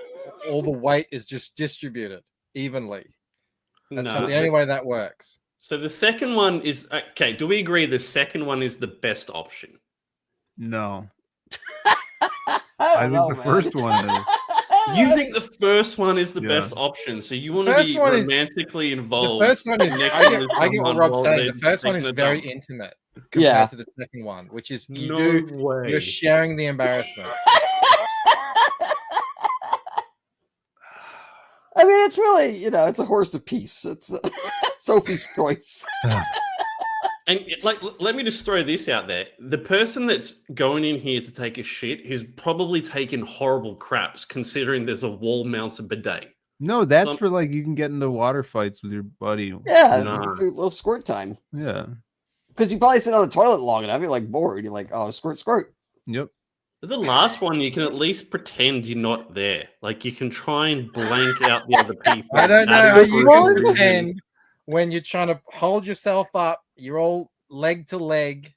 Speaker 8: all the weight is just distributed evenly. That's the only way that works.
Speaker 11: So the second one is okay. Do we agree the second one is the best option?
Speaker 10: No. I think the first one is.
Speaker 11: You think the first one is the
Speaker 10: Yeah.
Speaker 11: best option, so you want
Speaker 8: The
Speaker 11: to
Speaker 8: first
Speaker 11: be
Speaker 8: one is-
Speaker 11: romantically
Speaker 8: The
Speaker 11: involved.
Speaker 8: first one is.
Speaker 11: connected with
Speaker 8: I get what
Speaker 11: someone
Speaker 8: Rob's
Speaker 11: while
Speaker 8: saying.
Speaker 11: they're
Speaker 8: The first one
Speaker 11: taking
Speaker 8: is
Speaker 11: a
Speaker 8: very
Speaker 11: dump.
Speaker 8: intimate compared to the second one, which is you're sharing the embarrassment.
Speaker 9: I mean, it's really it's a horse of peace. It's Sophie's choice.
Speaker 11: And like, let me just throw this out there: the person that's going in here to take a shit is probably taking horrible craps, considering there's a wall-mounted bidet.
Speaker 10: No, that's for like you can get into water fights with your buddy.
Speaker 9: Yeah, it's a little squirt time.
Speaker 10: Yeah.
Speaker 9: Because you probably sit on the toilet long enough, you're like bored. You're like, oh, squirt, squirt.
Speaker 10: Yep.
Speaker 11: The last one, you can at least pretend you're not there. Like you can try and blank out the other people.
Speaker 8: I don't know.
Speaker 11: Add
Speaker 8: You
Speaker 11: in
Speaker 8: can
Speaker 11: confusion.
Speaker 8: pretend when you're trying to hold yourself up, you're all leg to leg.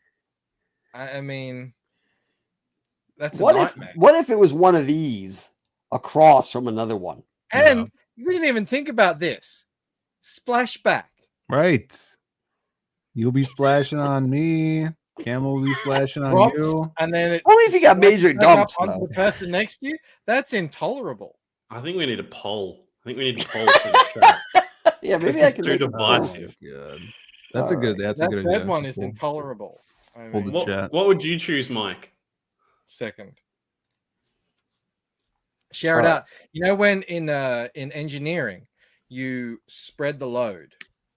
Speaker 8: I mean, that's a nightmare.
Speaker 9: What if it was one of these across from another one?
Speaker 8: And you didn't even think about this. Splashback.
Speaker 10: Right. You'll be splashing on me. Camel will be splashing on
Speaker 8: Drops,
Speaker 10: you.
Speaker 8: and then
Speaker 9: only if you got major
Speaker 8: back up
Speaker 9: dumps,
Speaker 8: onto
Speaker 9: though.
Speaker 8: the person next to you. That's intolerable.
Speaker 11: I think we need a poll. I think we need a poll for the chat.
Speaker 9: Yeah, maybe
Speaker 11: This
Speaker 9: I
Speaker 11: is
Speaker 9: can
Speaker 11: too
Speaker 9: make a poll.
Speaker 11: divisive.
Speaker 10: Good. That's a good. That's a
Speaker 8: That
Speaker 10: good
Speaker 8: third
Speaker 10: idea.
Speaker 8: one is
Speaker 10: Cool.
Speaker 8: intolerable. I
Speaker 10: Hold
Speaker 8: mean,
Speaker 10: the chat.
Speaker 11: What would you choose, Mike?
Speaker 8: second. Share it out. You know when in engineering you spread the load.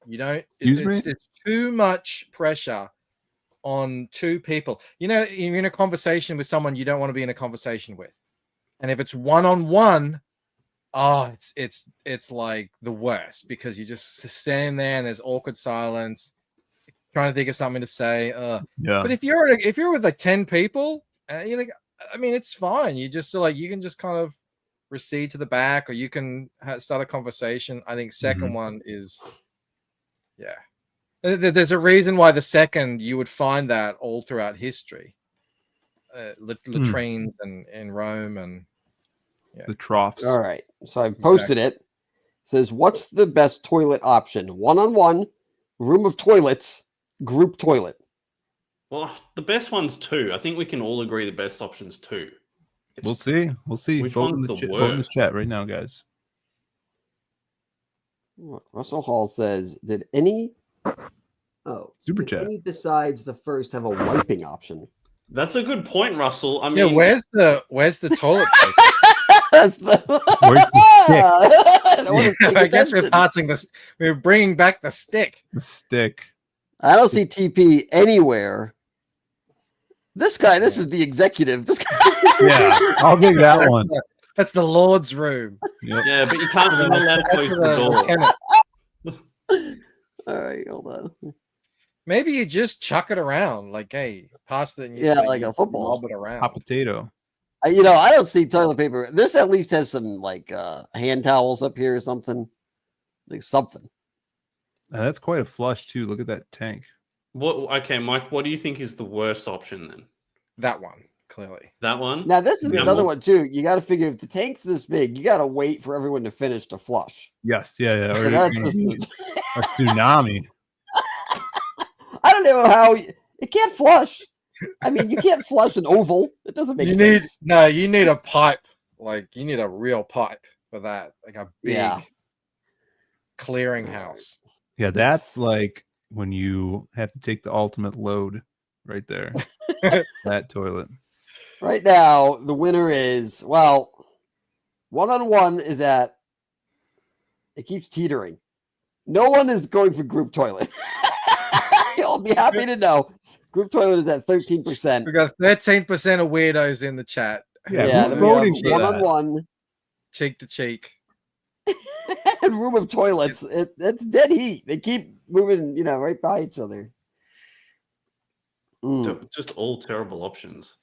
Speaker 8: You don't. It's too much pressure on two people. You know, you're in a conversation with someone you don't want to be in a conversation with, and if it's one-on-one, oh, it's like the worst because you're just standing there and there's awkward silence, trying to think of something to say.
Speaker 10: Yeah.
Speaker 8: But if you're with like 10 people, you think, I mean, it's fine. You just you can just kind of recede to the back, or you can start a conversation. I think second one is, yeah. There's a reason why the second you would find that all throughout history, latrines and in Rome and
Speaker 10: the troughs.
Speaker 9: All right. So I posted it. Says, what's the best toilet option? One-on-one, room of toilets, group toilet.
Speaker 11: Well, the best one's two. I think we can all agree the best option's two.
Speaker 10: We'll see. We'll see.
Speaker 11: Which
Speaker 10: Vote in
Speaker 11: one's
Speaker 10: the
Speaker 11: the
Speaker 10: vote in the
Speaker 11: worst?
Speaker 10: chat right now, guys.
Speaker 9: Russell Hall says, did any
Speaker 10: Super
Speaker 9: did
Speaker 10: chat.
Speaker 9: any besides the first have a wiping option?
Speaker 11: That's a good point, Russell. I mean,
Speaker 8: yeah. Where's the toilet paper?
Speaker 9: That's the
Speaker 10: Where's the stick?
Speaker 9: I don't want to take
Speaker 8: I guess
Speaker 9: attention.
Speaker 8: we're bringing back the stick.
Speaker 10: The stick.
Speaker 9: I don't see TP anywhere. This guy, this is the executive. This guy.
Speaker 10: Yeah, I'll take that one.
Speaker 8: That's the Lord's room.
Speaker 10: Yep.
Speaker 11: yeah, but you can't. You're not allowed to close the door.
Speaker 9: All right, hold on.
Speaker 8: Maybe you just chuck it around, like, hey, pass it. And
Speaker 9: Yeah, like a football.
Speaker 8: lob it around.
Speaker 10: Hot potato.
Speaker 9: I don't see toilet paper. This at least has some like hand towels up here or something. Like something.
Speaker 10: That's quite a flush too. Look at that tank.
Speaker 11: What? Okay, Mike. What do you think is the worst option then?
Speaker 8: That one, clearly.
Speaker 11: That one.
Speaker 9: Now this is
Speaker 11: Yeah,
Speaker 9: another
Speaker 11: well-
Speaker 9: one too. You got to figure if the tank's this big, you got to wait for everyone to finish to flush.
Speaker 10: Yes. Yeah.
Speaker 9: So
Speaker 10: Or
Speaker 9: that's
Speaker 10: it's
Speaker 9: just-
Speaker 10: gonna be a tsunami.
Speaker 9: I don't know how it can't flush. I mean, you can't flush an oval. It doesn't make
Speaker 8: You
Speaker 9: sense.
Speaker 8: you need a pipe. Like you need a real pipe for that. Like a big clearinghouse.
Speaker 10: Yeah, that's like when you have to take the ultimate load right there. That toilet.
Speaker 9: Right now, the winner is, well, 1-on-1 is at, it keeps teetering. No one is going for group toilet. You'll be happy to know. Group toilet is at 13%.
Speaker 8: We got 13% of weirdos in the chat.
Speaker 9: Yeah,
Speaker 10: who's voting for that?
Speaker 9: 1-on-1.
Speaker 8: Cheek to cheek.
Speaker 9: And room of toilets. It's dead heat. They keep moving, right by each other.
Speaker 11: Just all terrible options.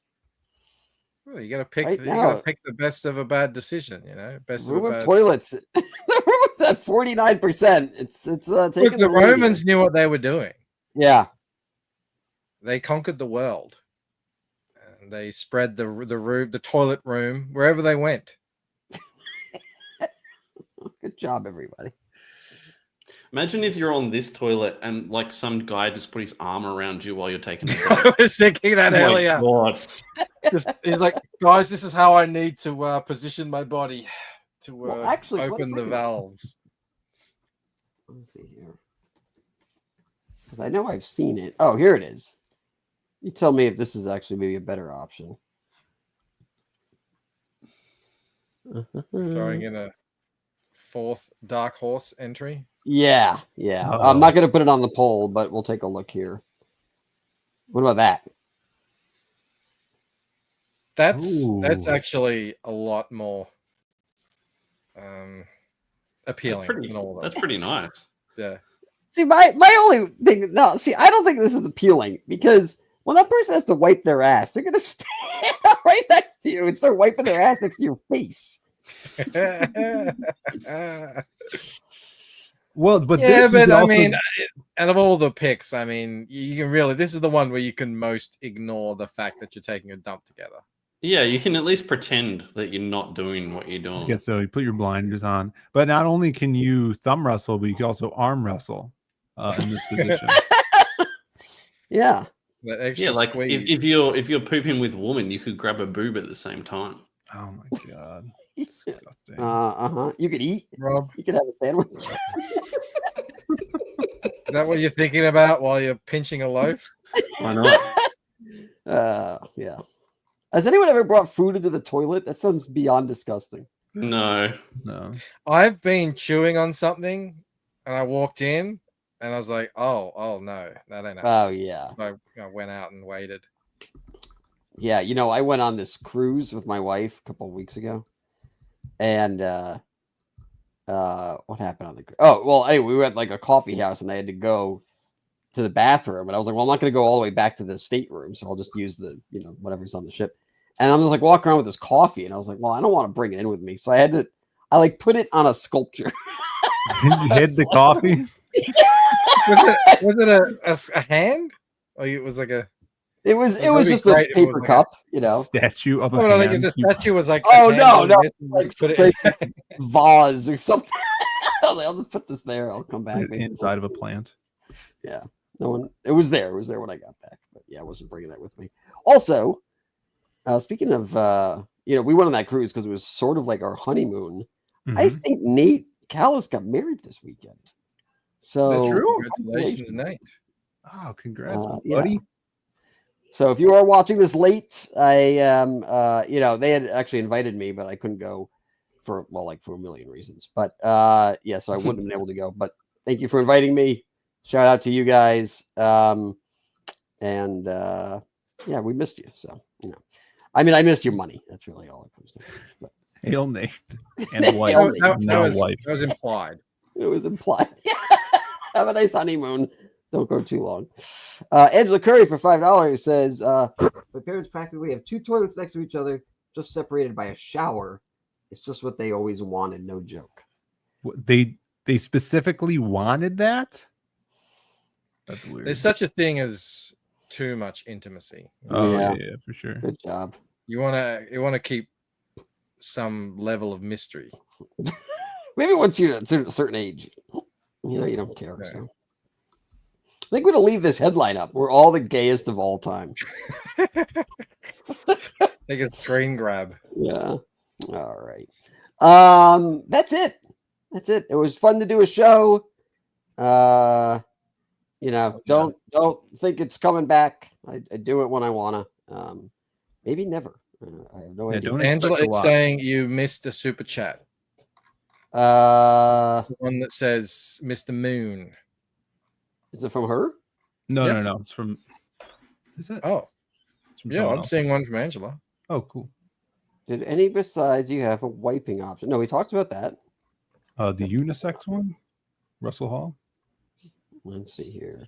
Speaker 8: Well, you gotta pick.
Speaker 9: Right
Speaker 8: You
Speaker 9: now,
Speaker 8: gotta pick the best of a bad decision. Best
Speaker 9: room
Speaker 8: of a
Speaker 9: of
Speaker 8: bad.
Speaker 9: toilets. The room's at 49%. It's taking
Speaker 8: Look, the
Speaker 9: the lead
Speaker 8: Romans
Speaker 9: here.
Speaker 8: knew what they were doing.
Speaker 9: Yeah.
Speaker 8: They conquered the world, and they spread the toilet room wherever they went.
Speaker 9: Good job, everybody.
Speaker 11: Imagine if you're on this toilet and like some guy just put his arm around you while you're taking a
Speaker 8: I was thinking that
Speaker 11: Oh my
Speaker 8: earlier.
Speaker 11: God.
Speaker 8: He's like, guys, this is how I need to position my body to
Speaker 9: actually, what
Speaker 8: open
Speaker 9: if
Speaker 8: the
Speaker 9: I could-
Speaker 8: valves.
Speaker 9: Let me see here. 'Cause I know I've seen it. Oh, here it is. You tell me if this is actually maybe a better option.
Speaker 8: Throwing in a fourth dark horse entry.
Speaker 9: Yeah. I'm not going to put it on the poll, but we'll take a look here. What about that?
Speaker 8: That's actually a lot more appealing. than all of
Speaker 11: That's
Speaker 8: them.
Speaker 11: pretty nice.
Speaker 8: Yeah.
Speaker 9: See, my only thing, I don't think this is appealing because when that person has to wipe their ass, they're going to stand right next to you and start wiping their ass next to your face.
Speaker 10: Well, but
Speaker 8: yeah,
Speaker 10: this
Speaker 8: but
Speaker 10: is
Speaker 8: I
Speaker 10: also,
Speaker 8: mean, out of all the picks, I mean, you can really, this is the one where you can most ignore the fact that you're taking a dump together.
Speaker 11: Yeah, you can at least pretend that you're not doing what you're doing.
Speaker 10: yeah, so you put your blinders on, but not only can you thumb wrestle, but you can also arm wrestle in this position.
Speaker 9: Yeah.
Speaker 8: That extra
Speaker 11: Yeah, like
Speaker 8: squeeze.
Speaker 11: if you're pooping with a woman, you could grab a boob at the same time.
Speaker 10: Oh my god. Disgusting.
Speaker 9: You could eat.
Speaker 8: Rob,
Speaker 9: you could have a sandwich.
Speaker 8: Is that what you're thinking about while you're pinching a loaf?
Speaker 11: Why not?
Speaker 9: Yeah. Has anyone ever brought food into the toilet? That sounds beyond disgusting.
Speaker 11: No.
Speaker 8: I've been chewing on something and I walked in and I was like, oh no, that ain't.
Speaker 9: Oh yeah.
Speaker 8: I went out and waited.
Speaker 9: Yeah, I went on this cruise with my wife a couple of weeks ago, and what happened on the? Oh, well, hey, we were at like a coffee house, and I had to go to the bathroom, and I was like, well, I'm not going to go all the way back to the stateroom, so I'll just use the whatever's on the ship. And I'm just like walking around with this coffee, and I was like, well, I don't want to bring it in with me, so I like put it on a sculpture.
Speaker 10: You hid the coffee.
Speaker 8: Was it a hand? Like it was like a.
Speaker 9: It was just a paper cup,
Speaker 10: statue of a
Speaker 8: Oh, no, like
Speaker 10: hand.
Speaker 8: if the statue was like.
Speaker 9: Oh
Speaker 8: a
Speaker 9: no,
Speaker 8: hand
Speaker 9: no,
Speaker 8: on this,
Speaker 9: like
Speaker 8: put
Speaker 9: some
Speaker 8: it-
Speaker 9: type of vase or something. I'll just put this there. I'll come back.
Speaker 10: Put it inside of a plant.
Speaker 9: Yeah, no one. It was there. It was there when I got back. But yeah, I wasn't bringing that with me. Also, speaking of, we went on that cruise because it was sort of like our honeymoon. I think Nate Callis got married this weekend. So
Speaker 10: Is that true?
Speaker 8: Congratulations, Nate.
Speaker 10: Oh, congrats,
Speaker 9: yeah.
Speaker 10: buddy.
Speaker 9: So if you are watching this late, I they had actually invited me, but I couldn't go for a million reasons. But so I wouldn't have been able to go. But thank you for inviting me. Shout out to you guys. We missed you. So I missed your money. That's really all it comes to. But,
Speaker 10: Hail Nate and wife.
Speaker 8: That was implied.
Speaker 9: It was implied. Have a nice honeymoon. Don't go too long. Angela Curry for $5 says, my parents practically have two toilets next to each other, just separated by a shower. It's just what they always wanted. No joke.
Speaker 10: They specifically wanted that? That's weird.
Speaker 8: There's such a thing as too much intimacy.
Speaker 10: Oh yeah, for sure.
Speaker 9: Good job.
Speaker 8: You wanna keep some level of mystery.
Speaker 9: Maybe once you're at a certain age, you don't care.
Speaker 8: Yeah.
Speaker 9: So. I think we're gonna leave this headline up. We're all the gayest of all time.
Speaker 8: Like a train grab.
Speaker 9: Yeah. All right. That's it. That's it. It was fun to do a show. You know, don't think it's coming back. I do it when I wanna. Maybe never. I have no idea.
Speaker 8: Angela is saying you missed a super chat.
Speaker 9: The
Speaker 8: one that says Mr. Moon.
Speaker 9: Is it from her?
Speaker 10: No,
Speaker 8: Yep.
Speaker 10: no. It's from. Is it?
Speaker 8: Oh,
Speaker 10: It's from
Speaker 8: yeah.
Speaker 10: someone
Speaker 8: I'm
Speaker 10: else.
Speaker 8: seeing one from Angela.
Speaker 10: Oh, cool.
Speaker 9: Did any besides you have a wiping option? No, we talked about that.
Speaker 10: The unisex one, Russell Hall.
Speaker 9: Let's see here.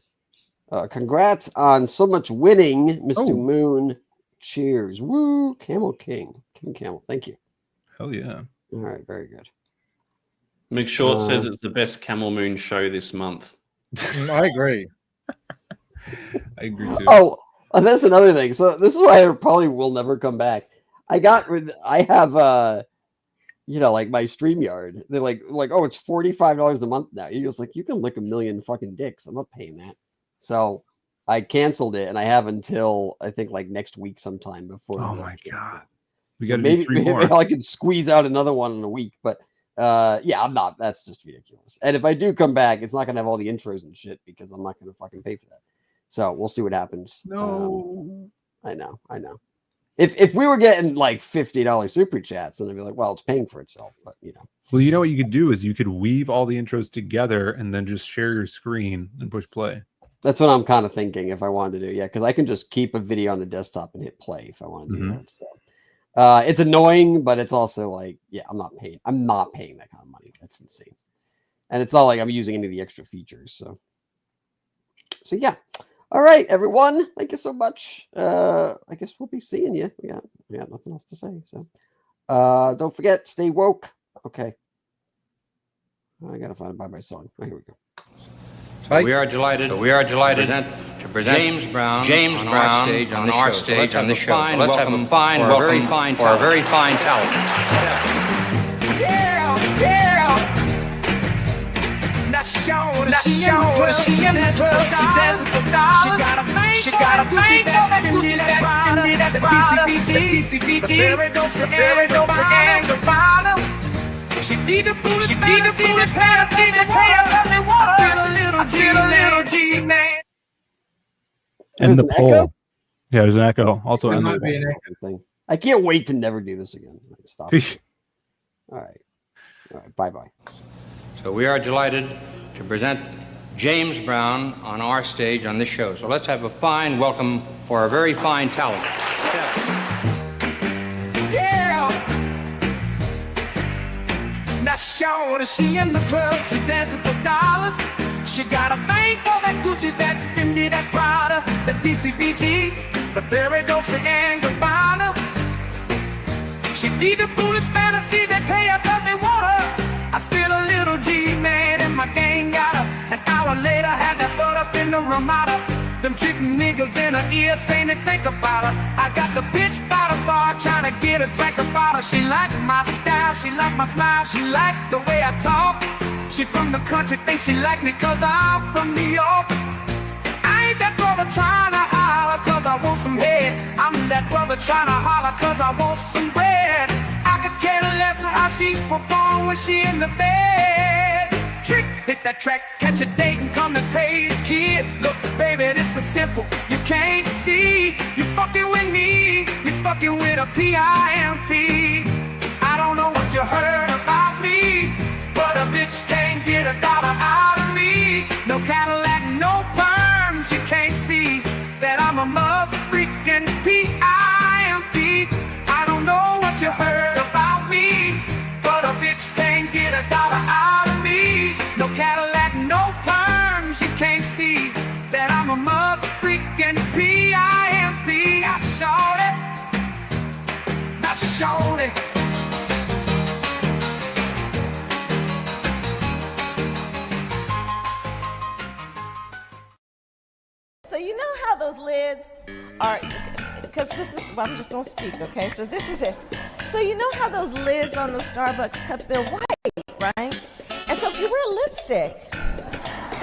Speaker 9: Congrats on so much winning, Mr.
Speaker 10: Oh.
Speaker 9: Moon. Cheers. Woo. Camel King. King Camel. Thank you.
Speaker 10: Hell yeah.
Speaker 9: All right. Very good.
Speaker 11: Mick Short says it's the best Camel Moon show this month.
Speaker 8: I agree.
Speaker 10: I agree too.
Speaker 9: Oh, that's another thing. So this is why I probably will never come back. I have you know, like my StreamYard. They're like, oh, it's $45 a month now. You're just like, you can lick a million fucking dicks. I'm not paying that. So I canceled it, and I have until I think like next week sometime before.
Speaker 10: Oh my god. We
Speaker 9: So
Speaker 10: got to do 3 more.
Speaker 9: maybe I can squeeze out another one in a week, but yeah, I'm not. That's just ridiculous. And if I do come back, it's not gonna have all the intros and shit because I'm not gonna fucking pay for that. So we'll see what happens.
Speaker 10: No.
Speaker 9: I know. If we were getting like $50 super chats, then I'd be like, well, it's paying for itself. But you know,
Speaker 10: Well, you know what you could do is you could weave all the intros together and then just share your screen and push play.
Speaker 9: that's what I'm kind of thinking if I wanted to do. Yeah, because I can just keep a video on the desktop and hit play if I want to do that. So it's annoying, but it's also like, yeah, I'm not paying that kind of money. That's insane. And it's not like I'm using any of the extra features. So yeah. All right, everyone. Thank you so much. I guess we'll be seeing you. We got nothing else to say. So don't forget, stay woke. Okay. I gotta find a bye-bye song. Oh, here we go.
Speaker 3: So we are delighted to present James Brown on our stage on the show. So let's have a fine welcome for a very fine talent.
Speaker 2: Yeah. Not sure she in the club, she dancing for dollars. She got a Gucci, that BCBG, the very dose and the bottom. She feed the foolish fantasy that pay her they want. I still a little G man.
Speaker 10: And the
Speaker 9: an
Speaker 10: poll.
Speaker 9: echo?
Speaker 10: Yeah, there's an echo. Also,
Speaker 9: There
Speaker 10: and
Speaker 9: might
Speaker 10: the
Speaker 9: be an
Speaker 10: poll.
Speaker 9: echo thing. I can't wait to never do this again. Stop. All right. Bye-bye.
Speaker 3: So we are delighted to present James Brown on our stage on this show. So let's have a fine welcome for a very fine talent.
Speaker 2: Yeah. Not sure she in the club, she dancing for dollars. She got a thing for that Gucci, that Fendi, that Prada, that BCBG, the very dose and Gabbana. She feed the foolish fantasy that pay her 'cause they want her. I still a little G-man and my gang got her. An hour later, had that butt up in the Ramada. Them chicken niggas in her ear saying they think about her. I got the bitch by the bar trying to get a drink about her. She like my style, she like my smile, she like the way I talk. She from the country, think she like me 'cause I'm from New York. I ain't that brother trying to holler 'cause I want some head. I'm that brother trying to holler 'cause I want some bread. I could care less how she perform when she in the bed. Trick, hit that track, catch a date and come to pay the kid. Look, baby, this is simple, you can't see. You fucking with me, you fucking with a PIMP. I don't know what you heard about me, but a bitch can't get $1 out of me. No Cadillac, no perms, you can't see that I'm a mother-freaking PIMP. I don't know what you heard about me, but a bitch can't get $1 out of me. No Cadillac, no perms, you can't see that I'm a mother-freaking PIMP. I showed it, I showed it.
Speaker 20: So you know how those lids are, because this is, well, I'm just gonna speak, okay? So this is it. So you know how those lids on those Starbucks cups, they're white, right? And so if you wear lipstick,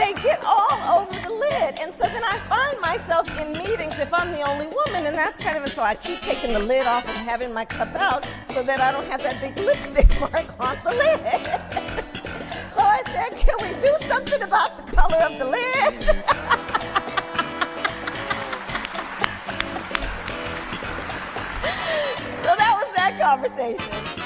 Speaker 20: they get all over the lid. And so then I find myself in meetings if I'm the only woman, and that's kind of it. So I keep taking the lid off and having my cup out so that I don't have that big lipstick mark on the lid. So I said, can we do something about the color of the lid? So that was that conversation.